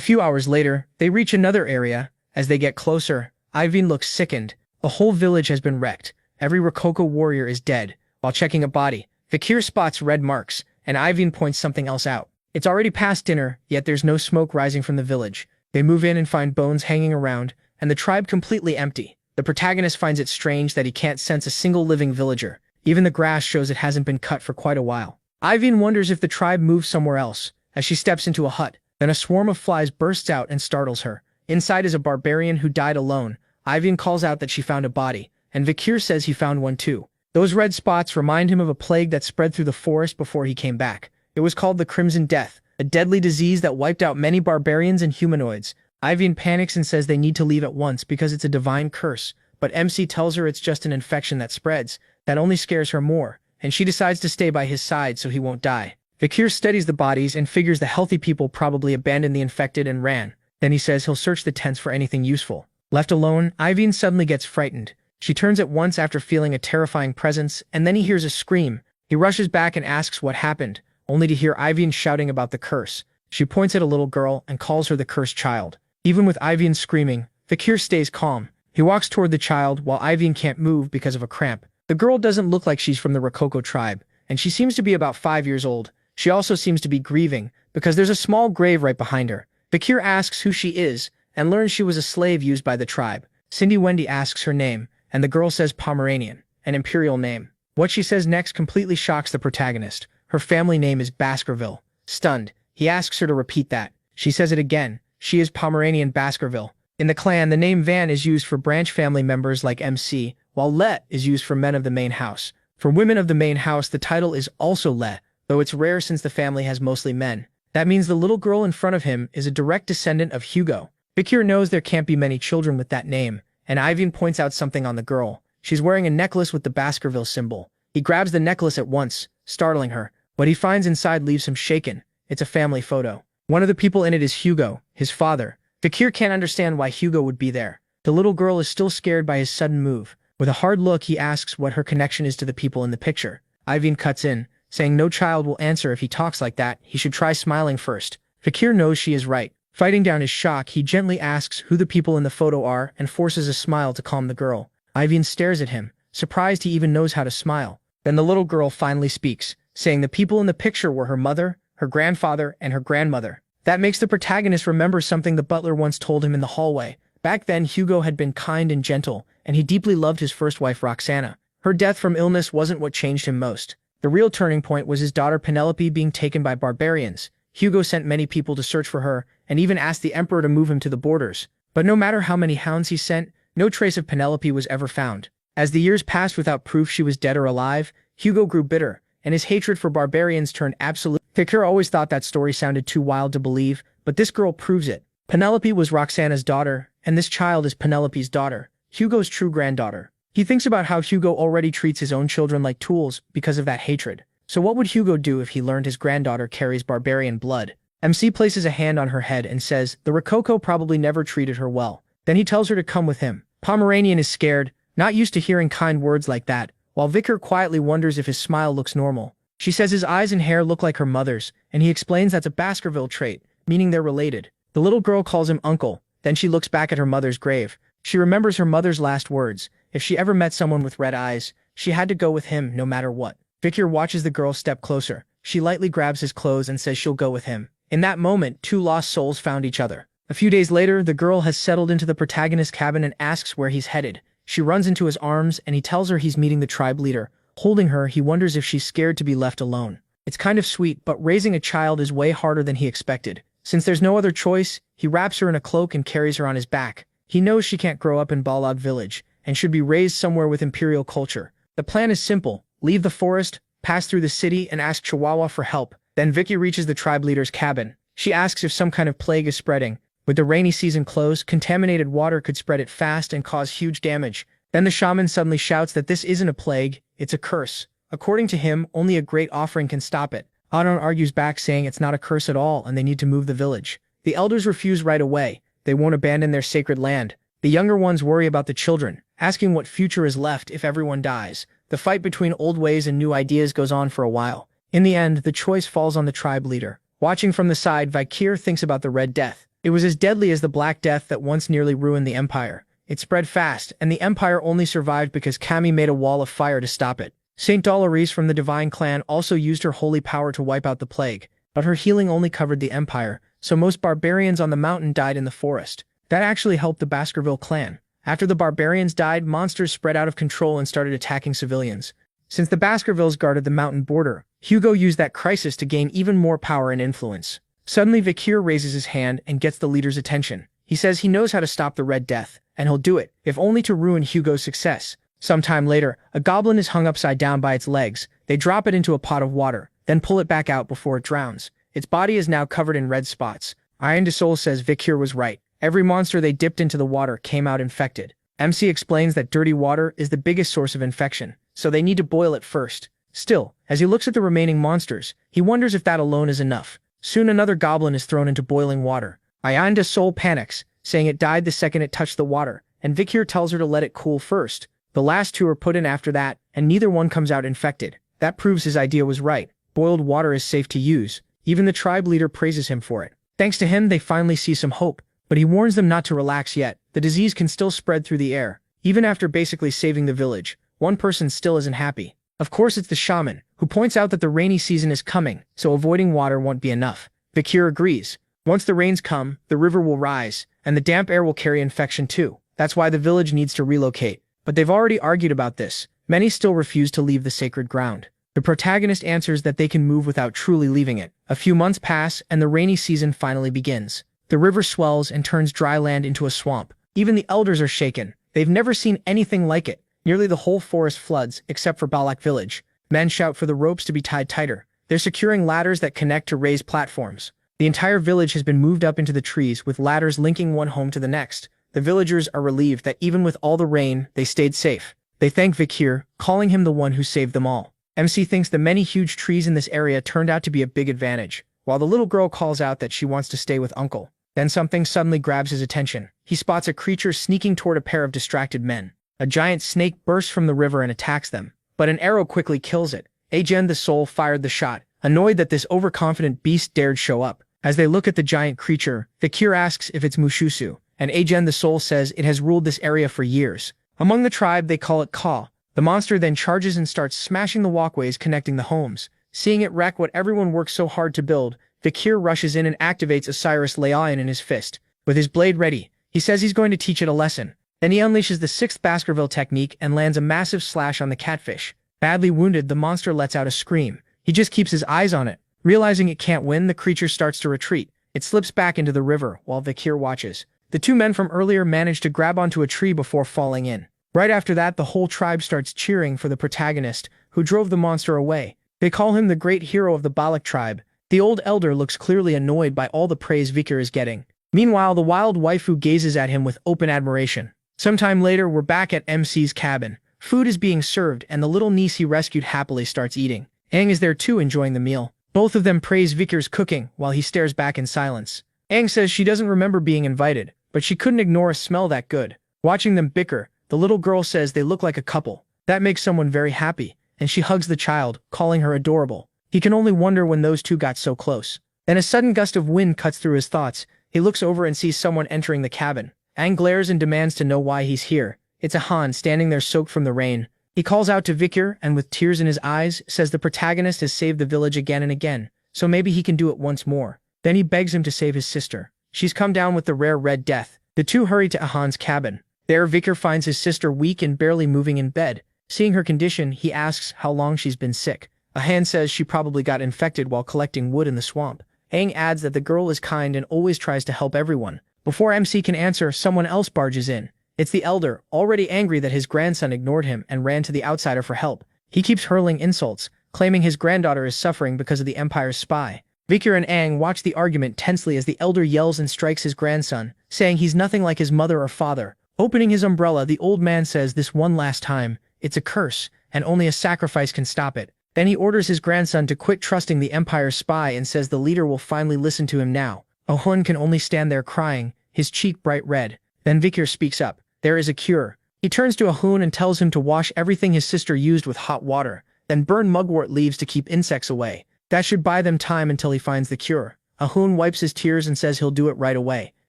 few hours later, they reach another area. As they get closer, Ivan looks sickened. The whole village has been wrecked. Every Rococo warrior is dead. While checking a body, Vikir spots red marks, and Ivan points something else out. It's already past dinner, yet there's no smoke rising from the village. They move in and find bones hanging around, and the tribe completely empty. The protagonist finds it strange that he can't sense a single living villager. Even the grass shows it hasn't been cut for quite a while. Ivan wonders if the tribe moved somewhere else. As she steps into a hut, then a swarm of flies bursts out and startles her. Inside is a barbarian who died alone. Ivan calls out that she found a body, and Vikir says he found one too. Those red spots remind him of a plague that spread through the forest before he came back. It was called the Crimson Death, a deadly disease that wiped out many barbarians and humanoids. Ivan panics and says they need to leave at once because it's a divine curse, but MC tells her it's just an infection that spreads. That only scares her more, and she decides to stay by his side so he won't die. Vikir studies the bodies and figures the healthy people probably abandoned the infected and ran. Then he says he'll search the tents for anything useful. Left alone, Ivan suddenly gets frightened. She turns at once after feeling a terrifying presence, and then he hears a scream. He rushes back and asks what happened, only to hear Ivan shouting about the curse. She points at a little girl and calls her the cursed child. Even with Ivan screaming, Vikir stays calm. He walks toward the child while Ivan can't move because of a cramp. The girl doesn't look like she's from the Rococo tribe, and she seems to be about 5 years old. She also seems to be grieving, because there's a small grave right behind her. Vikir asks who she is, and learns she was a slave used by the tribe. Cindy Wendy asks her name, and the girl says Pomeranian, an imperial name. What she says next completely shocks the protagonist. Her family name is Baskerville. Stunned, he asks her to repeat that. She says it again. She is Pomeranian Baskerville. In the clan, the name Van is used for branch family members like MC, while Let is used for men of the main house. For women of the main house, the title is also Let, though it's rare since the family has mostly men. That means the little girl in front of him is a direct descendant of Hugo. Vikir knows there can't be many children with that name, and Ivan points out something on the girl. She's wearing a necklace with the Baskerville symbol. He grabs the necklace at once, startling her. What he finds inside leaves him shaken. It's a family photo. One of the people in it is Hugo, his father. Vikir can't understand why Hugo would be there. The little girl is still scared by his sudden move. With a hard look, he asks what her connection is to the people in the picture. Ivan cuts in, saying no child will answer if he talks like that. He should try smiling first. Vikir knows she is right. Fighting down his shock, he gently asks who the people in the photo are and forces a smile to calm the girl. Ivan stares at him, surprised he even knows how to smile. Then the little girl finally speaks, saying the people in the picture were her mother, her grandfather, and her grandmother. That makes the protagonist remember something the butler once told him in the hallway. Back then, Hugo had been kind and gentle, and he deeply loved his first wife, Roxana. Her death from illness wasn't what changed him most. The real turning point was his daughter Penelope being taken by barbarians. Hugo sent many people to search for her, and even asked the emperor to move him to the borders. But no matter how many hounds he sent, no trace of Penelope was ever found. As the years passed without proof she was dead or alive, Hugo grew bitter, and his hatred for barbarians turned absolute. Vikir always thought that story sounded too wild to believe, but this girl proves it. Penelope was Roxana's daughter, and this child is Penelope's daughter, Hugo's true granddaughter. He thinks about how Hugo already treats his own children like tools because of that hatred. So what would Hugo do if he learned his granddaughter carries barbarian blood? MC places a hand on her head and says the Rococo probably never treated her well. Then he tells her to come with him. Pomeranian is scared, not used to hearing kind words like that, while Vikir quietly wonders if his smile looks normal. She says his eyes and hair look like her mother's, and he explains that's a Baskerville trait, meaning they're related. The little girl calls him uncle, then she looks back at her mother's grave. She remembers her mother's last words. If she ever met someone with red eyes, she had to go with him no matter what. Vikir watches the girl step closer. She lightly grabs his clothes and says she'll go with him. In that moment, two lost souls found each other. A few days later, the girl has settled into the protagonist's cabin and asks where he's headed. She runs into his arms and he tells her he's meeting the tribe leader. Holding her, he wonders if she's scared to be left alone. It's kind of sweet, but raising a child is way harder than he expected. Since there's no other choice, he wraps her in a cloak and carries her on his back. He knows she can't grow up in Balad village and should be raised somewhere with imperial culture. The plan is simple. Leave the forest, pass through the city, and ask Chihuahua for help. Then Vicky reaches the tribe leader's cabin. She asks if some kind of plague is spreading. With the rainy season close, contaminated water could spread it fast and cause huge damage. Then the shaman suddenly shouts that this isn't a plague, it's a curse. According to him, only a great offering can stop it. Adon argues back saying it's not a curse at all and they need to move the village. The elders refuse right away. They won't abandon their sacred land. The younger ones worry about the children, asking what future is left if everyone dies. The fight between old ways and new ideas goes on for a while. In the end, the choice falls on the tribe leader. Watching from the side, Vikir thinks about the Red Death. It was as deadly as the Black Death that once nearly ruined the Empire. It spread fast, and the Empire only survived because Kami made a wall of fire to stop it. Saint Dolores from the Divine Clan also used her holy power to wipe out the plague, but her healing only covered the Empire, so most barbarians on the mountain died in the forest. That actually helped the Baskerville clan. After the barbarians died, monsters spread out of control and started attacking civilians. Since the Baskervilles guarded the mountain border, Hugo used that crisis to gain even more power and influence. Suddenly, Vikir raises his hand and gets the leader's attention. He says he knows how to stop the Red Death, and he'll do it, if only to ruin Hugo's success. Sometime later, a goblin is hung upside down by its legs. They drop it into a pot of water, then pull it back out before it drowns. Its body is now covered in red spots. Iron de Soul says Vikir was right. Every monster they dipped into the water came out infected. MC explains that dirty water is the biggest source of infection, so they need to boil it first. Still, as he looks at the remaining monsters, he wonders if that alone is enough. Soon another goblin is thrown into boiling water. Iron de Soul panics, saying it died the second it touched the water, and Vikir tells her to let it cool first. The last two are put in after that, and neither one comes out infected. That proves his idea was right. Boiled water is safe to use. Even the tribe leader praises him for it. Thanks to him, they finally see some hope, but he warns them not to relax yet. The disease can still spread through the air. Even after basically saving the village, one person still isn't happy. Of course, it's the shaman, who points out that the rainy season is coming, so avoiding water won't be enough. Vikir agrees. Once the rains come, the river will rise, and the damp air will carry infection too. That's why the village needs to relocate. But they've already argued about this. Many still refuse to leave the sacred ground. The protagonist answers that they can move without truly leaving it. A few months pass, and the rainy season finally begins. The river swells and turns dry land into a swamp. Even the elders are shaken. They've never seen anything like it. Nearly the whole forest floods, except for Balak village. Men shout for the ropes to be tied tighter. They're securing ladders that connect to raised platforms. The entire village has been moved up into the trees, with ladders linking one home to the next. The villagers are relieved that even with all the rain, they stayed safe. They thank Vikir, calling him the one who saved them all. MC thinks the many huge trees in this area turned out to be a big advantage, while the little girl calls out that she wants to stay with Uncle. Then something suddenly grabs his attention. He spots a creature sneaking toward a pair of distracted men. A giant snake bursts from the river and attacks them, but an arrow quickly kills it. Agen the Soul fired the shot, annoyed that this overconfident beast dared show up. As they look at the giant creature, Vikir asks if it's Mushusu, and Agen the Soul says it has ruled this area for years. Among the tribe, they call it Ka. The monster then charges and starts smashing the walkways connecting the homes. Seeing it wreck what everyone worked so hard to build, Vikir rushes in and activates Osiris Laion in his fist. With his blade ready, he says he's going to teach it a lesson. Then he unleashes the 6th Baskerville technique and lands a massive slash on the catfish. Badly wounded, the monster lets out a scream. He just keeps his eyes on it. Realizing it can't win, the creature starts to retreat. It slips back into the river, while Vikir watches. The 2 men from earlier manage to grab onto a tree before falling in. Right after that, the whole tribe starts cheering for the protagonist, who drove the monster away. They call him the great hero of the Balak tribe. The old elder looks clearly annoyed by all the praise Vikir is getting. Meanwhile, the wild waifu gazes at him with open admiration. Sometime later, we're back at MC's cabin. Food is being served, and the little niece he rescued happily starts eating. Aang is there too, enjoying the meal. Both of them praise Vikir's cooking, while he stares back in silence. Aang says she doesn't remember being invited, but she couldn't ignore a smell that good. Watching them bicker, the little girl says they look like a couple. That makes someone very happy, and she hugs the child, calling her adorable. He can only wonder when those two got so close. Then a sudden gust of wind cuts through his thoughts. He looks over and sees someone entering the cabin. Aang glares and demands to know why he's here. It's a Han standing there soaked from the rain. He calls out to Vikir and with tears in his eyes says the protagonist has saved the village again and again, so maybe he can do it once more. Then he begs him to save his sister. She's come down with the rare Red Death. The two hurry to Ahan's cabin. There, Vikir finds his sister weak and barely moving in bed. Seeing her condition, he asks how long she's been sick. Ahan says she probably got infected while collecting wood in the swamp. Aang adds that the girl is kind and always tries to help everyone. Before MC can answer, someone else barges in. It's the elder, already angry that his grandson ignored him and ran to the outsider for help. He keeps hurling insults, claiming his granddaughter is suffering because of the Empire's spy. Vikir and Aang watch the argument tensely as the elder yells and strikes his grandson, saying he's nothing like his mother or father. Opening his umbrella, the old man says this one last time, it's a curse, and only a sacrifice can stop it. Then he orders his grandson to quit trusting the Empire's spy and says the leader will finally listen to him now. Ahun can only stand there crying, his cheek bright red. Then Vikir speaks up. There is a cure. He turns to Ahun and tells him to wash everything his sister used with hot water, then burn mugwort leaves to keep insects away. That should buy them time until he finds the cure. Ahun wipes his tears and says he'll do it right away.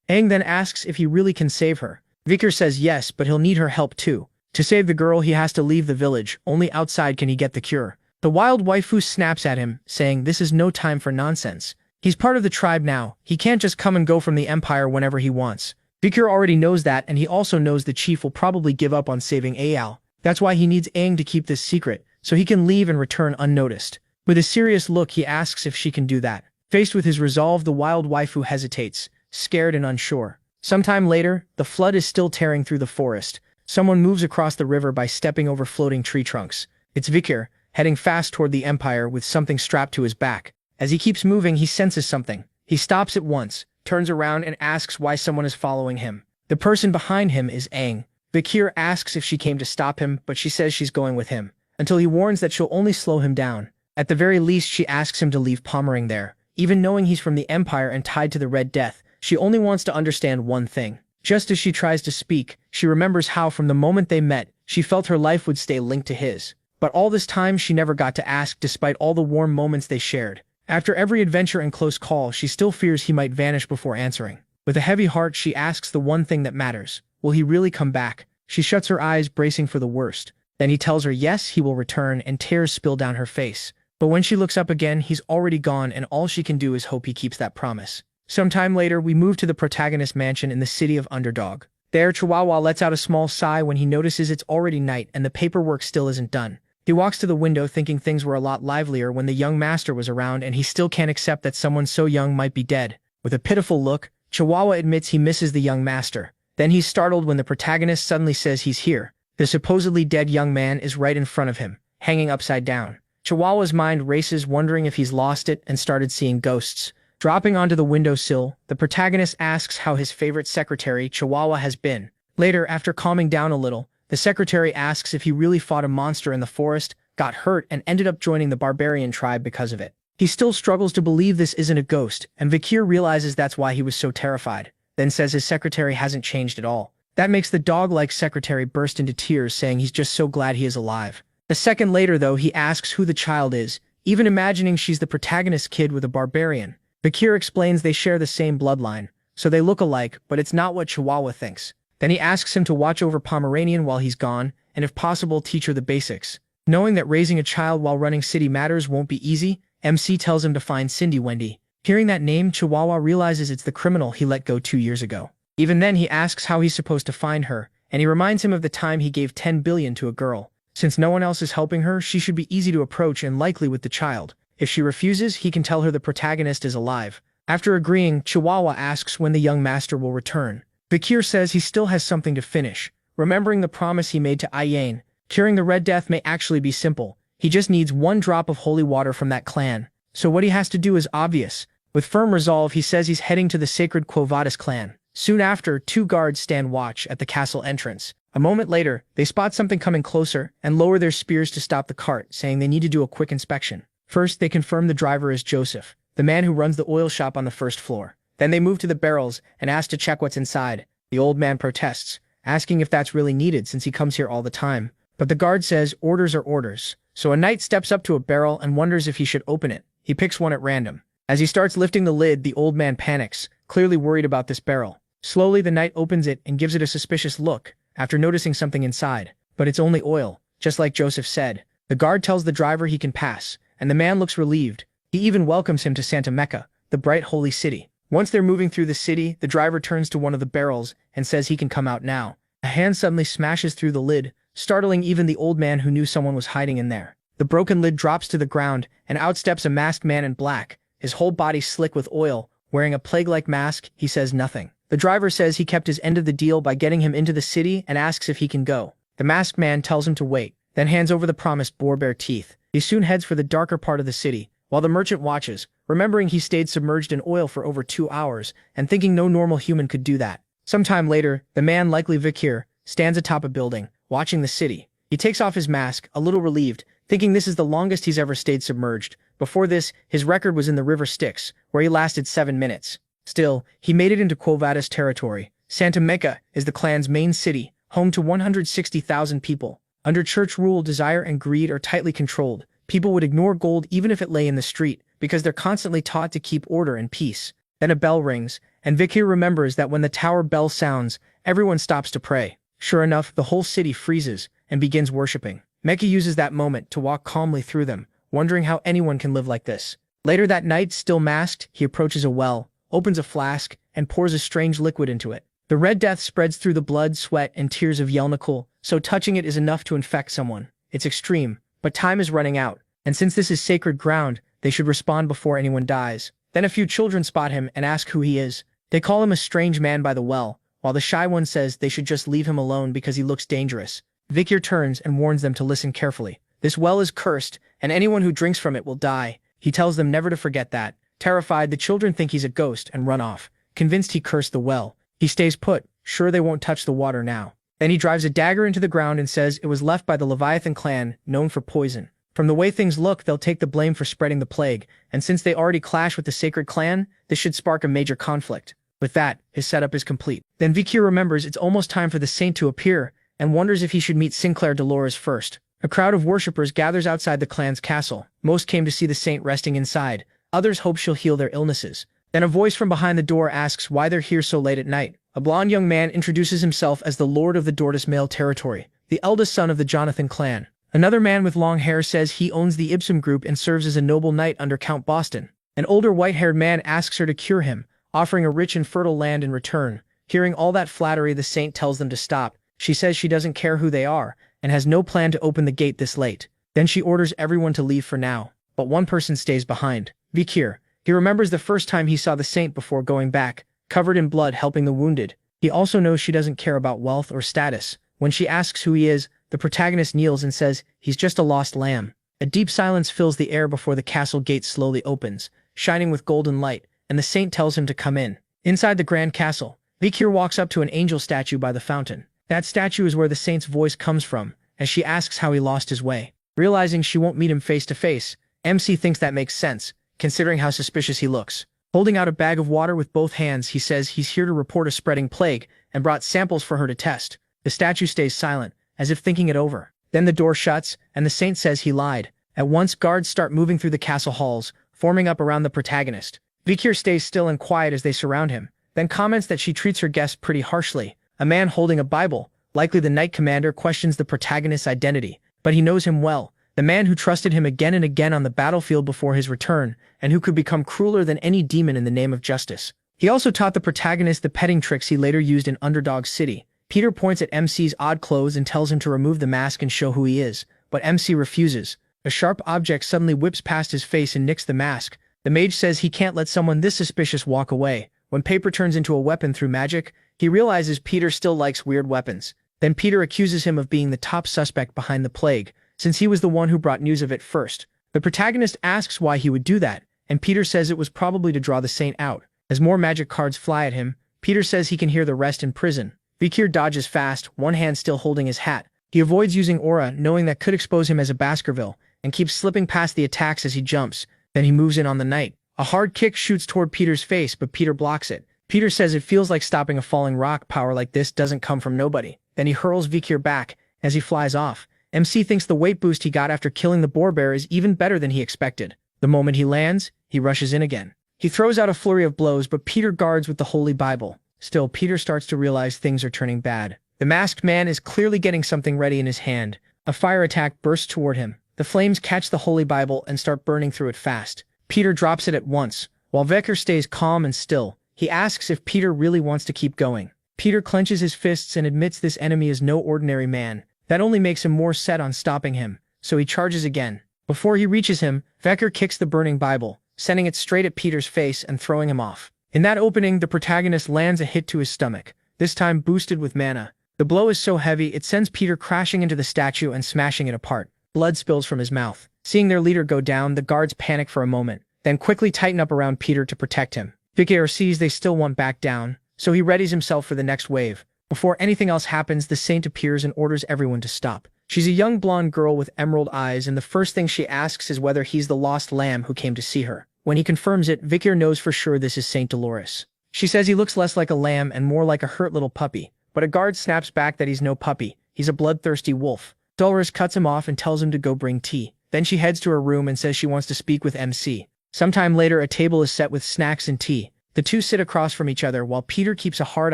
Aang then asks if he really can save her. Vikir says yes, but he'll need her help too. To save the girl, he has to leave the village. Only outside can he get the cure. The wild waifu snaps at him, saying this is no time for nonsense. He's part of the tribe now. He can't just come and go from the Empire whenever he wants. Vikir already knows that, and he also knows the chief will probably give up on saving Aal. That's why he needs Aang to keep this secret, so he can leave and return unnoticed. With a serious look, he asks if she can do that. Faced with his resolve, the wild waifu hesitates, scared and unsure. Sometime later, the flood is still tearing through the forest. Someone moves across the river by stepping over floating tree trunks. It's Vikir, heading fast toward the Empire with something strapped to his back. As he keeps moving, he senses something. He stops at once, turns around and asks why someone is following him. The person behind him is Aang. Vikir asks if she came to stop him, but she says she's going with him, until he warns that she'll only slow him down. At the very least, she asks him to leave Pommering there. Even knowing he's from the Empire and tied to the Red Death, she only wants to understand one thing. Just as she tries to speak, she remembers how from the moment they met, she felt her life would stay linked to his. But all this time, she never got to ask despite all the warm moments they shared. After every adventure and close call, she still fears he might vanish before answering. With a heavy heart, she asks the one thing that matters. Will he really come back? She shuts her eyes, bracing for the worst. Then he tells her yes, he will return, and tears spill down her face. But when she looks up again, he's already gone, and all she can do is hope he keeps that promise. Sometime later, we move to the protagonist's mansion in the city of Underdog. There, Chihuahua lets out a small sigh when he notices it's already night and the paperwork still isn't done. He walks to the window thinking things were a lot livelier when the young master was around, and he still can't accept that someone so young might be dead. With a pitiful look, Chihuahua admits he misses the young master. Then he's startled when the protagonist suddenly says he's here. The supposedly dead young man is right in front of him, hanging upside down. Chihuahua's mind races, wondering if he's lost it and started seeing ghosts. Dropping onto the windowsill, the protagonist asks how his favorite secretary, Chihuahua, has been. Later, after calming down a little, the secretary asks if he really fought a monster in the forest, got hurt, and ended up joining the barbarian tribe because of it. He still struggles to believe this isn't a ghost, and Vikir realizes that's why he was so terrified, then says his secretary hasn't changed at all. That makes the dog-like secretary burst into tears, saying he's just so glad he is alive. A second later, though, he asks who the child is, even imagining she's the protagonist's kid with a barbarian. Vikir explains they share the same bloodline, so they look alike, but it's not what Chihuahua thinks. Then he asks him to watch over Pomeranian while he's gone, and if possible teach her the basics. Knowing that raising a child while running city matters won't be easy, MC tells him to find Cindy Wendy. Hearing that name, Chihuahua realizes it's the criminal he let go 2 years ago. Even then, he asks how he's supposed to find her, and he reminds him of the time he gave 10 billion to a girl. Since no one else is helping her, she should be easy to approach and likely with the child. If she refuses, he can tell her the protagonist is alive. After agreeing, Chihuahua asks when the young master will return. Vikir says he still has something to finish. Remembering the promise he made to Ayane, curing the Red Death may actually be simple. He just needs 1 drop of holy water from that clan. So what he has to do is obvious. With firm resolve, he says he's heading to the sacred Quo Vadis clan. Soon after, 2 guards stand watch at the castle entrance. A moment later, they spot something coming closer and lower their spears to stop the cart, saying they need to do a quick inspection. First, they confirm the driver is Joseph, the man who runs the oil shop on the first floor. Then they move to the barrels and ask to check what's inside. The old man protests, asking if that's really needed since he comes here all the time. But the guard says orders are orders. So a knight steps up to a barrel and wonders if he should open it. He picks one at random. As he starts lifting the lid, the old man panics, clearly worried about this barrel. Slowly, the knight opens it and gives it a suspicious look, after noticing something inside. But it's only oil, just like Joseph said. The guard tells the driver he can pass, and the man looks relieved. He even welcomes him to Santa Mecca, the bright holy city. Once they're moving through the city, the driver turns to one of the barrels and says he can come out now. A hand suddenly smashes through the lid, startling even the old man who knew someone was hiding in there. The broken lid drops to the ground, and out steps a masked man in black, his whole body slick with oil. Wearing a plague-like mask, he says nothing. The driver says he kept his end of the deal by getting him into the city and asks if he can go. The masked man tells him to wait, then hands over the promised boar-bear teeth. He soon heads for the darker part of the city, while the merchant watches, remembering he stayed submerged in oil for over 2 hours, and thinking no normal human could do that. Sometime later, the man, likely Vikir, stands atop a building, watching the city. He takes off his mask, a little relieved, thinking this is the longest he's ever stayed submerged. Before this, his record was in the river Styx, where he lasted 7 minutes. Still, he made it into Quo Vadis territory. Santa Mecca is the clan's main city, home to 160,000 people. Under church rule, desire and greed are tightly controlled. People would ignore gold even if it lay in the street, because they're constantly taught to keep order and peace. Then a bell rings, and Vikir remembers that when the tower bell sounds, everyone stops to pray. Sure enough, the whole city freezes and begins worshipping. Mecca uses that moment to walk calmly through them, wondering how anyone can live like this. Later that night, still masked, he approaches a well, opens a flask, and pours a strange liquid into it. The Red Death spreads through the blood, sweat, and tears of Yelnikul, so touching it is enough to infect someone. It's extreme, but time is running out, and since this is sacred ground, they should respond before anyone dies. Then a few children spot him and ask who he is. They call him a strange man by the well, while the shy one says they should just leave him alone because he looks dangerous. Vikir turns and warns them to listen carefully. This well is cursed, and anyone who drinks from it will die. He tells them never to forget that. Terrified, the children think he's a ghost and run off. Convinced he cursed the well, he stays put, sure they won't touch the water now. Then he drives a dagger into the ground and says it was left by the Leviathan clan, known for poison. From the way things look, they'll take the blame for spreading the plague, and since they already clash with the sacred clan, this should spark a major conflict. With that, his setup is complete. Then Vikir remembers it's almost time for the saint to appear, and wonders if he should meet Sinclair Dolores first. A crowd of worshippers gathers outside the clan's castle. Most came to see the saint resting inside. Others hope she'll heal their illnesses. Then a voice from behind the door asks why they're here so late at night. A blond young man introduces himself as the Lord of the Dortus Male Territory, the eldest son of the Jonathan clan. Another man with long hair says he owns the Ipsum Group and serves as a noble knight under Count Boston. An older white-haired man asks her to cure him, offering a rich and fertile land in return. Hearing all that flattery, the saint tells them to stop. She says she doesn't care who they are, and has no plan to open the gate this late. Then she orders everyone to leave for now, but one person stays behind. Vikir. He remembers the first time he saw the saint before going back, covered in blood helping the wounded. He also knows she doesn't care about wealth or status. When she asks who he is, the protagonist kneels and says, he's just a lost lamb. A deep silence fills the air before the castle gate slowly opens, shining with golden light, and the saint tells him to come in. Inside the grand castle, Vikir walks up to an angel statue by the fountain. That statue is where the saint's voice comes from, as she asks how he lost his way. Realizing she won't meet him face to face, MC thinks that makes sense, considering how suspicious he looks. Holding out a bag of water with both hands, he says he's here to report a spreading plague and brought samples for her to test. The statue stays silent, as if thinking it over. Then the door shuts, and the saint says he lied. At once, guards start moving through the castle halls, forming up around the protagonist. Vikir stays still and quiet as they surround him, then comments that she treats her guests pretty harshly. A man holding a Bible, likely the knight commander, questions the protagonist's identity, but he knows him well. The man who trusted him again and again on the battlefield before his return, and who could become crueler than any demon in the name of justice. He also taught the protagonist the petting tricks he later used in Underdog City. Peter points at MC's odd clothes and tells him to remove the mask and show who he is, but MC refuses. A sharp object suddenly whips past his face and nicks the mask. The mage says he can't let someone this suspicious walk away. When paper turns into a weapon through magic, he realizes Peter still likes weird weapons. Then Peter accuses him of being the top suspect behind the plague, since he was the one who brought news of it first. The protagonist asks why he would do that, and Peter says it was probably to draw the saint out. As more magic cards fly at him, Peter says he can hear the rest in prison. Vikir dodges fast, one hand still holding his hat. He avoids using aura, knowing that could expose him as a Baskerville, and keeps slipping past the attacks as he jumps. Then he moves in on the knight. A hard kick shoots toward Peter's face, but Peter blocks it. Peter says it feels like stopping a falling rock. Power like this doesn't come from nobody. Then he hurls Vikir back as he flies off. MC thinks the weight boost he got after killing the boar bear is even better than he expected. The moment he lands, he rushes in again. He throws out a flurry of blows, but Peter guards with the Holy Bible. Still, Peter starts to realize things are turning bad. The masked man is clearly getting something ready in his hand. A fire attack bursts toward him. The flames catch the Holy Bible and start burning through it fast. Peter drops it at once. While Vikir stays calm and still, he asks if Peter really wants to keep going. Peter clenches his fists and admits this enemy is no ordinary man. That only makes him more set on stopping him, so he charges again. Before he reaches him, Vikir kicks the burning Bible, sending it straight at Peter's face and throwing him off. In that opening, the protagonist lands a hit to his stomach, this time boosted with mana. The blow is so heavy it sends Peter crashing into the statue and smashing it apart. Blood spills from his mouth. Seeing their leader go down, the guards panic for a moment, then quickly tighten up around Peter to protect him. Vikir sees they still won't back down, so he readies himself for the next wave. Before anything else happens, the saint appears and orders everyone to stop. She's a young blonde girl with emerald eyes, and the first thing she asks is whether he's the lost lamb who came to see her. When he confirms it, Vikir knows for sure this is Saint Dolores. She says he looks less like a lamb and more like a hurt little puppy, but a guard snaps back that he's no puppy. He's a bloodthirsty wolf. Dolores cuts him off and tells him to go bring tea. Then she heads to her room and says she wants to speak with MC. Sometime later, a table is set with snacks and tea. The two sit across from each other while Peter keeps a hard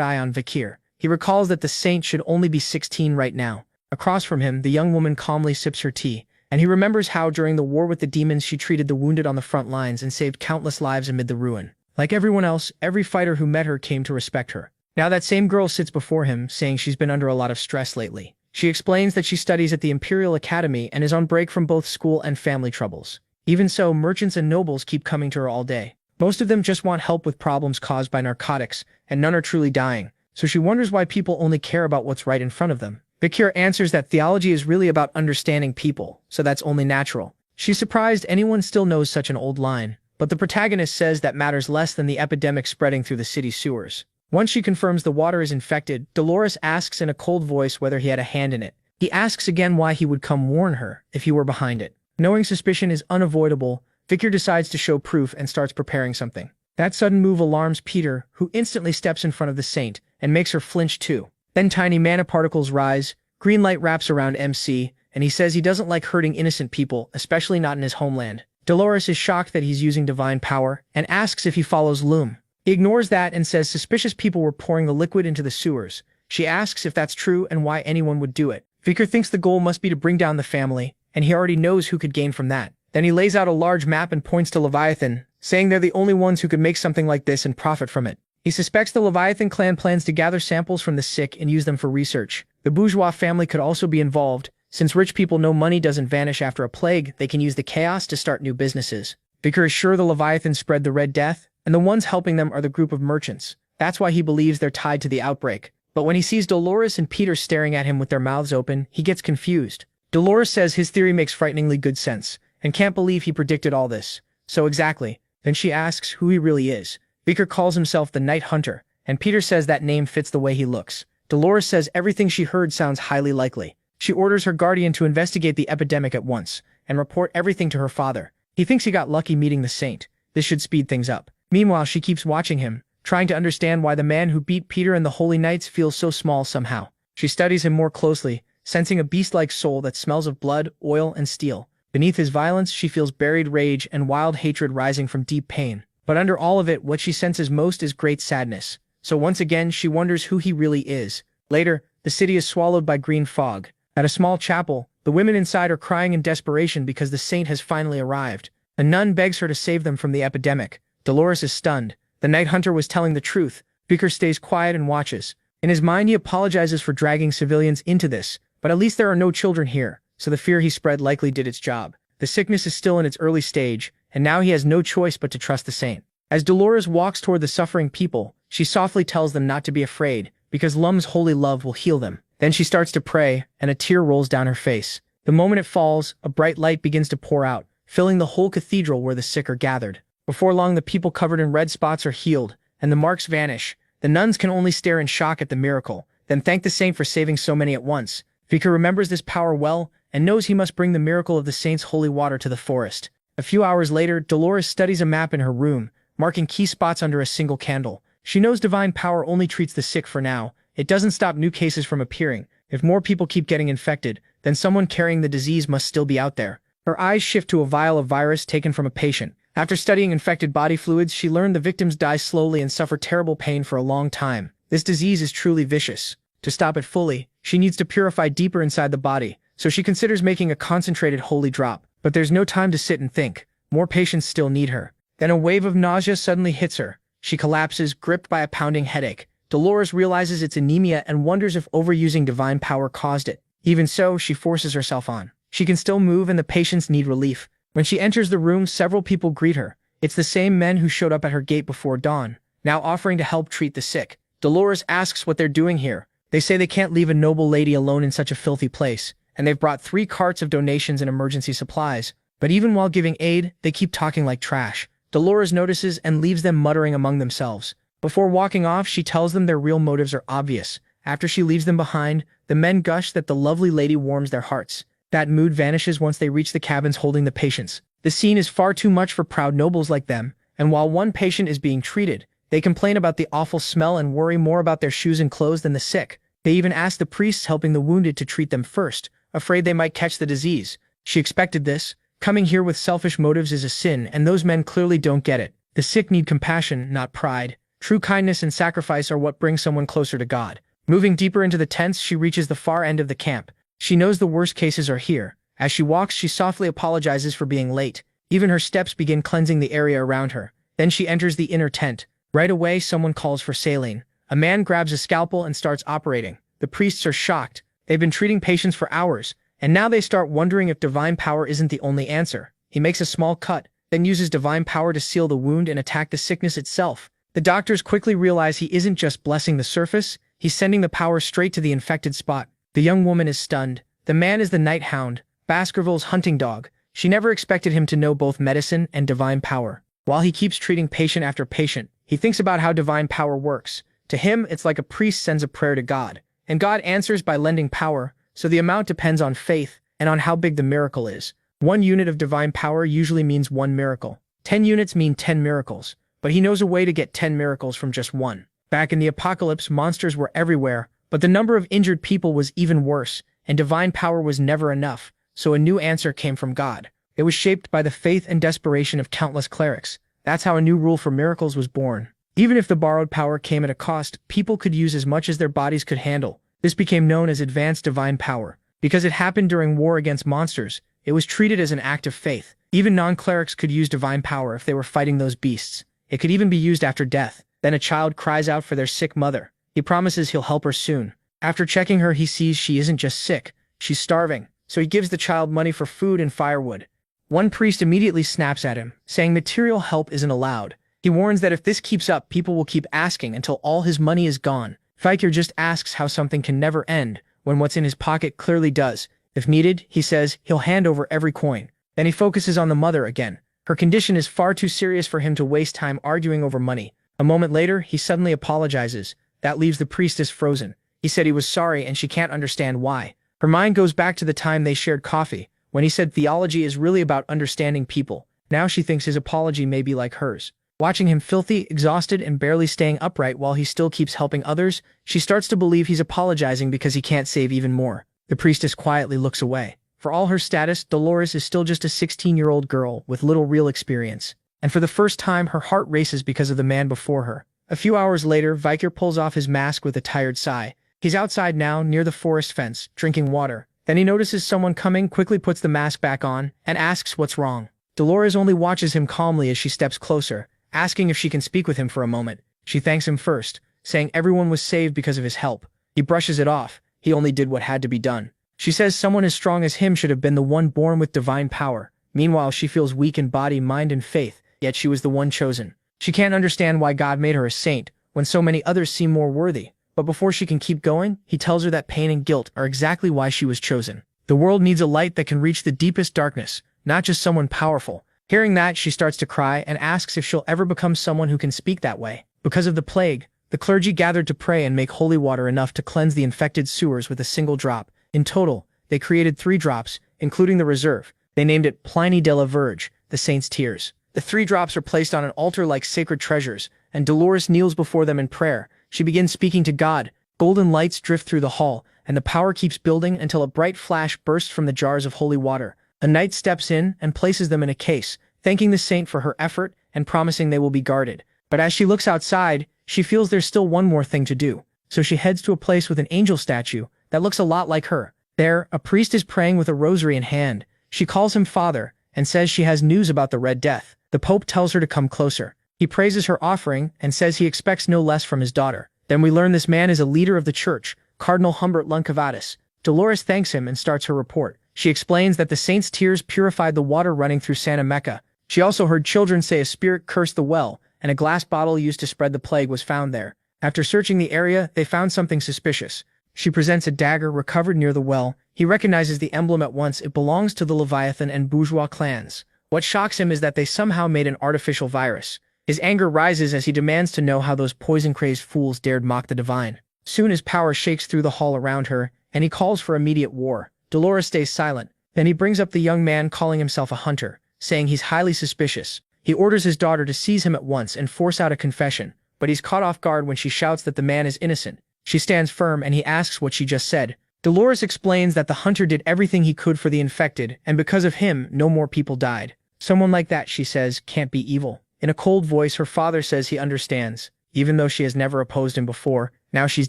eye on Vikir. He recalls that the saint should only be 16 right now. Across from him, the young woman calmly sips her tea, and he remembers how during the war with the demons she treated the wounded on the front lines and saved countless lives amid the ruin. Like everyone else, every fighter who met her came to respect her. Now that same girl sits before him, saying she's been under a lot of stress lately. She explains that she studies at the Imperial Academy and is on break from both school and family troubles. Even so, merchants and nobles keep coming to her all day. Most of them just want help with problems caused by narcotics, and none are truly dying. So she wonders why people only care about what's right in front of them. Vikir answers that theology is really about understanding people, so that's only natural. She's surprised anyone still knows such an old line, but the protagonist says that matters less than the epidemic spreading through the city's sewers. Once she confirms the water is infected, Dolores asks in a cold voice whether he had a hand in it. He asks again why he would come warn her if he were behind it. Knowing suspicion is unavoidable, Vikir decides to show proof and starts preparing something. That sudden move alarms Peter, who instantly steps in front of the saint and makes her flinch too. Then tiny mana particles rise, green light wraps around MC, and he says he doesn't like hurting innocent people, especially not in his homeland. Dolores is shocked that he's using divine power and asks if he follows Loom. He ignores that and says suspicious people were pouring the liquid into the sewers. She asks if that's true and why anyone would do it. Vikir thinks the goal must be to bring down the family, and he already knows who could gain from that. Then he lays out a large map and points to Leviathan, saying they're the only ones who could make something like this and profit from it. He suspects the Leviathan clan plans to gather samples from the sick and use them for research. The bourgeois family could also be involved. Since rich people know money doesn't vanish after a plague, they can use the chaos to start new businesses. Vikir is sure the Leviathan spread the Red Death, and the ones helping them are the group of merchants. That's why he believes they're tied to the outbreak. But when he sees Dolores and Peter staring at him with their mouths open, he gets confused. Dolores says his theory makes frighteningly good sense, and can't believe he predicted all this. So exactly. Then she asks who he really is. Beaker calls himself the Night Hunter, and Peter says that name fits the way he looks. Dolores says everything she heard sounds highly likely. She orders her guardian to investigate the epidemic at once, and report everything to her father. He thinks he got lucky meeting the saint. This should speed things up. Meanwhile, she keeps watching him, trying to understand why the man who beat Peter and the Holy Knights feels so small somehow. She studies him more closely, sensing a beast-like soul that smells of blood, oil, and steel. Beneath his violence, she feels buried rage and wild hatred rising from deep pain. But under all of it, what she senses most is great sadness. So once again, she wonders who he really is. Later, the city is swallowed by green fog. At a small chapel, the women inside are crying in desperation because the saint has finally arrived. A nun begs her to save them from the epidemic. Dolores is stunned. The Night Hunter was telling the truth. Beaker stays quiet and watches. In his mind, he apologizes for dragging civilians into this, but at least there are no children here, so the fear he spread likely did its job. The sickness is still in its early stage, and now he has no choice but to trust the saint. As Dolores walks toward the suffering people, she softly tells them not to be afraid, because Lum's holy love will heal them. Then she starts to pray, and a tear rolls down her face. The moment it falls, a bright light begins to pour out, filling the whole cathedral where the sick are gathered. Before long, the people covered in red spots are healed, and the marks vanish. The nuns can only stare in shock at the miracle, then thank the saint for saving so many at once. Beaker remembers this power well, and knows he must bring the miracle of the saint's holy water to the forest. A few hours later, Dolores studies a map in her room, marking key spots under a single candle. She knows divine power only treats the sick for now. It doesn't stop new cases from appearing. If more people keep getting infected, then someone carrying the disease must still be out there. Her eyes shift to a vial of virus taken from a patient. After studying infected body fluids, she learned the victims die slowly and suffer terrible pain for a long time. This disease is truly vicious. To stop it fully, she needs to purify deeper inside the body, so she considers making a concentrated holy drop. But there's no time to sit and think. More patients still need her. Then a wave of nausea suddenly hits her. She collapses, gripped by a pounding headache. Dolores realizes it's anemia and wonders if overusing divine power caused it. Even so, she forces herself on. She can still move and the patients need relief. When she enters the room, several people greet her. It's the same men who showed up at her gate before dawn, now offering to help treat the sick. Dolores asks what they're doing here. They say they can't leave a noble lady alone in such a filthy place, and they've brought 3 carts of donations and emergency supplies. But even while giving aid, they keep talking like trash. Dolores notices and leaves them muttering among themselves. Before walking off, she tells them their real motives are obvious. After she leaves them behind, the men gush that the lovely lady warms their hearts. That mood vanishes once they reach the cabins holding the patients. The scene is far too much for proud nobles like them, and while one patient is being treated, they complain about the awful smell and worry more about their shoes and clothes than the sick. They even ask the priests helping the wounded to treat them first, afraid they might catch the disease. She expected this. Coming here with selfish motives is a sin, and those men clearly don't get it. The sick need compassion, not pride. True kindness and sacrifice are what bring someone closer to God. Moving deeper into the tents, she reaches the far end of the camp. She knows the worst cases are here. As she walks, she softly apologizes for being late. Even her steps begin cleansing the area around her. Then she enters the inner tent. Right away, someone calls for saline. A man grabs a scalpel and starts operating. The priests are shocked. They've been treating patients for hours, and now they start wondering if divine power isn't the only answer. He makes a small cut, then uses divine power to seal the wound and attack the sickness itself. The doctors quickly realize he isn't just blessing the surface, he's sending the power straight to the infected spot. The young woman is stunned. The man is the Night Hound, Baskerville's hunting dog. She never expected him to know both medicine and divine power. While he keeps treating patient after patient, he thinks about how divine power works. To him, it's like a priest sends a prayer to God, and God answers by lending power, so the amount depends on faith and on how big the miracle is. 1 unit of divine power usually means 1 miracle. 10 units mean 10 miracles, but he knows a way to get 10 miracles from just 1. Back in the apocalypse, monsters were everywhere, but the number of injured people was even worse, and divine power was never enough, so a new answer came from God. It was shaped by the faith and desperation of countless clerics. That's how a new rule for miracles was born. Even if the borrowed power came at a cost, people could use as much as their bodies could handle. This became known as advanced divine power. Because it happened during war against monsters, it was treated as an act of faith. Even non-clerics could use divine power if they were fighting those beasts. It could even be used after death. Then a child cries out for their sick mother. He promises he'll help her soon. After checking her, he sees she isn't just sick, she's starving. So he gives the child money for food and firewood. One priest immediately snaps at him, saying material help isn't allowed. He warns that if this keeps up, people will keep asking until all his money is gone. Viker just asks how something can never end, when what's in his pocket clearly does. If needed, he says, he'll hand over every coin. Then he focuses on the mother again. Her condition is far too serious for him to waste time arguing over money. A moment later, he suddenly apologizes. That leaves the priestess frozen. He said he was sorry and she can't understand why. Her mind goes back to the time they shared coffee, when he said theology is really about understanding people. Now she thinks his apology may be like hers. Watching him filthy, exhausted, and barely staying upright while he still keeps helping others, she starts to believe he's apologizing because he can't save even more. The priestess quietly looks away. For all her status, Dolores is still just a 16-year-old girl with little real experience. And for the first time, her heart races because of the man before her. A few hours later, Viker pulls off his mask with a tired sigh. He's outside now, near the forest fence, drinking water. Then he notices someone coming, quickly puts the mask back on, and asks what's wrong. Dolores only watches him calmly as she steps closer, asking if she can speak with him for a moment. She thanks him first, saying everyone was saved because of his help. He brushes it off. He only did what had to be done. She says someone as strong as him should have been the one born with divine power. Meanwhile, she feels weak in body, mind, and faith, yet she was the one chosen. She can't understand why God made her a saint, when so many others seem more worthy. But before she can keep going, he tells her that pain and guilt are exactly why she was chosen. The world needs a light that can reach the deepest darkness, not just someone powerful. Hearing that, she starts to cry and asks if she'll ever become someone who can speak that way. Because of the plague, the clergy gathered to pray and make holy water enough to cleanse the infected sewers with a single drop. In total, they created 3 drops, including the reserve. They named it Pliny de la Verge, the saint's tears. The 3 drops are placed on an altar like sacred treasures, and Dolores kneels before them in prayer. She begins speaking to God. Golden lights drift through the hall, and the power keeps building until a bright flash bursts from the jars of holy water. A knight steps in and places them in a case, thanking the saint for her effort and promising they will be guarded. But as she looks outside, she feels there's still one more thing to do. So she heads to a place with an angel statue that looks a lot like her. There, a priest is praying with a rosary in hand. She calls him father and says she has news about the Red Death. The Pope tells her to come closer. He praises her offering and says he expects no less from his daughter. Then we learn this man is a leader of the church, Cardinal Humbert Luncavatus. Dolores thanks him and starts her report. She explains that the saint's tears purified the water running through Santa Mecca. She also heard children say a spirit cursed the well, and a glass bottle used to spread the plague was found there. After searching the area, they found something suspicious. She presents a dagger recovered near the well. He recognizes the emblem at once. It belongs to the Leviathan and Bourgeois clans. What shocks him is that they somehow made an artificial virus. His anger rises as he demands to know how those poison-crazed fools dared mock the divine. Soon his power shakes through the hall around her, and he calls for immediate war. Dolores stays silent. Then he brings up the young man calling himself a hunter, saying he's highly suspicious. He orders his daughter to seize him at once and force out a confession, but he's caught off guard when she shouts that the man is innocent. She stands firm and he asks what she just said. Dolores explains that the hunter did everything he could for the infected, and because of him, no more people died. Someone like that, she says, can't be evil. In a cold voice, her father says he understands. Even though she has never opposed him before, now she's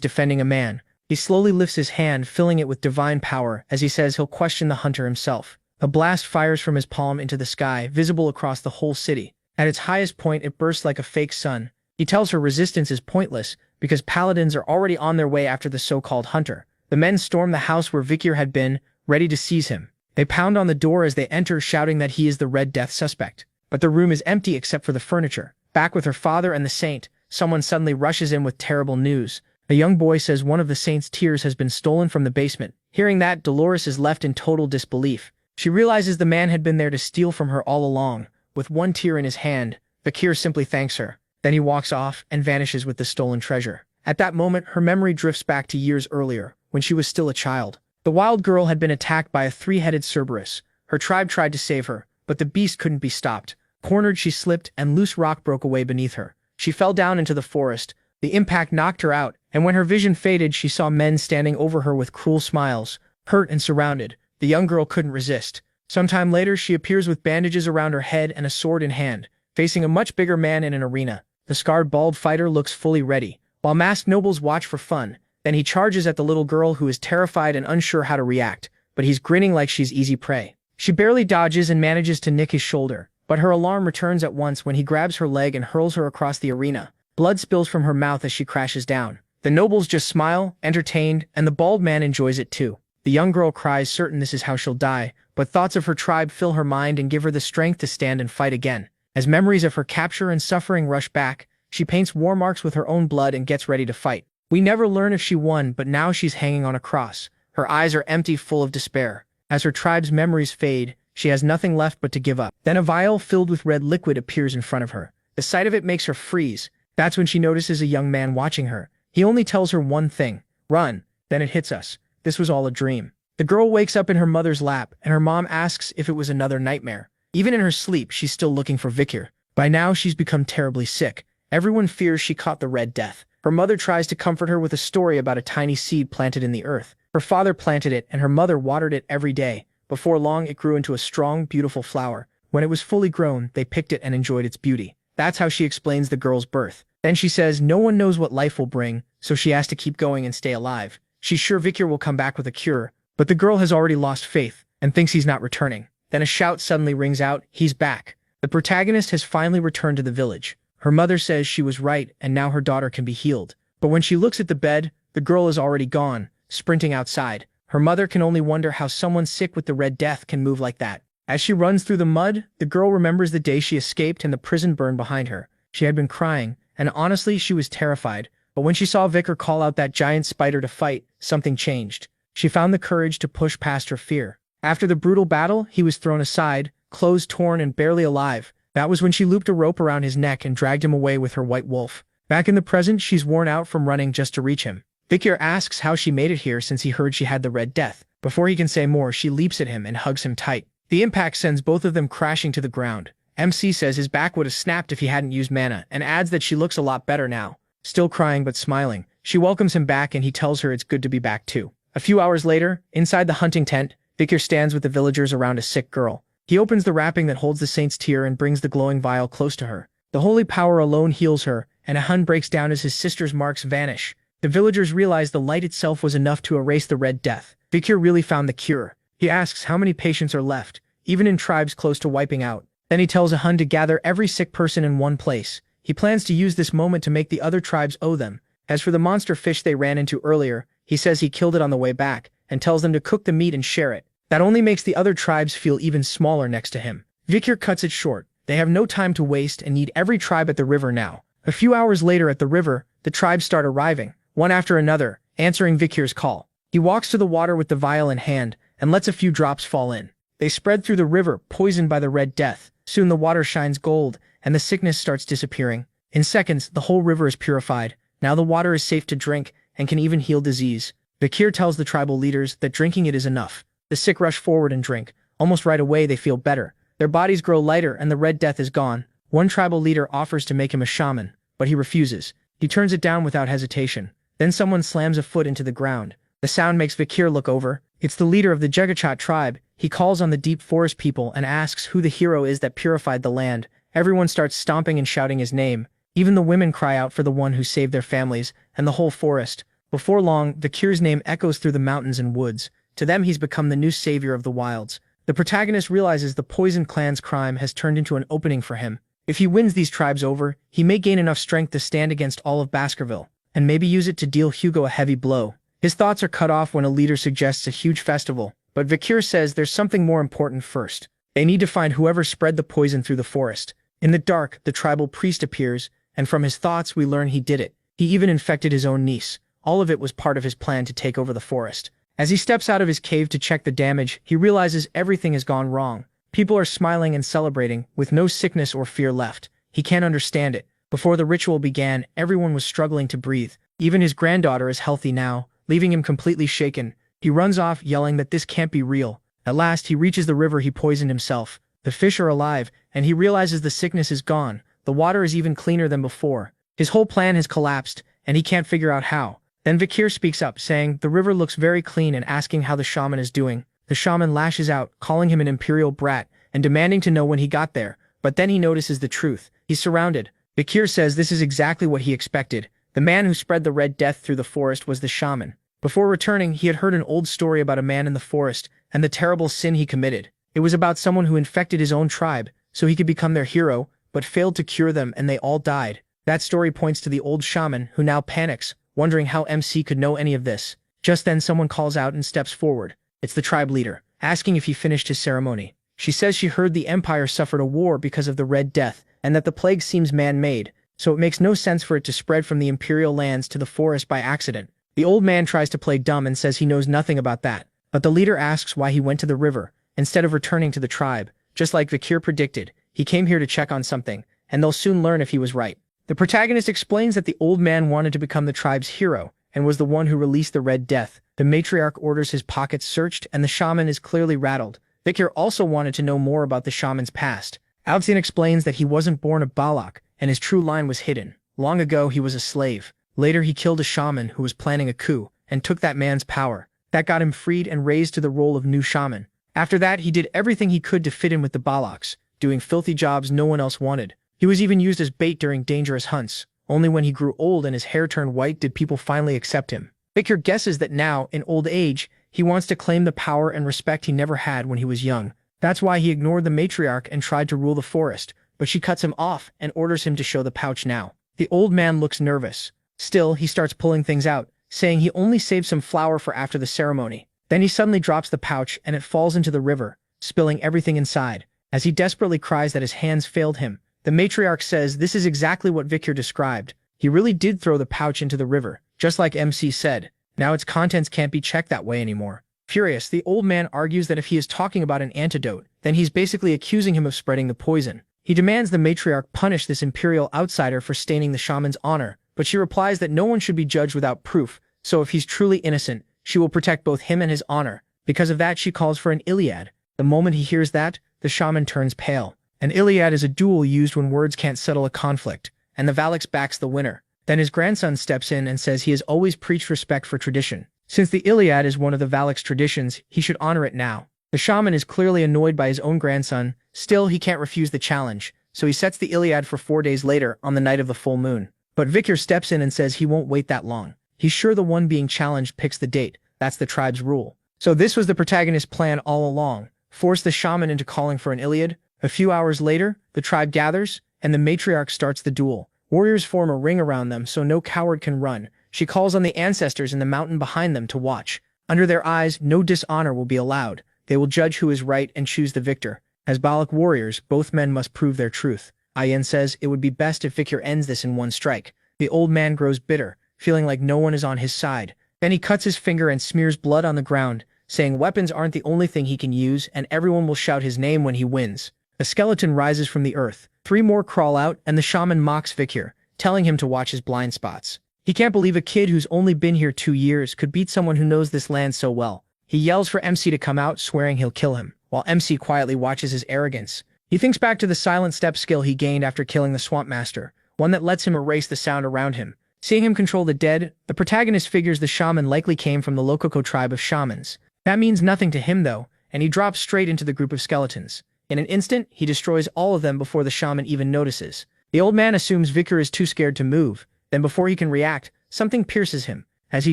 defending a man. He slowly lifts his hand, filling it with divine power, as he says he'll question the hunter himself. A blast fires from his palm into the sky, visible across the whole city. At its highest point, it bursts like a fake sun. He tells her resistance is pointless, because paladins are already on their way after the so-called hunter. The men storm the house where Vikir had been, ready to seize him. They pound on the door as they enter, shouting that he is the Red Death suspect. But the room is empty except for the furniture. Back with her father and the saint, someone suddenly rushes in with terrible news. A young boy says one of the saint's tears has been stolen from the basement. Hearing that, Dolores is left in total disbelief. She realizes the man had been there to steal from her all along. With one tear in his hand, Vikir simply thanks her. Then he walks off and vanishes with the stolen treasure. At that moment, her memory drifts back to years earlier, when she was still a child. The wild girl had been attacked by a 3-headed Cerberus. Her tribe tried to save her, but the beast couldn't be stopped. Cornered, she slipped, and loose rock broke away beneath her. She fell down into the forest. The impact knocked her out, and when her vision faded, she saw men standing over her with cruel smiles. Hurt and surrounded, the young girl couldn't resist. Sometime later, she appears with bandages around her head and a sword in hand, facing a much bigger man in an arena. The scarred bald fighter looks fully ready, while masked nobles watch for fun. Then he charges at the little girl, who is terrified and unsure how to react, but he's grinning like she's easy prey. She barely dodges and manages to nick his shoulder, but her alarm returns at once when he grabs her leg and hurls her across the arena. Blood spills from her mouth as she crashes down. The nobles just smile, entertained, and the bald man enjoys it too. The young girl cries, certain this is how she'll die, but thoughts of her tribe fill her mind and give her the strength to stand and fight again. As memories of her capture and suffering rush back, she paints war marks with her own blood and gets ready to fight. We never learn if she won, but now she's hanging on a cross. Her eyes are empty, full of despair. As her tribe's memories fade, she has nothing left but to give up. Then a vial filled with red liquid appears in front of her. The sight of it makes her freeze. That's when she notices a young man watching her. He only tells her one thing: run. Then it hits us. This was all a dream. The girl wakes up in her mother's lap, and her mom asks if it was another nightmare. Even in her sleep, she's still looking for Vikir. By now, she's become terribly sick. Everyone fears she caught the Red Death. Her mother tries to comfort her with a story about a tiny seed planted in the earth. Her father planted it, and her mother watered it every day. Before long, it grew into a strong, beautiful flower. When it was fully grown, they picked it and enjoyed its beauty. That's how she explains the girl's birth. Then she says no one knows what life will bring, so she has to keep going and stay alive. She's sure Vikir will come back with a cure, but the girl has already lost faith and thinks he's not returning. Then a shout suddenly rings out, he's back. The protagonist has finally returned to the village. Her mother says she was right and now her daughter can be healed. But when she looks at the bed, the girl is already gone, sprinting outside. Her mother can only wonder how someone sick with the Red Death can move like that. As she runs through the mud, the girl remembers the day she escaped and the prison burned behind her. She had been crying, and honestly, she was terrified. But when she saw Vikir call out that giant spider to fight, something changed. She found the courage to push past her fear. After the brutal battle, he was thrown aside, clothes torn and barely alive. That was when she looped a rope around his neck and dragged him away with her white wolf. Back in the present, she's worn out from running just to reach him. Vikir asks how she made it here since he heard she had the Red Death. Before he can say more, she leaps at him and hugs him tight. The impact sends both of them crashing to the ground. MC says his back would have snapped if he hadn't used mana, and adds that she looks a lot better now. Still crying but smiling, she welcomes him back and he tells her it's good to be back too. A few hours later, inside the hunting tent, Vikir stands with the villagers around a sick girl. He opens the wrapping that holds the saint's tear and brings the glowing vial close to her. The holy power alone heals her, and a hun breaks down as his sister's marks vanish. The villagers realize the light itself was enough to erase the Red Death. Vikir really found the cure. He asks how many patients are left, even in tribes close to wiping out. Then he tells a hun to gather every sick person in one place. He plans to use this moment to make the other tribes owe them. As for the monster fish they ran into earlier, he says he killed it on the way back, and tells them to cook the meat and share it. That only makes the other tribes feel even smaller next to him. Vikir cuts it short. They have no time to waste and need every tribe at the river now. A few hours later at the river, the tribes start arriving, one after another, answering Vikir's call. He walks to the water with the vial in hand, and lets a few drops fall in. They spread through the river, poisoned by the Red Death. Soon the water shines gold, and the sickness starts disappearing. In seconds, the whole river is purified. Now the water is safe to drink, and can even heal disease. Vikir tells the tribal leaders that drinking it is enough. The sick rush forward and drink. Almost right away they feel better. Their bodies grow lighter and the Red Death is gone. One tribal leader offers to make him a shaman, but he refuses. He turns it down without hesitation. Then someone slams a foot into the ground. The sound makes Vikir look over. It's the leader of the Jagachat tribe. He calls on the deep forest people and asks who the hero is that purified the land. Everyone starts stomping and shouting his name. Even the women cry out for the one who saved their families, and the whole forest. Before long, Vikir's name echoes through the mountains and woods. To them he's become the new savior of the wilds. The protagonist realizes the poison clan's crime has turned into an opening for him. If he wins these tribes over, he may gain enough strength to stand against all of Baskerville, and maybe use it to deal Hugo a heavy blow. His thoughts are cut off when a leader suggests a huge festival, but Vikir says there's something more important first. They need to find whoever spread the poison through the forest. In the dark, the tribal priest appears, and from his thoughts we learn he did it. He even infected his own niece. All of it was part of his plan to take over the forest. As he steps out of his cave to check the damage, he realizes everything has gone wrong. People are smiling and celebrating, with no sickness or fear left. He can't understand it. Before the ritual began, everyone was struggling to breathe. Even his granddaughter is healthy now, leaving him completely shaken. He runs off, yelling that this can't be real. At last, he reaches the river he poisoned himself. The fish are alive, and he realizes the sickness is gone. The water is even cleaner than before. His whole plan has collapsed, and he can't figure out how. Then Vikir speaks up, saying the river looks very clean and asking how the shaman is doing. The shaman lashes out, calling him an imperial brat, and demanding to know when he got there. But then he notices the truth. He's surrounded. Vikir says this is exactly what he expected. The man who spread the Red Death through the forest was the shaman. Before returning, he had heard an old story about a man in the forest, and the terrible sin he committed. It was about someone who infected his own tribe, so he could become their hero, but failed to cure them and they all died. That story points to the old shaman, who now panics, wondering how MC could know any of this. Just then someone calls out and steps forward. It's the tribe leader, asking if he finished his ceremony. She says she heard the Empire suffered a war because of the Red Death, and that the plague seems man-made, so it makes no sense for it to spread from the Imperial lands to the forest by accident. The old man tries to play dumb and says he knows nothing about that, but the leader asks why he went to the river, instead of returning to the tribe. Just like Vikir predicted, he came here to check on something, and they'll soon learn if he was right. The protagonist explains that the old man wanted to become the tribe's hero, and was the one who released the Red Death. The matriarch orders his pockets searched, and the shaman is clearly rattled. Vikir also wanted to know more about the shaman's past. Alcyon explains that he wasn't born a Balak, and his true line was hidden. Long ago, he was a slave. Later, he killed a shaman who was planning a coup, and took that man's power. That got him freed and raised to the role of new shaman. After that, he did everything he could to fit in with the Balaks, doing filthy jobs no one else wanted. He was even used as bait during dangerous hunts. Only when he grew old and his hair turned white did people finally accept him. Vikir guesses that now, in old age, he wants to claim the power and respect he never had when he was young. That's why he ignored the matriarch and tried to rule the forest, but she cuts him off and orders him to show the pouch now. The old man looks nervous. Still, he starts pulling things out, saying he only saved some flour for after the ceremony. Then he suddenly drops the pouch and it falls into the river, spilling everything inside. As he desperately cries that his hands failed him, the matriarch says this is exactly what Vikir described. He really did throw the pouch into the river, just like MC said. Now its contents can't be checked that way anymore. Furious, the old man argues that if he is talking about an antidote, then he's basically accusing him of spreading the poison. He demands the matriarch punish this imperial outsider for staining the shaman's honor, but she replies that no one should be judged without proof, so if he's truly innocent, she will protect both him and his honor. Because of that, she calls for an Iliad. The moment he hears that, the shaman turns pale. An Iliad is a duel used when words can't settle a conflict, and the Valaks backs the winner. Then his grandson steps in and says he has always preached respect for tradition. Since the Iliad is one of the Valaks' traditions, he should honor it now. The shaman is clearly annoyed by his own grandson. Still, he can't refuse the challenge, so he sets the Iliad for 4 days later on the night of the full moon. But Vikir steps in and says he won't wait that long. He's sure the one being challenged picks the date. That's the tribe's rule. So this was the protagonist's plan all along. Force the shaman into calling for an Iliad. A few hours later, the tribe gathers, and the matriarch starts the duel. Warriors form a ring around them so no coward can run. She calls on the ancestors in the mountain behind them to watch. Under their eyes, no dishonor will be allowed. They will judge who is right and choose the victor. As Balak warriors, both men must prove their truth. Ayen says it would be best if Vikir ends this in one strike. The old man grows bitter, feeling like no one is on his side. Then he cuts his finger and smears blood on the ground, saying weapons aren't the only thing he can use and everyone will shout his name when he wins. A skeleton rises from the earth. 3 more crawl out and the shaman mocks Vikir, telling him to watch his blind spots. He can't believe a kid who's only been here 2 years could beat someone who knows this land so well. He yells for MC to come out, swearing he'll kill him, while MC quietly watches his arrogance. He thinks back to the silent step skill he gained after killing the swamp master, one that lets him erase the sound around him. Seeing him control the dead, the protagonist figures the shaman likely came from the Lokoko tribe of shamans. That means nothing to him though, and he drops straight into the group of skeletons. In an instant, he destroys all of them before the shaman even notices. The old man assumes Vikir is too scared to move. Then before he can react, something pierces him. As he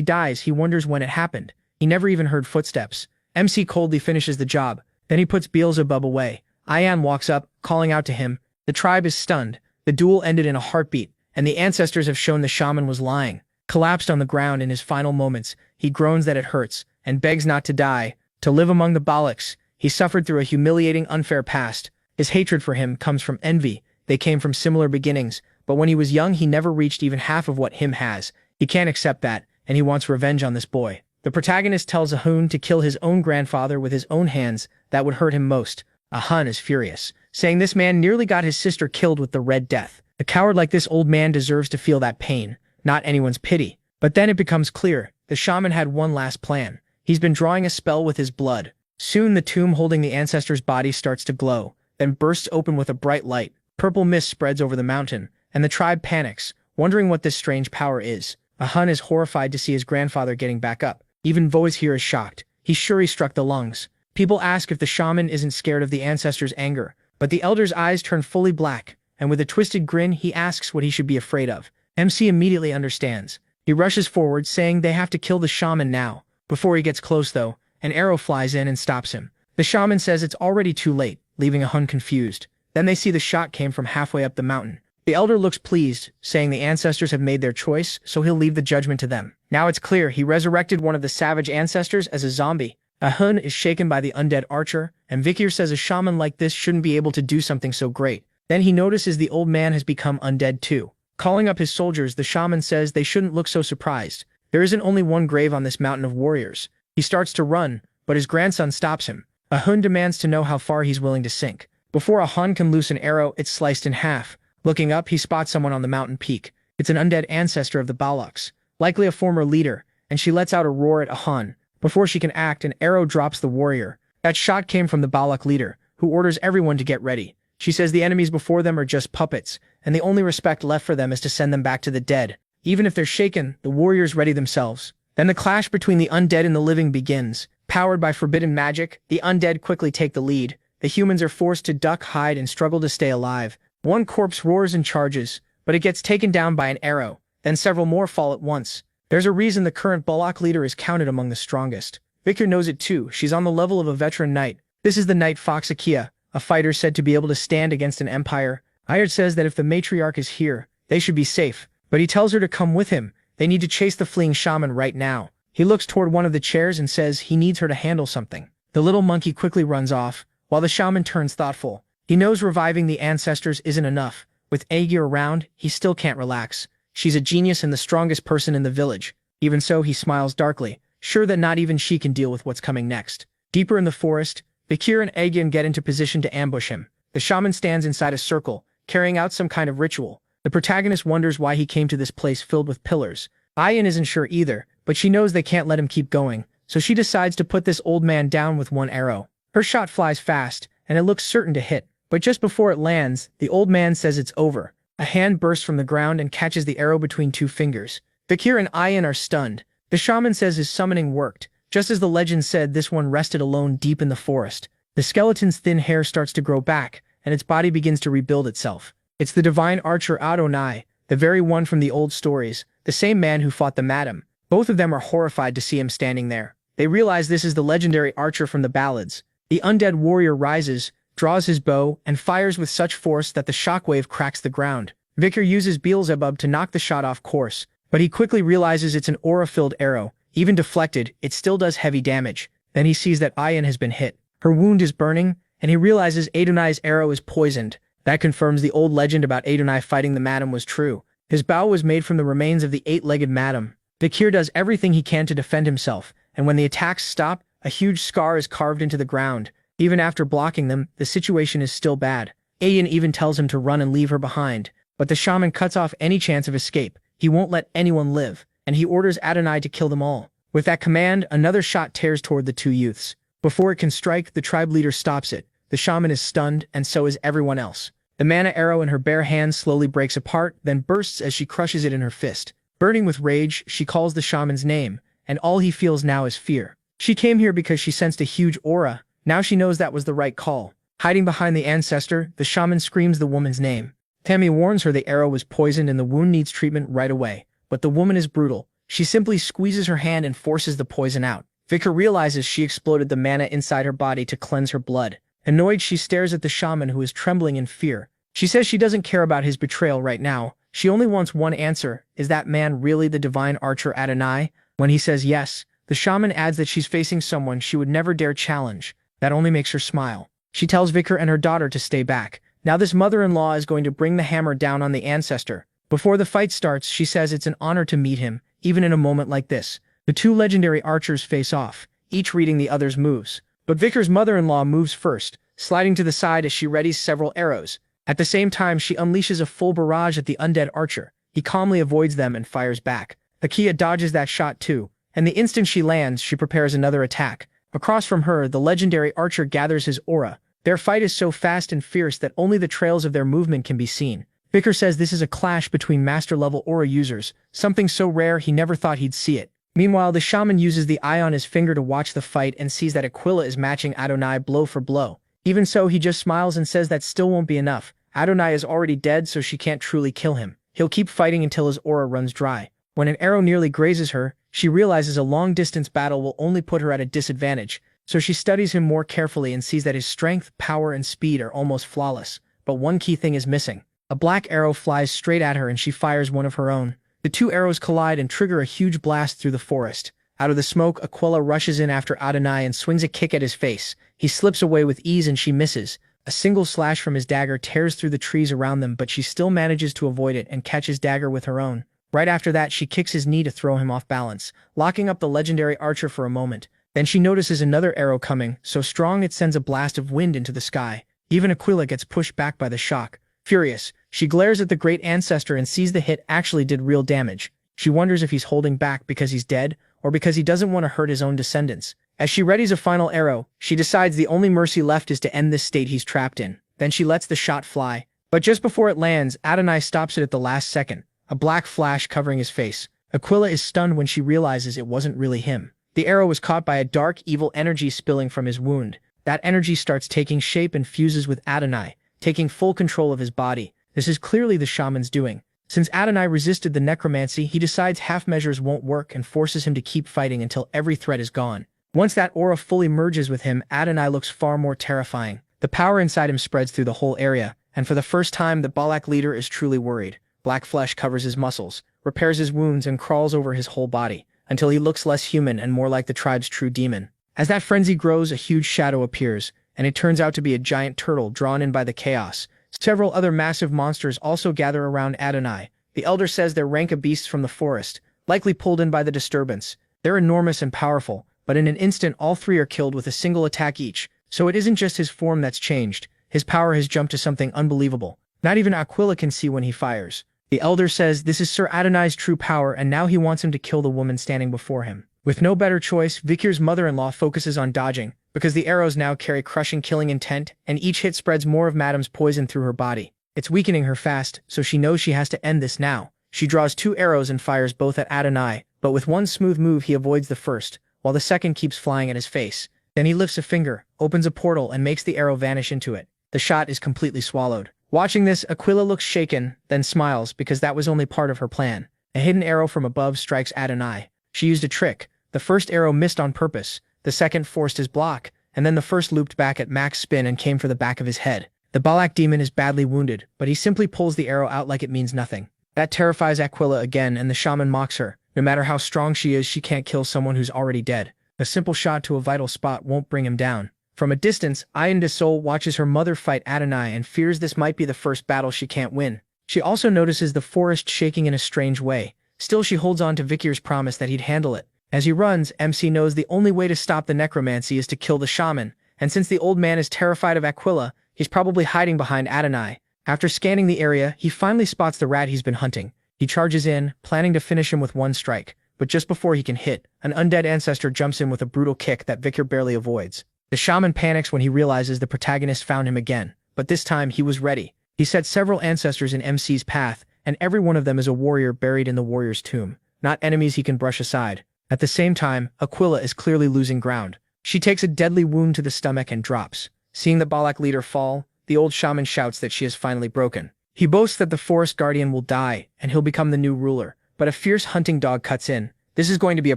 dies, he wonders when it happened. He never even heard footsteps. MC coldly finishes the job. Then he puts Beelzebub away. Ayan walks up, calling out to him. The tribe is stunned. The duel ended in a heartbeat, and the ancestors have shown the shaman was lying. Collapsed on the ground in his final moments, he groans that it hurts, and begs not to die, to live among the Balaks. He suffered through a humiliating, unfair past. His hatred for him comes from envy. They came from similar beginnings, but when he was young he never reached even half of what him has. He can't accept that, and he wants revenge on this boy. The protagonist tells Ahun to kill his own grandfather with his own hands. That would hurt him most. Ahun is furious, saying this man nearly got his sister killed with the Red Death. A coward like this old man deserves to feel that pain, not anyone's pity. But then it becomes clear, the shaman had one last plan. He's been drawing a spell with his blood. Soon the tomb holding the ancestor's body starts to glow, then bursts open with a bright light. Purple mist spreads over the mountain, and the tribe panics, wondering what this strange power is. Ahun is horrified to see his grandfather getting back up. Even Voice here is shocked. He's sure he struck the lungs. People ask if the shaman isn't scared of the ancestor's anger, but the elder's eyes turn fully black, and with a twisted grin he asks what he should be afraid of. MC immediately understands. He rushes forward, saying they have to kill the shaman now. Before he gets close though, an arrow flies in and stops him. The shaman says it's already too late, leaving Ahun confused. Then they see the shot came from halfway up the mountain. The elder looks pleased, saying the ancestors have made their choice, so he'll leave the judgment to them. Now it's clear he resurrected one of the savage ancestors as a zombie. Ahun is shaken by the undead archer, and Vikir says a shaman like this shouldn't be able to do something so great. Then he notices the old man has become undead too. Calling up his soldiers, the shaman says they shouldn't look so surprised. There isn't only one grave on this mountain of warriors. He starts to run, but his grandson stops him. Ahun demands to know how far he's willing to sink. Before Ahun can loose an arrow, it's sliced in half. Looking up, he spots someone on the mountain peak. It's an undead ancestor of the Balaks, likely a former leader, and she lets out a roar at Ahun. Before she can act, an arrow drops the warrior. That shot came from the Balak leader, who orders everyone to get ready. She says the enemies before them are just puppets, and the only respect left for them is to send them back to the dead. Even if they're shaken, the warriors ready themselves. Then the clash between the undead and the living begins. Powered by forbidden magic, the undead quickly take the lead. The humans are forced to duck, hide, and struggle to stay alive. One corpse roars and charges, but it gets taken down by an arrow. Then several more fall at once. There's a reason the current Balak leader is counted among the strongest. Vikir knows it too. She's on the level of a veteran knight. This is the knight Foxakia, a fighter said to be able to stand against an empire. Ayard says that if the matriarch is here, they should be safe, but he tells her to come with him. They need to chase the fleeing shaman right now. He looks toward one of the chairs and says he needs her to handle something. The little monkey quickly runs off, while the shaman turns thoughtful. He knows reviving the ancestors isn't enough. With Aegir around, he still can't relax. She's a genius and the strongest person in the village. Even so, he smiles darkly, sure that not even she can deal with what's coming next. Deeper in the forest, Bakir and Aegian get into position to ambush him. The shaman stands inside a circle, carrying out some kind of ritual. The protagonist wonders why he came to this place filled with pillars. Ayan isn't sure either, but she knows they can't let him keep going, so she decides to put this old man down with one arrow. Her shot flies fast, and it looks certain to hit, but just before it lands, the old man says it's over. A hand bursts from the ground and catches the arrow between two fingers. Bakir and Ayan are stunned. The shaman says his summoning worked. Just as the legend said, this one rested alone deep in the forest. The skeleton's thin hair starts to grow back, and its body begins to rebuild itself. It's the divine archer Adonai, the very one from the old stories, the same man who fought the madam. Both of them are horrified to see him standing there. They realize this is the legendary archer from the ballads. The undead warrior rises, draws his bow, and fires with such force that the shockwave cracks the ground. Vikir uses Beelzebub to knock the shot off course, but he quickly realizes it's an aura-filled arrow. Even deflected, it still does heavy damage. Then he sees that Ayan has been hit. Her wound is burning, and he realizes Adonai's arrow is poisoned. That confirms the old legend about Adonai fighting the madam was true. His bow was made from the remains of the eight-legged madam. Vikir does everything he can to defend himself, and when the attacks stop, a huge scar is carved into the ground. Even after blocking them, the situation is still bad. Ayan even tells him to run and leave her behind, but the shaman cuts off any chance of escape. He won't let anyone live, and he orders Adonai to kill them all. With that command, another shot tears toward the two youths. Before it can strike, the tribe leader stops it. The shaman is stunned, and so is everyone else. The mana arrow in her bare hand slowly breaks apart, then bursts as she crushes it in her fist. Burning with rage, she calls the shaman's name, and all he feels now is fear. She came here because she sensed a huge aura. Now she knows that was the right call. Hiding behind the ancestor, the shaman screams the woman's name. Tammy warns her the arrow was poisoned and the wound needs treatment right away. But the woman is brutal. She simply squeezes her hand and forces the poison out. Vikir realizes she exploded the mana inside her body to cleanse her blood. Annoyed, she stares at the shaman who is trembling in fear. She says she doesn't care about his betrayal right now. She only wants one answer. Is that man really the divine archer Adonai? When he says yes, the shaman adds that she's facing someone she would never dare challenge. That only makes her smile. She tells Vikir and her daughter to stay back. Now this mother-in-law is going to bring the hammer down on the ancestor. Before the fight starts, she says it's an honor to meet him, even in a moment like this. The two legendary archers face off, each reading the other's moves. But Vikir's mother-in-law moves first, sliding to the side as she readies several arrows. At the same time, she unleashes a full barrage at the undead archer. He calmly avoids them and fires back. Akia dodges that shot too, and the instant she lands, she prepares another attack. Across from her, the legendary archer gathers his aura. Their fight is so fast and fierce that only the trails of their movement can be seen. Vikir says this is a clash between master-level aura users, something so rare he never thought he'd see it. Meanwhile, the shaman uses the eye on his finger to watch the fight and sees that Aquila is matching Adonai blow for blow. Even so, he just smiles and says that still won't be enough. Adonai is already dead, so she can't truly kill him. He'll keep fighting until his aura runs dry. When an arrow nearly grazes her, she realizes a long-distance battle will only put her at a disadvantage, so she studies him more carefully and sees that his strength, power, and speed are almost flawless. But one key thing is missing. A black arrow flies straight at her and she fires one of her own. The two arrows collide and trigger a huge blast through the forest. Out of the smoke, Aquila rushes in after Adonai and swings a kick at his face. He slips away with ease and she misses. A single slash from his dagger tears through the trees around them, but she still manages to avoid it and catch his dagger with her own. Right after that, she kicks his knee to throw him off balance, locking up the legendary archer for a moment. Then she notices another arrow coming, so strong it sends a blast of wind into the sky. Even Aquila gets pushed back by the shock. Furious, she glares at the great ancestor and sees the hit actually did real damage. She wonders if he's holding back because he's dead, or because he doesn't want to hurt his own descendants. As she readies a final arrow, she decides the only mercy left is to end this state he's trapped in. Then she lets the shot fly. But just before it lands, Adonai stops it at the last second, a black flash covering his face. Aquila is stunned when she realizes it wasn't really him. The arrow was caught by a dark, evil energy spilling from his wound. That energy starts taking shape and fuses with Adonai, taking full control of his body. This is clearly the shaman's doing. Since Adonai resisted the necromancy, he decides half measures won't work and forces him to keep fighting until every threat is gone. Once that aura fully merges with him, Adonai looks far more terrifying. The power inside him spreads through the whole area, and for the first time, the Balak leader is truly worried. Black flesh covers his muscles, repairs his wounds, and crawls over his whole body, until he looks less human and more like the tribe's true demon. As that frenzy grows, a huge shadow appears, and it turns out to be a giant turtle drawn in by the chaos. Several other massive monsters also gather around Adonai. The elder says they're rank beasts from the forest, likely pulled in by the disturbance. They're enormous and powerful, but in an instant all three are killed with a single attack each. So it isn't just his form that's changed. His power has jumped to something unbelievable. Not even Aquila can see when he fires. The elder says this is Sir Adonai's true power, and now he wants him to kill the woman standing before him. With no better choice, Vikir's mother-in-law focuses on dodging, because the arrows now carry crushing killing intent, and each hit spreads more of Madam's poison through her body. It's weakening her fast, so she knows she has to end this now. She draws 2 arrows and fires both at Adonai, but with one smooth move he avoids the first, while the second keeps flying at his face. Then he lifts a finger, opens a portal, and makes the arrow vanish into it. The shot is completely swallowed. Watching this, Aquila looks shaken, then smiles, because that was only part of her plan. A hidden arrow from above strikes Adonai. She used a trick. The first arrow missed on purpose, the second forced his block, and then the first looped back at max spin and came for the back of his head. The Balak demon is badly wounded, but he simply pulls the arrow out like it means nothing. That terrifies Aquila again, and the shaman mocks her. No matter how strong she is, she can't kill someone who's already dead. A simple shot to a vital spot won't bring him down. From a distance, Ayin de Sol watches her mother fight Adonai and fears this might be the first battle she can't win. She also notices the forest shaking in a strange way. Still, she holds on to Vikir's promise that he'd handle it. As he runs, MC knows the only way to stop the necromancy is to kill the shaman, and since the old man is terrified of Aquila, he's probably hiding behind Adonai. After scanning the area, he finally spots the rat he's been hunting. He charges in, planning to finish him with one strike, but just before he can hit, an undead ancestor jumps in with a brutal kick that Vikir barely avoids. The shaman panics when he realizes the protagonist found him again, but this time he was ready. He set several ancestors in MC's path, and every one of them is a warrior buried in the warrior's tomb, not enemies he can brush aside. At the same time, Aquila is clearly losing ground. She takes a deadly wound to the stomach and drops. Seeing the Balak leader fall, the old shaman shouts that she has finally broken. He boasts that the forest guardian will die, and he'll become the new ruler, but a fierce hunting dog cuts in. This is going to be a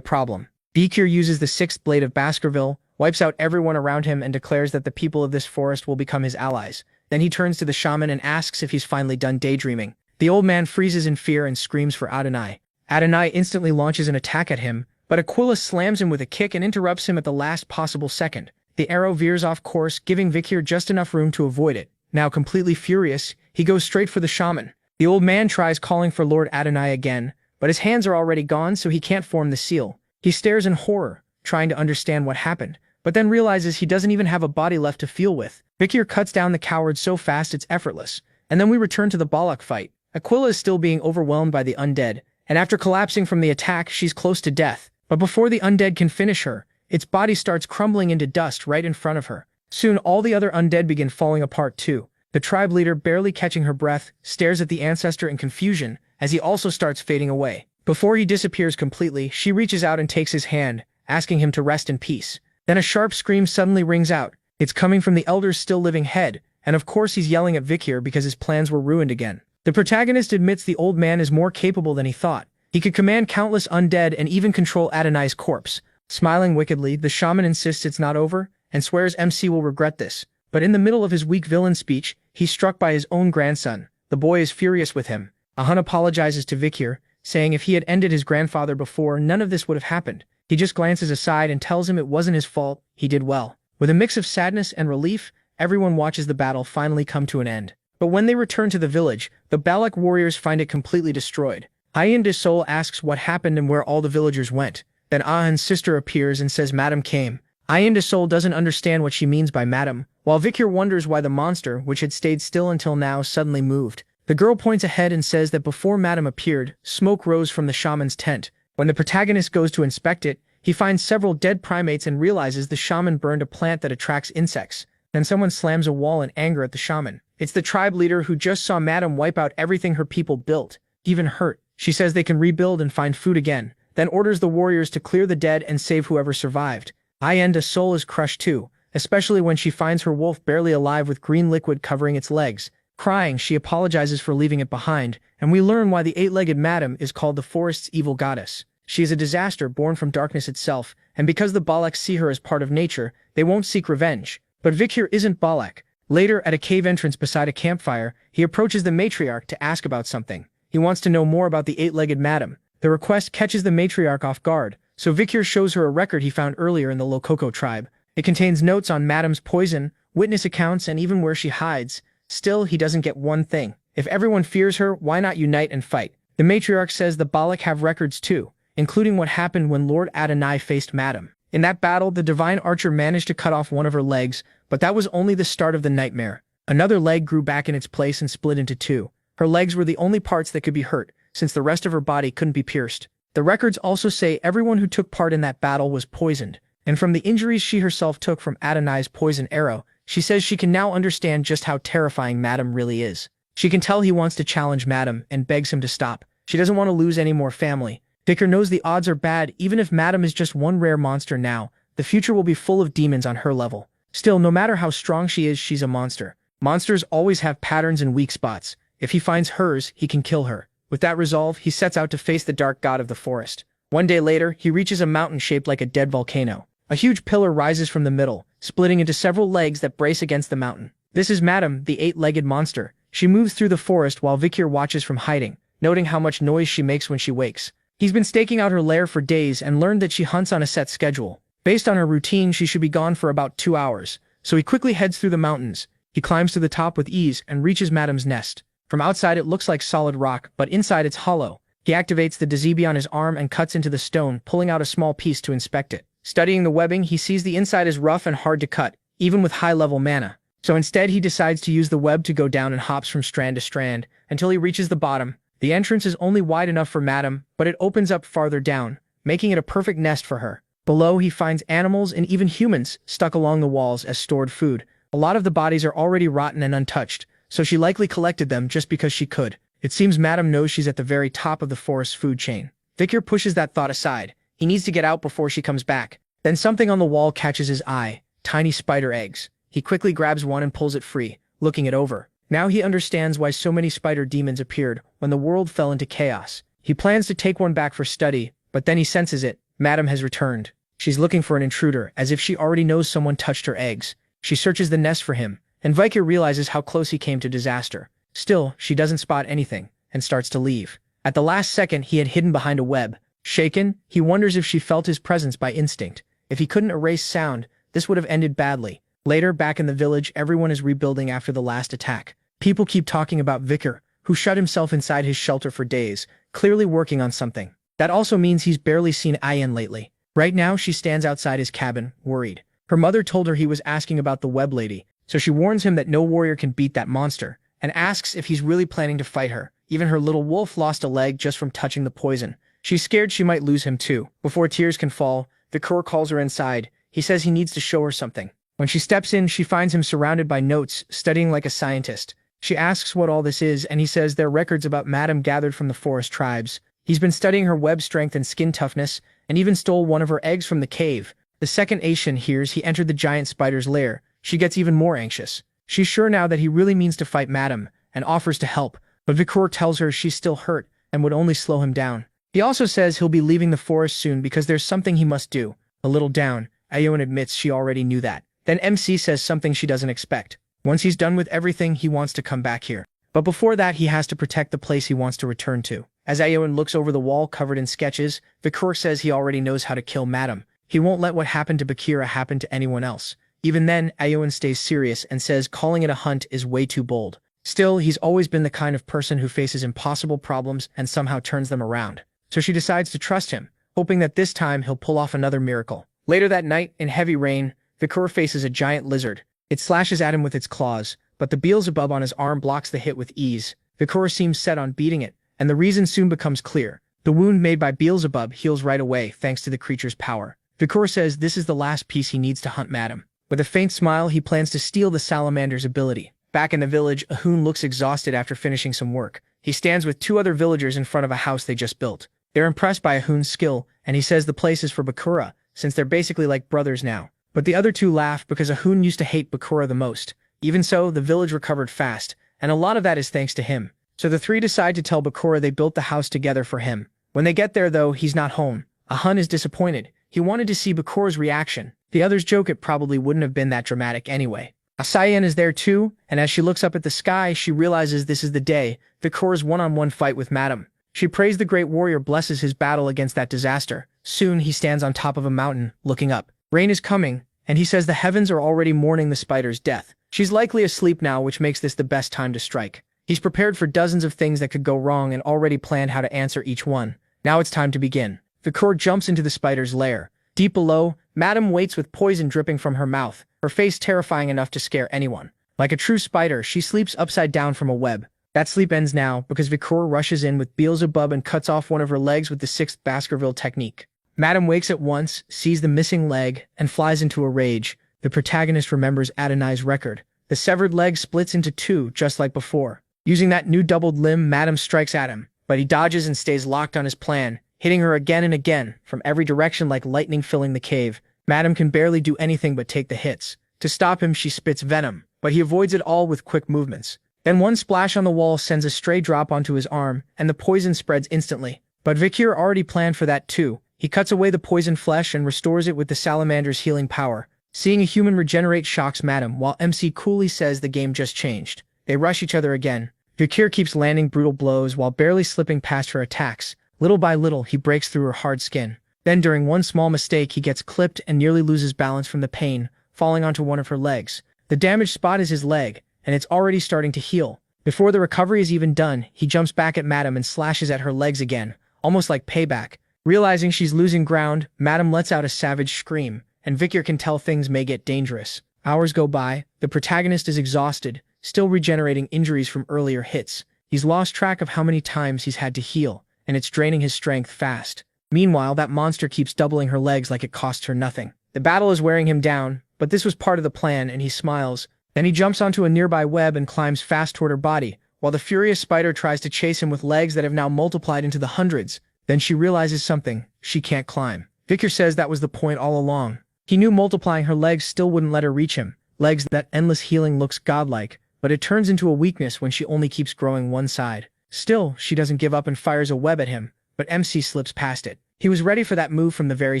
problem. Vikir uses the 6th blade of Baskerville, wipes out everyone around him, and declares that the people of this forest will become his allies. Then he turns to the shaman and asks if he's finally done daydreaming. The old man freezes in fear and screams for Adonai. Adonai instantly launches an attack at him, but Aquila slams him with a kick and interrupts him at the last possible second. The arrow veers off course, giving Vikir just enough room to avoid it. Now completely furious, he goes straight for the shaman. The old man tries calling for Lord Adonai again, but his hands are already gone, so he can't form the seal. He stares in horror, trying to understand what happened, but then realizes he doesn't even have a body left to feel with. Vikir cuts down the coward so fast it's effortless. And then we return to the Balak fight. Aquila is still being overwhelmed by the undead, and after collapsing from the attack, she's close to death. But before the undead can finish her, its body starts crumbling into dust right in front of her. Soon, all the other undead begin falling apart too. The tribe leader, barely catching her breath, stares at the ancestor in confusion as he also starts fading away. Before he disappears completely, she reaches out and takes his hand, asking him to rest in peace. Then a sharp scream suddenly rings out. It's coming from the elder's still living head, and of course he's yelling at Vikir because his plans were ruined again. The protagonist admits the old man is more capable than he thought. He could command countless undead and even control Adonai's corpse. Smiling wickedly, the shaman insists it's not over, and swears MC will regret this. But in the middle of his weak villain speech, he's struck by his own grandson. The boy is furious with him. Ahun apologizes to Vikir, saying if he had ended his grandfather before, none of this would have happened. He just glances aside and tells him it wasn't his fault, he did well. With a mix of sadness and relief, everyone watches the battle finally come to an end. But when they return to the village, the Balak warriors find it completely destroyed. Ayan de Sol asks what happened and where all the villagers went. Then Ahan's sister appears and says Madam came. Ayan de Sol doesn't understand what she means by Madam, while Vikir wonders why the monster, which had stayed still until now, suddenly moved. The girl points ahead and says that before Madam appeared, smoke rose from the shaman's tent. When the protagonist goes to inspect it, he finds several dead primates and realizes the shaman burned a plant that attracts insects. Then someone slams a wall in anger at the shaman. It's the tribe leader who just saw Madam wipe out everything her people built, even hurt. She says they can rebuild and find food again, then orders the warriors to clear the dead and save whoever survived. Ayan de Sol is crushed too, especially when she finds her wolf barely alive with green liquid covering its legs. Crying, she apologizes for leaving it behind, and we learn why the eight-legged Madam is called the forest's evil goddess. She is a disaster born from darkness itself, and because the Balaks see her as part of nature, they won't seek revenge. But Vikir isn't Balak. Later, at a cave entrance beside a campfire, he approaches the matriarch to ask about something. He wants to know more about the eight-legged Madam. The request catches the matriarch off guard, so Vikir shows her a record he found earlier in the Lokoko tribe. It contains notes on Madam's poison, witness accounts, and even where she hides. Still, he doesn't get one thing. If everyone fears her, why not unite and fight? The matriarch says the Balak have records too, including what happened when Lord Adonai faced Madam. In that battle, the divine archer managed to cut off one of her legs, but that was only the start of the nightmare. Another leg grew back in its place and split into two. Her legs were the only parts that could be hurt, since the rest of her body couldn't be pierced. The records also say everyone who took part in that battle was poisoned, and from the injuries she herself took from Adonai's poison arrow, she says she can now understand just how terrifying Madam really is. She can tell he wants to challenge Madam and begs him to stop. She doesn't want to lose any more family. Vikir knows the odds are bad. Even if Madam is just one rare monster now, the future will be full of demons on her level. Still, no matter how strong she is, she's a monster. Monsters always have patterns and weak spots. If he finds hers, he can kill her. With that resolve, he sets out to face the dark god of the forest. One day later, he reaches a mountain shaped like a dead volcano. A huge pillar rises from the middle, splitting into several legs that brace against the mountain. This is Madam, the eight-legged monster. She moves through the forest while Vikir watches from hiding, noting how much noise she makes when she wakes. He's been staking out her lair for days and learned that she hunts on a set schedule. Based on her routine, she should be gone for about 2 hours, so he quickly heads through the mountains. He climbs to the top with ease and reaches Madam's nest. From outside it looks like solid rock, but inside it's hollow. He activates the Dazibi on his arm and cuts into the stone, pulling out a small piece to inspect it. Studying the webbing, he sees the inside is rough and hard to cut, even with high-level mana. So instead he decides to use the web to go down and hops from strand to strand, until he reaches the bottom. The entrance is only wide enough for Madam, but it opens up farther down, making it a perfect nest for her. Below he finds animals and even humans stuck along the walls as stored food. A lot of the bodies are already rotten and untouched, so she likely collected them just because she could. It seems Madam knows she's at the very top of the forest's food chain. Vikir pushes that thought aside. He needs to get out before she comes back. Then something on the wall catches his eye. Tiny spider eggs. He quickly grabs one and pulls it free, looking it over. Now he understands why so many spider demons appeared when the world fell into chaos. He plans to take one back for study, but then he senses it. Madam has returned. She's looking for an intruder, as if she already knows someone touched her eggs. She searches the nest for him, and Vikir realizes how close he came to disaster. Still, she doesn't spot anything, and starts to leave. At the last second, he had hidden behind a web. Shaken, he wonders if she felt his presence by instinct. If he couldn't erase sound, this would have ended badly. Later, back in the village, everyone is rebuilding after the last attack. People keep talking about Vikir, who shut himself inside his shelter for days, clearly working on something. That also means he's barely seen Ayan lately. Right now, she stands outside his cabin, worried. Her mother told her he was asking about the web lady, so she warns him that no warrior can beat that monster, and asks if he's really planning to fight her. Even her little wolf lost a leg just from touching the poison. She's scared she might lose him too. Before tears can fall, Vikir calls her inside. He says he needs to show her something. When she steps in, she finds him surrounded by notes, studying like a scientist. She asks what all this is, and he says they're records about Madam gathered from the forest tribes. He's been studying her web strength and skin toughness, and even stole one of her eggs from the cave. The second Asian hears he entered the giant spider's lair. She gets even more anxious. She's sure now that he really means to fight Madam, and offers to help, but Vikir tells her she's still hurt, and would only slow him down. He also says he'll be leaving the forest soon because there's something he must do. A little down, Ayon admits she already knew that. Then MC says something she doesn't expect. Once he's done with everything, he wants to come back here. But before that, he has to protect the place he wants to return to. As Aowen looks over the wall covered in sketches, Vikur says he already knows how to kill Madam. He won't let what happened to Bakira happen to anyone else. Even then, Aowen stays serious and says calling it a hunt is way too bold. Still, he's always been the kind of person who faces impossible problems and somehow turns them around. So she decides to trust him, hoping that this time he'll pull off another miracle. Later that night, in heavy rain, Vikur faces a giant lizard. It slashes at him with its claws, but the Beelzebub on his arm blocks the hit with ease. Vikur seems set on beating it, and the reason soon becomes clear. The wound made by Beelzebub heals right away thanks to the creature's power. Vikur says this is the last piece he needs to hunt Madam. With a faint smile, he plans to steal the salamander's ability. Back in the village, Ahun looks exhausted after finishing some work. He stands with two other villagers in front of a house they just built. They're impressed by Ahun's skill, and he says the place is for Bakura, since they're basically like brothers now. But the other two laugh because Ahun used to hate Bakura the most. Even so, the village recovered fast, and a lot of that is thanks to him. So the three decide to tell Bakura they built the house together for him. When they get there though, he's not home. Ahun is disappointed. He wanted to see Bakura's reaction. The others joke it probably wouldn't have been that dramatic anyway. Asayan is there too, and as she looks up at the sky, she realizes this is the day, Bakura's one-on-one fight with Madam. She prays the great warrior blesses his battle against that disaster. Soon he stands on top of a mountain, looking up. Rain is coming, and he says the heavens are already mourning the spider's death. She's likely asleep now, which makes this the best time to strike. He's prepared for dozens of things that could go wrong and already planned how to answer each one. Now it's time to begin. Vikur jumps into the spider's lair. Deep below, Madam waits with poison dripping from her mouth, her face terrifying enough to scare anyone. Like a true spider, she sleeps upside down from a web. That sleep ends now because Vikur rushes in with Beelzebub and cuts off one of her legs with the 6th Baskerville technique. Madam wakes at once, sees the missing leg, and flies into a rage. The protagonist remembers Adonai's record. The severed leg splits into two, just like before. Using that new doubled limb, Madam strikes at him, but he dodges and stays locked on his plan, hitting her again and again, from every direction like lightning filling the cave. Madam can barely do anything but take the hits. To stop him, she spits venom, but he avoids it all with quick movements. Then one splash on the wall sends a stray drop onto his arm, and the poison spreads instantly. But Vikir already planned for that too. He cuts away the poisoned flesh and restores it with the salamander's healing power. Seeing a human regenerate shocks Madam, while MC coolly says the game just changed. They rush each other again. Vikir keeps landing brutal blows while barely slipping past her attacks. Little by little, he breaks through her hard skin. Then during one small mistake, he gets clipped and nearly loses balance from the pain, falling onto one of her legs. The damaged spot is his leg, and it's already starting to heal. Before the recovery is even done, he jumps back at Madam and slashes at her legs again, almost like payback. Realizing she's losing ground, Madam lets out a savage scream, and Vikir can tell things may get dangerous. Hours go by, the protagonist is exhausted, still regenerating injuries from earlier hits. He's lost track of how many times he's had to heal, and it's draining his strength fast. Meanwhile, that monster keeps doubling her legs like it costs her nothing. The battle is wearing him down, but this was part of the plan, and he smiles. Then he jumps onto a nearby web and climbs fast toward her body, while the furious spider tries to chase him with legs that have now multiplied into the hundreds. Then she realizes something. She can't climb. Vikir says that was the point all along. He knew multiplying her legs still wouldn't let her reach him. Legs that endless healing looks godlike, but it turns into a weakness when she only keeps growing one side. Still, she doesn't give up and fires a web at him, but MC slips past it. He was ready for that move from the very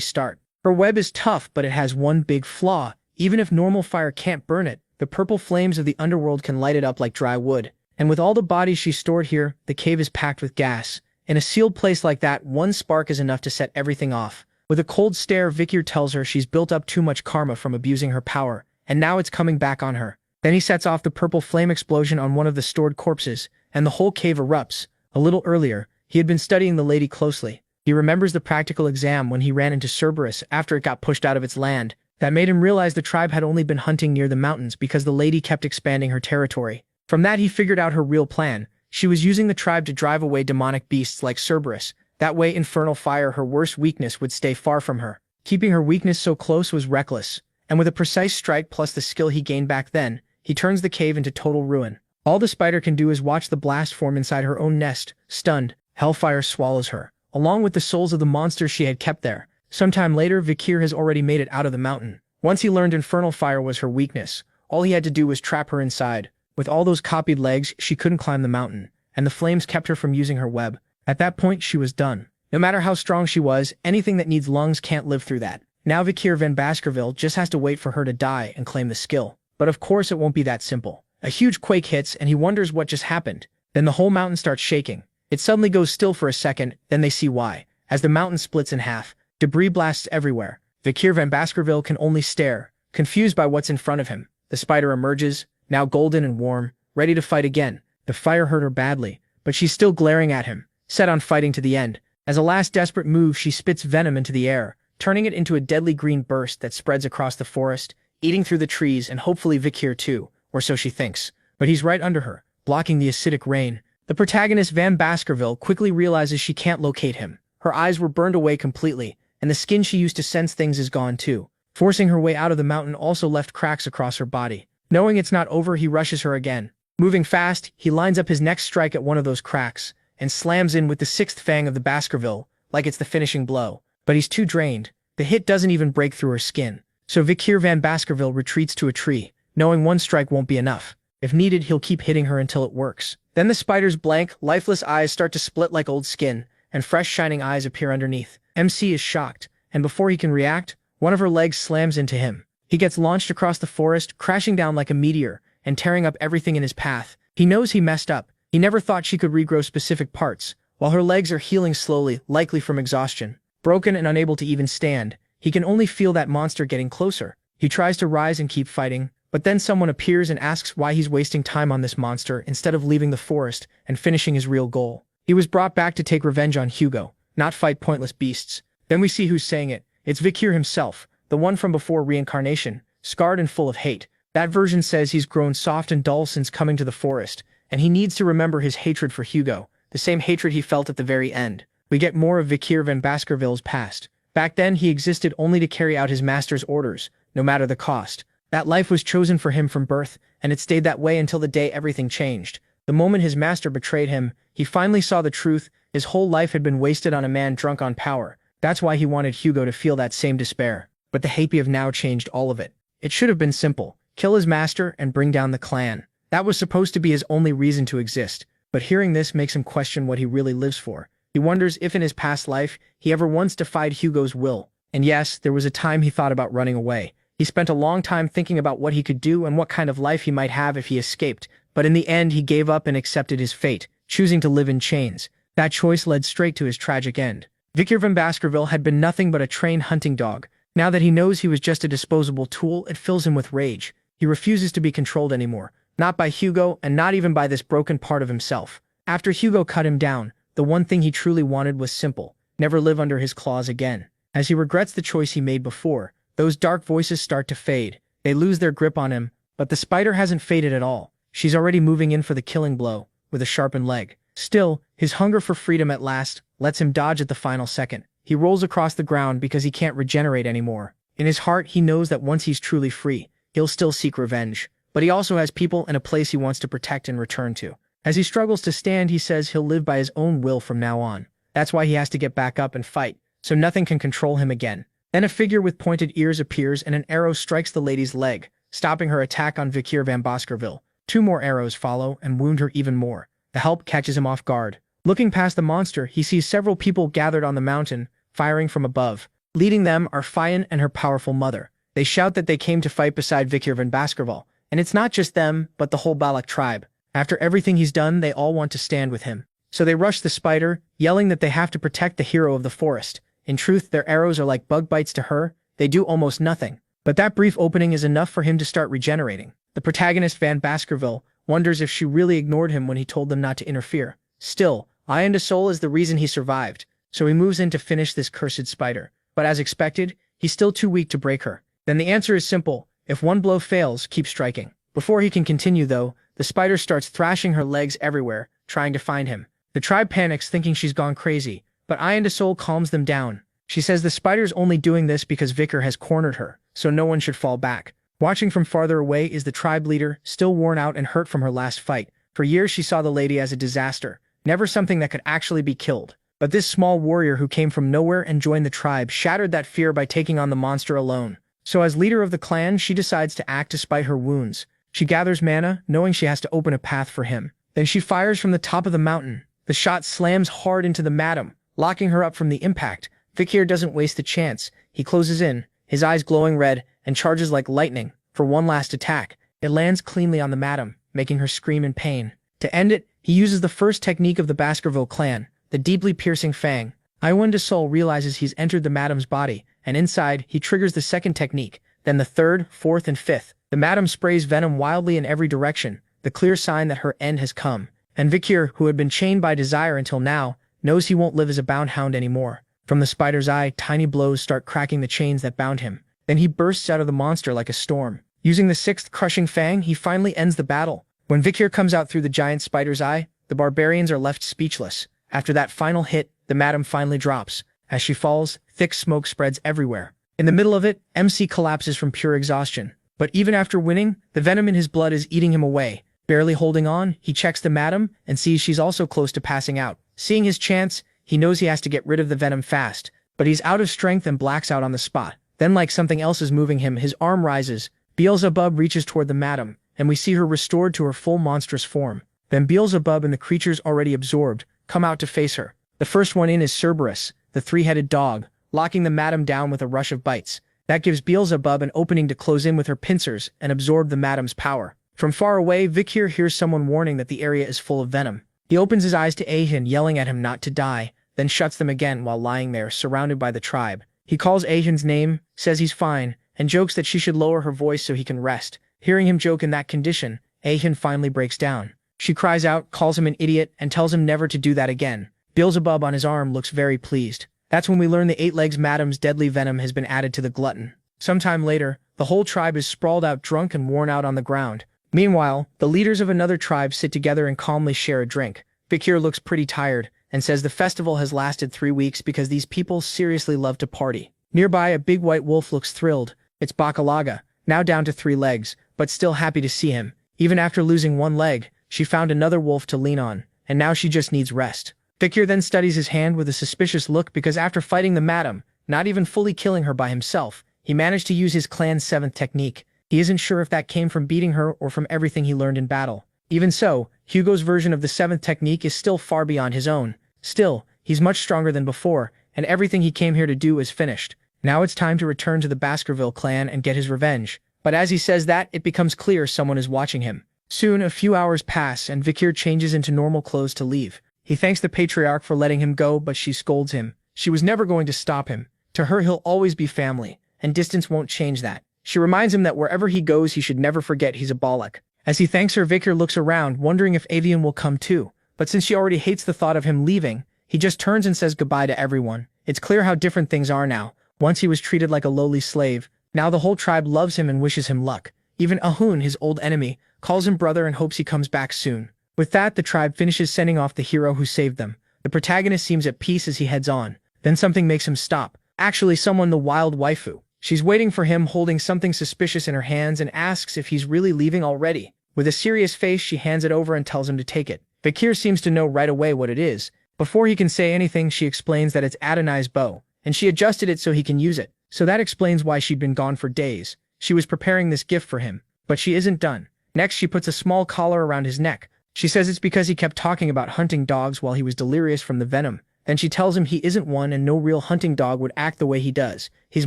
start. Her web is tough, but it has one big flaw. Even if normal fire can't burn it, the purple flames of the underworld can light it up like dry wood. And with all the bodies she stored here, the cave is packed with gas. In a sealed place like that, one spark is enough to set everything off. With a cold stare, Vikir tells her she's built up too much karma from abusing her power, and now it's coming back on her. Then he sets off the purple flame explosion on one of the stored corpses, and the whole cave erupts. A little earlier, he had been studying the lady closely. He remembers the practical exam when he ran into Cerberus after it got pushed out of its land. That made him realize the tribe had only been hunting near the mountains because the lady kept expanding her territory. From that he figured out her real plan. She was using the tribe to drive away demonic beasts like Cerberus. That way infernal fire, her worst weakness, would stay far from her. Keeping her weakness so close was reckless. And with a precise strike plus the skill he gained back then, he turns the cave into total ruin. All the spider can do is watch the blast form inside her own nest. Stunned, hellfire swallows her, along with the souls of the monsters she had kept there. Sometime later, Vikir has already made it out of the mountain. Once he learned infernal fire was her weakness, all he had to do was trap her inside. With all those copied legs, she couldn't climb the mountain, and the flames kept her from using her web. At that point, she was done. No matter how strong she was, anything that needs lungs can't live through that. Now Vikir van Baskerville just has to wait for her to die and claim the skill. But of course it won't be that simple. A huge quake hits, and he wonders what just happened. Then the whole mountain starts shaking. It suddenly goes still for a second, then they see why. As the mountain splits in half, debris blasts everywhere. Vikir van Baskerville can only stare, confused by what's in front of him. The spider emerges, now golden and warm, ready to fight again. The fire hurt her badly, but she's still glaring at him, set on fighting to the end. As a last desperate move, she spits venom into the air, turning it into a deadly green burst that spreads across the forest, eating through the trees and hopefully Vikir too, or so she thinks. But he's right under her, blocking the acidic rain. The protagonist Van Baskerville quickly realizes she can't locate him. Her eyes were burned away completely, and the skin she used to sense things is gone too. Forcing her way out of the mountain also left cracks across her body. Knowing it's not over, he rushes her again. Moving fast, he lines up his next strike at one of those cracks, and slams in with the sixth fang of the Baskerville, like it's the finishing blow. But he's too drained. The hit doesn't even break through her skin. So Vikir van Baskerville retreats to a tree, knowing one strike won't be enough. If needed, he'll keep hitting her until it works. Then the spider's blank, lifeless eyes start to split like old skin, and fresh shining eyes appear underneath. MC is shocked, and before he can react, one of her legs slams into him. He gets launched across the forest, crashing down like a meteor, and tearing up everything in his path. He knows he messed up. He never thought she could regrow specific parts, while her legs are healing slowly, likely from exhaustion. Broken and unable to even stand, he can only feel that monster getting closer. He tries to rise and keep fighting, but then someone appears and asks why he's wasting time on this monster instead of leaving the forest and finishing his real goal. He was brought back to take revenge on Hugo, not fight pointless beasts. Then we see who's saying it. It's Vikir himself, the one from before reincarnation, scarred and full of hate. That version says he's grown soft and dull since coming to the forest, and he needs to remember his hatred for Hugo, the same hatred he felt at the very end. We get more of Vikir van Baskerville's past. Back then, he existed only to carry out his master's orders, no matter the cost. That life was chosen for him from birth, and it stayed that way until the day everything changed. The moment his master betrayed him, he finally saw the truth. His whole life had been wasted on a man drunk on power. That's why he wanted Hugo to feel that same despair. But the Happy of now changed all of it. It should have been simple. Kill his master and bring down the clan. That was supposed to be his only reason to exist. But hearing this makes him question what he really lives for. He wonders if in his past life, he ever once defied Hugo's will. And yes, there was a time he thought about running away. He spent a long time thinking about what he could do and what kind of life he might have if he escaped. But in the end, he gave up and accepted his fate, choosing to live in chains. That choice led straight to his tragic end. Vikir van Baskerville had been nothing but a trained hunting dog. Now that he knows he was just a disposable tool, it fills him with rage. He refuses to be controlled anymore. Not by Hugo, and not even by this broken part of himself. After Hugo cut him down, the one thing he truly wanted was simple: never live under his claws again. As he regrets the choice he made before, those dark voices start to fade. They lose their grip on him, but the spider hasn't faded at all. She's already moving in for the killing blow, with a sharpened leg. Still, his hunger for freedom at last lets him dodge at the final second. He rolls across the ground because he can't regenerate anymore. In his heart, he knows that once he's truly free, he'll still seek revenge. But he also has people and a place he wants to protect and return to. As he struggles to stand, he says he'll live by his own will from now on. That's why he has to get back up and fight, so nothing can control him again. Then a figure with pointed ears appears and an arrow strikes the lady's leg, stopping her attack on Vikir van Baskerville. 2 more arrows follow and wound her even more. The help catches him off guard. Looking past the monster, he sees several people gathered on the mountain, firing from above. Leading them are Fayen and her powerful mother. They shout that they came to fight beside Vikir van Baskerville. And it's not just them, but the whole Balak tribe. After everything he's done, they all want to stand with him. So they rush the spider, yelling that they have to protect the hero of the forest. In truth, their arrows are like bug bites to her. They do almost nothing. But that brief opening is enough for him to start regenerating. The protagonist, Van Baskerville, wonders if she really ignored him when he told them not to interfere. Still, Iron Soul is the reason he survived, so he moves in to finish this cursed spider. But as expected, he's still too weak to break her. Then the answer is simple: if one blow fails, keep striking. Before he can continue though, the spider starts thrashing her legs everywhere, trying to find him. The tribe panics, thinking she's gone crazy, but Iron Soul calms them down. She says the spider's only doing this because Vikir has cornered her, so no one should fall back. Watching from farther away is the tribe leader, still worn out and hurt from her last fight. For years she saw the lady as a disaster, never something that could actually be killed. But this small warrior who came from nowhere and joined the tribe shattered that fear by taking on the monster alone. So as leader of the clan, she decides to act despite her wounds. She gathers mana, knowing she has to open a path for him. Then she fires from the top of the mountain. The shot slams hard into the madam, locking her up from the impact. Vikir doesn't waste a chance. He closes in, his eyes glowing red, and charges like lightning for one last attack. It lands cleanly on the madam, making her scream in pain. To end it, He uses the first technique of the Baskerville clan, the deeply piercing fang. Iwan de Sol realizes he's entered the madam's body, and inside, he triggers the second technique, then the third, fourth, and fifth. The madam sprays venom wildly in every direction, the clear sign that her end has come. And Vikir, who had been chained by desire until now, knows he won't live as a bound hound anymore. From the spider's eye, tiny blows start cracking the chains that bound him. Then he bursts out of the monster like a storm. Using the sixth crushing fang, he finally ends the battle. When Vikir comes out through the giant spider's eye, the barbarians are left speechless. After that final hit, the madam finally drops. As she falls, thick smoke spreads everywhere. In the middle of it, MC collapses from pure exhaustion. But even after winning, the venom in his blood is eating him away. Barely holding on, he checks the madam and sees she's also close to passing out. Seeing his chance, he knows he has to get rid of the venom fast. But he's out of strength and blacks out on the spot. Then, like something else is moving him, his arm rises. Beelzebub reaches toward the madam, and we see her restored to her full monstrous form. Then Beelzebub and the creatures already absorbed come out to face her. The first one in is Cerberus, the three-headed dog, locking the madam down with a rush of bites. That gives Beelzebub an opening to close in with her pincers and absorb the madam's power. From far away, Vikir hears someone warning that the area is full of venom. He opens his eyes to Ahin yelling at him not to die, then shuts them again while lying there, surrounded by the tribe. He calls Ahin's name, says he's fine, and jokes that she should lower her voice so he can rest. Hearing him joke in that condition, Ahin finally breaks down. She cries out, calls him an idiot, and tells him never to do that again. Beelzebub on his arm looks very pleased. That's when we learn the eight legs madam's deadly venom has been added to the glutton. Sometime later, the whole tribe is sprawled out drunk and worn out on the ground. Meanwhile, the leaders of another tribe sit together and calmly share a drink. Vikir looks pretty tired, and says the festival has lasted 3 weeks because these people seriously love to party. Nearby, a big white wolf looks thrilled. It's Bakalaga, now down to 3 legs, but still happy to see him. Even after losing 1 leg, she found another wolf to lean on, and now she just needs rest. Vikir then studies his hand with a suspicious look because after fighting the madam, not even fully killing her by himself, he managed to use his clan's 7th technique. He isn't sure if that came from beating her or from everything he learned in battle. Even so, Hugo's version of the 7th technique is still far beyond his own. Still, he's much stronger than before, and everything he came here to do is finished. Now it's time to return to the Baskerville clan and get his revenge. But as he says that, it becomes clear someone is watching him. Soon, a few hours pass and Vikir changes into normal clothes to leave. He thanks the patriarch for letting him go, but she scolds him. She was never going to stop him. To her, he'll always be family, and distance won't change that. She reminds him that wherever he goes, he should never forget he's a Balak. As he thanks her, Vikir looks around, wondering if Avian will come too. But since she already hates the thought of him leaving, he just turns and says goodbye to everyone. It's clear how different things are now. Once he was treated like a lowly slave, now the whole tribe loves him and wishes him luck. Even Ahun, his old enemy, calls him brother and hopes he comes back soon. With that, the tribe finishes sending off the hero who saved them. The protagonist seems at peace as he heads on. Then something makes him stop. Actually, someone, the wild waifu. She's waiting for him, holding something suspicious in her hands, and asks if he's really leaving already. With a serious face, she hands it over and tells him to take it. Vikir seems to know right away what it is. Before he can say anything, she explains that it's Adonai's bow, and she adjusted it so he can use it. So that explains why she'd been gone for days. She was preparing this gift for him, but she isn't done. Next, she puts a small collar around his neck. She says it's because he kept talking about hunting dogs while he was delirious from the venom. Then she tells him he isn't one and no real hunting dog would act the way he does. He's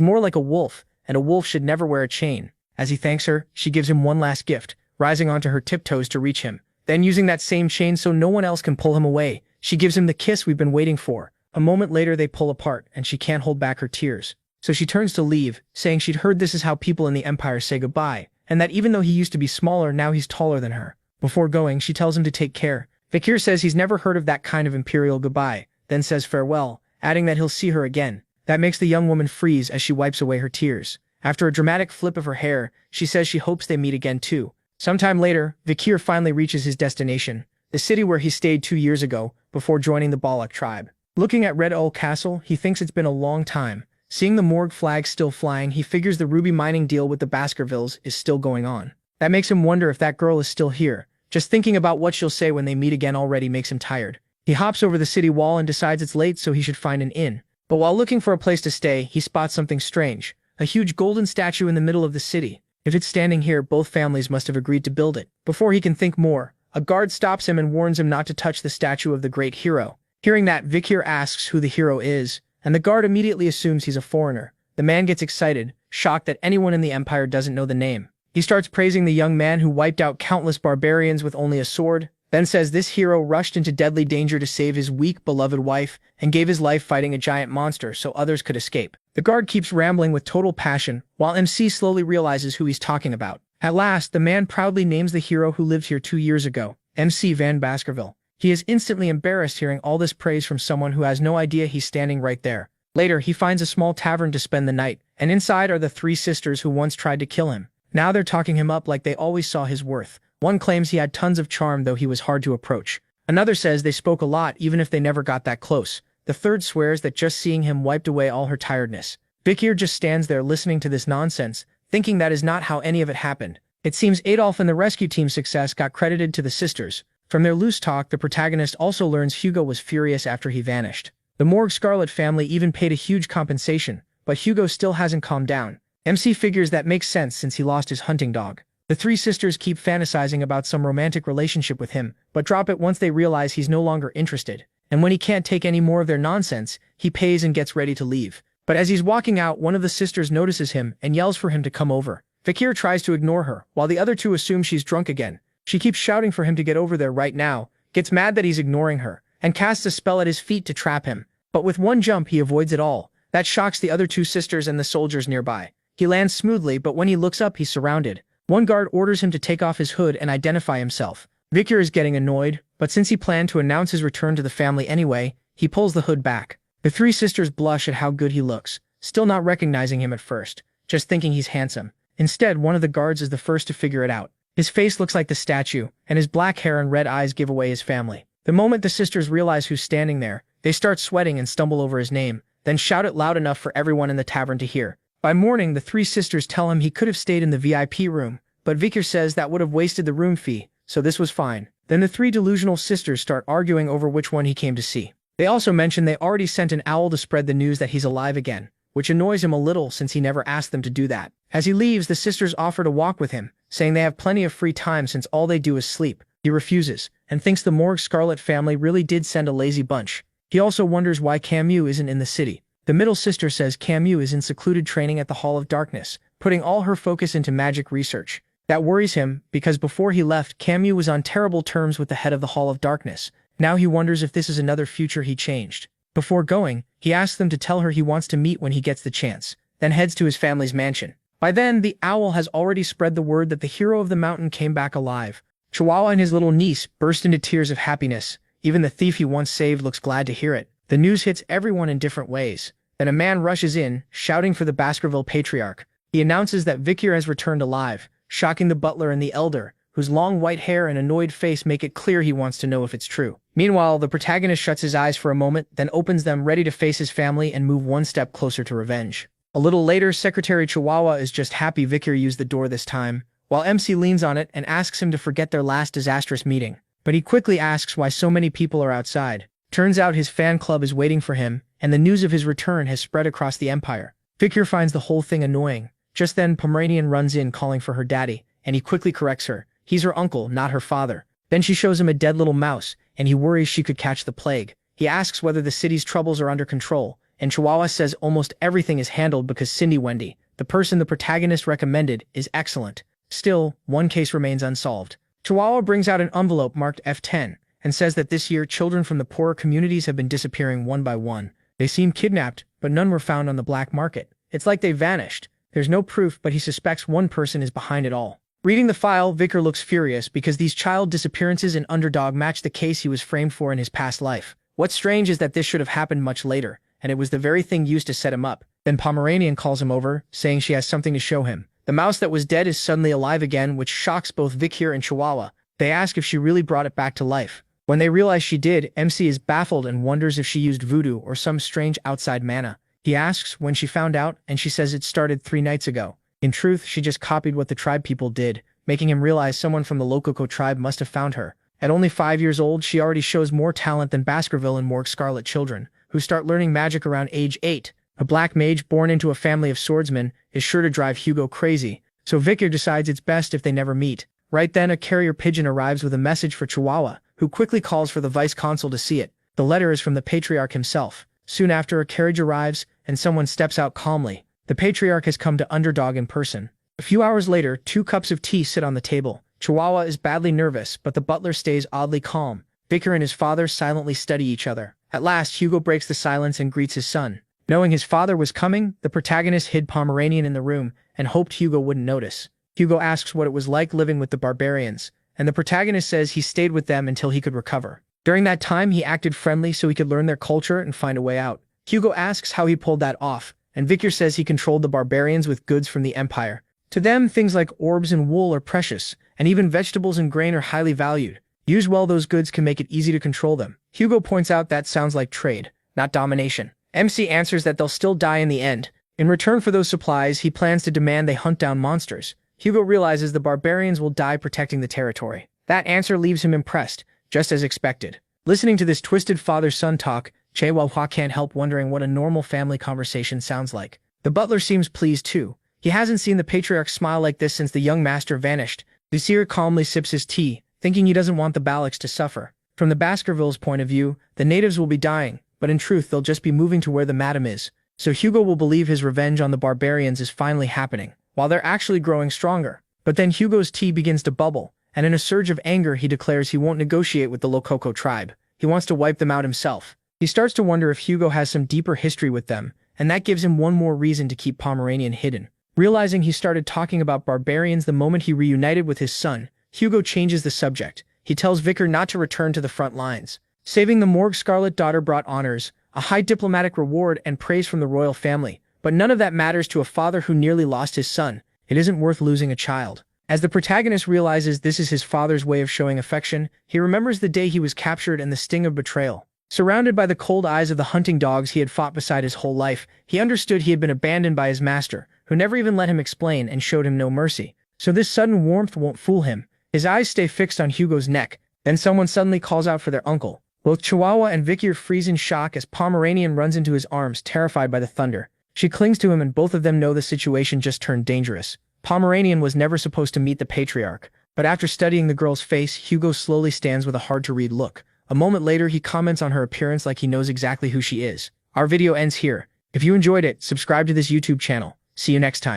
more like a wolf, and a wolf should never wear a chain. As he thanks her, she gives him one last gift, rising onto her tiptoes to reach him. Then using that same chain so no one else can pull him away, she gives him the kiss we've been waiting for. A moment later they pull apart, and she can't hold back her tears. So she turns to leave, saying she'd heard this is how people in the Empire say goodbye, and that even though he used to be smaller, now he's taller than her. Before going, she tells him to take care. Vikir says he's never heard of that kind of imperial goodbye, then says farewell, adding that he'll see her again. That makes the young woman freeze as she wipes away her tears. After a dramatic flip of her hair, she says she hopes they meet again too. Sometime later, Vikir finally reaches his destination, the city where he stayed 2 years ago, before joining the Balak tribe. Looking at Red Owl Castle, he thinks it's been a long time. Seeing the morgue flag still flying, he figures the ruby mining deal with the Baskervilles is still going on. That makes him wonder if that girl is still here. Just thinking about what she'll say when they meet again already makes him tired. He hops over the city wall and decides it's late so he should find an inn. But while looking for a place to stay, he spots something strange. A huge golden statue in the middle of the city. If it's standing here, both families must have agreed to build it. Before he can think more, a guard stops him and warns him not to touch the statue of the great hero. Hearing that, Vikir asks who the hero is, and the guard immediately assumes he's a foreigner. The man gets excited, shocked that anyone in the Empire doesn't know the name. He starts praising the young man who wiped out countless barbarians with only a sword. then says this hero rushed into deadly danger to save his weak, beloved wife and gave his life fighting a giant monster so others could escape. The guard keeps rambling with total passion, while MC slowly realizes who he's talking about. At last, the man proudly names the hero who lived here 2 years ago, MC Van Baskerville. He is instantly embarrassed hearing all this praise from someone who has no idea he's standing right there. Later, he finds a small tavern to spend the night, and inside are the 3 sisters who once tried to kill him. Now they're talking him up like they always saw his worth. One claims he had tons of charm though he was hard to approach. Another says they spoke a lot even if they never got that close. The third swears that just seeing him wiped away all her tiredness. Vikir just stands there listening to this nonsense, thinking that is not how any of it happened. It seems Adolf and the rescue team's success got credited to the sisters. From their loose talk, the protagonist also learns Hugo was furious after he vanished. The Morgue Scarlet family even paid a huge compensation, but Hugo still hasn't calmed down. MC figures that makes sense since he lost his hunting dog. The 3 sisters keep fantasizing about some romantic relationship with him, but drop it once they realize he's no longer interested. And when he can't take any more of their nonsense, he pays and gets ready to leave. But as he's walking out, one of the sisters notices him and yells for him to come over. Vikir tries to ignore her, while the other 2 assume she's drunk again. She keeps shouting for him to get over there right now, gets mad that he's ignoring her, and casts a spell at his feet to trap him. But with one jump, he avoids it all. That shocks the other 2 sisters and the soldiers nearby. He lands smoothly, but when he looks up, he's surrounded. One guard orders him to take off his hood and identify himself. Vikir is getting annoyed, but since he planned to announce his return to the family anyway, he pulls the hood back. The 3 sisters blush at how good he looks, still not recognizing him at first, just thinking he's handsome. Instead, one of the guards is the first to figure it out. His face looks like the statue, and his black hair and red eyes give away his family. The moment the sisters realize who's standing there, they start sweating and stumble over his name, then shout it loud enough for everyone in the tavern to hear. By morning, the 3 sisters tell him he could have stayed in the VIP room, but Vikir says that would have wasted the room fee, so this was fine. Then the 3 delusional sisters start arguing over which one he came to see. They also mention they already sent an owl to spread the news that he's alive again, which annoys him a little since he never asked them to do that. As he leaves, the sisters offer to walk with him, saying they have plenty of free time since all they do is sleep. He refuses, and thinks the Morgue Scarlet family really did send a lazy bunch. He also wonders why Camus isn't in the city. The middle sister says Camus is in secluded training at the Hall of Darkness, putting all her focus into magic research. That worries him, because before he left, Camus was on terrible terms with the head of the Hall of Darkness. Now he wonders if this is another future he changed. Before going, he asks them to tell her he wants to meet when he gets the chance, then heads to his family's mansion. By then, the owl has already spread the word that the hero of the mountain came back alive. Chihuahua and his little niece burst into tears of happiness. Even the thief he once saved looks glad to hear it. The news hits everyone in different ways. Then a man rushes in, shouting for the Baskerville Patriarch. He announces that Vikir has returned alive, shocking the butler and the elder, whose long white hair and annoyed face make it clear he wants to know if it's true. Meanwhile, the protagonist shuts his eyes for a moment, then opens them ready to face his family and move one step closer to revenge. A little later, Secretary Chihuahua is just happy Vikir used the door this time, while MC leans on it and asks him to forget their last disastrous meeting. But he quickly asks why so many people are outside. Turns out his fan club is waiting for him, and the news of his return has spread across the empire. Vikir finds the whole thing annoying. Just then, Pomeranian runs in calling for her daddy, and he quickly corrects her. He's her uncle, not her father. Then she shows him a dead little mouse, and he worries she could catch the plague. He asks whether the city's troubles are under control, and Chihuahua says almost everything is handled because Cindy Wendy, the person the protagonist recommended, is excellent. Still, one case remains unsolved. Chihuahua brings out an envelope marked F10, and says that this year children from the poorer communities have been disappearing one by one. They seem kidnapped, but none were found on the black market. It's like they vanished. There's no proof, but he suspects one person is behind it all. Reading the file, Vikir looks furious because these child disappearances in Underdog match the case he was framed for in his past life. What's strange is that this should have happened much later, and it was the very thing used to set him up. Then Pomeranian calls him over, saying she has something to show him. The mouse that was dead is suddenly alive again, which shocks both Vikir and Chihuahua. They ask if she really brought it back to life. When they realize she did, MC is baffled and wonders if she used voodoo or some strange outside mana. He asks when she found out, and she says it started 3 nights ago. In truth, she just copied what the tribe people did, making him realize someone from the Lococo tribe must have found her. At only 5 years old, she already shows more talent than Baskerville and Morgue Scarlet children, who start learning magic around age 8. A black mage born into a family of swordsmen is sure to drive Hugo crazy, so Vikir decides it's best if they never meet. Right then, a carrier pigeon arrives with a message for Chihuahua, who quickly calls for the vice-consul to see it. The letter is from the Patriarch himself. Soon after, a carriage arrives, and someone steps out calmly. The Patriarch has come to Underdog in person. A few hours later, 2 cups of tea sit on the table. Chihuahua is badly nervous, but the butler stays oddly calm. Vicar and his father silently study each other. At last, Hugo breaks the silence and greets his son. Knowing his father was coming, the protagonist hid Pomeranian in the room and hoped Hugo wouldn't notice. Hugo asks what it was like living with the barbarians, and the protagonist says he stayed with them until he could recover. During that time, he acted friendly so he could learn their culture and find a way out. Hugo asks how he pulled that off, and Vicar says he controlled the barbarians with goods from the empire. To them, things like orbs and wool are precious, and even vegetables and grain are highly valued. Used well, those goods can make it easy to control them. Hugo points out that sounds like trade, not domination. MC answers that they'll still die in the end. In return for those supplies, he plans to demand they hunt down monsters. Hugo realizes the barbarians will die protecting the territory. That answer leaves him impressed, just as expected. Listening to this twisted father-son talk, Chihuahua can't help wondering what a normal family conversation sounds like. The butler seems pleased too. He hasn't seen the patriarch smile like this since the young master vanished. Vizier calmly sips his tea, thinking he doesn't want the Baloks to suffer. From the Baskervilles' point of view, the natives will be dying, but in truth they'll just be moving to where the madam is. So Hugo will believe his revenge on the barbarians is finally happening, while they're actually growing stronger. But then Hugo's tea begins to bubble, and in a surge of anger he declares he won't negotiate with the Lococo tribe. He wants to wipe them out himself. He starts to wonder if Hugo has some deeper history with them, and that gives him one more reason to keep Pomeranian hidden. Realizing he started talking about barbarians the moment he reunited with his son, Hugo changes the subject. He tells Vicar not to return to the front lines. Saving the Morgue Scarlet daughter brought honors, a high diplomatic reward, and praise from the royal family. But none of that matters to a father who nearly lost his son. It isn't worth losing a child. As the protagonist realizes this is his father's way of showing affection, he remembers the day he was captured and the sting of betrayal. Surrounded by the cold eyes of the hunting dogs he had fought beside his whole life, he understood he had been abandoned by his master, who never even let him explain and showed him no mercy. So this sudden warmth won't fool him. His eyes stay fixed on Hugo's neck. Then someone suddenly calls out for their uncle. Both Chihuahua and Vicar freeze in shock as Pomeranian runs into his arms, terrified by the thunder. She clings to him and both of them know the situation just turned dangerous. Pomeranian was never supposed to meet the patriarch, but after studying the girl's face, Hugo slowly stands with a hard-to-read look. A moment later, he comments on her appearance like he knows exactly who she is. Our video ends here. If you enjoyed it, subscribe to this YouTube channel. See you next time.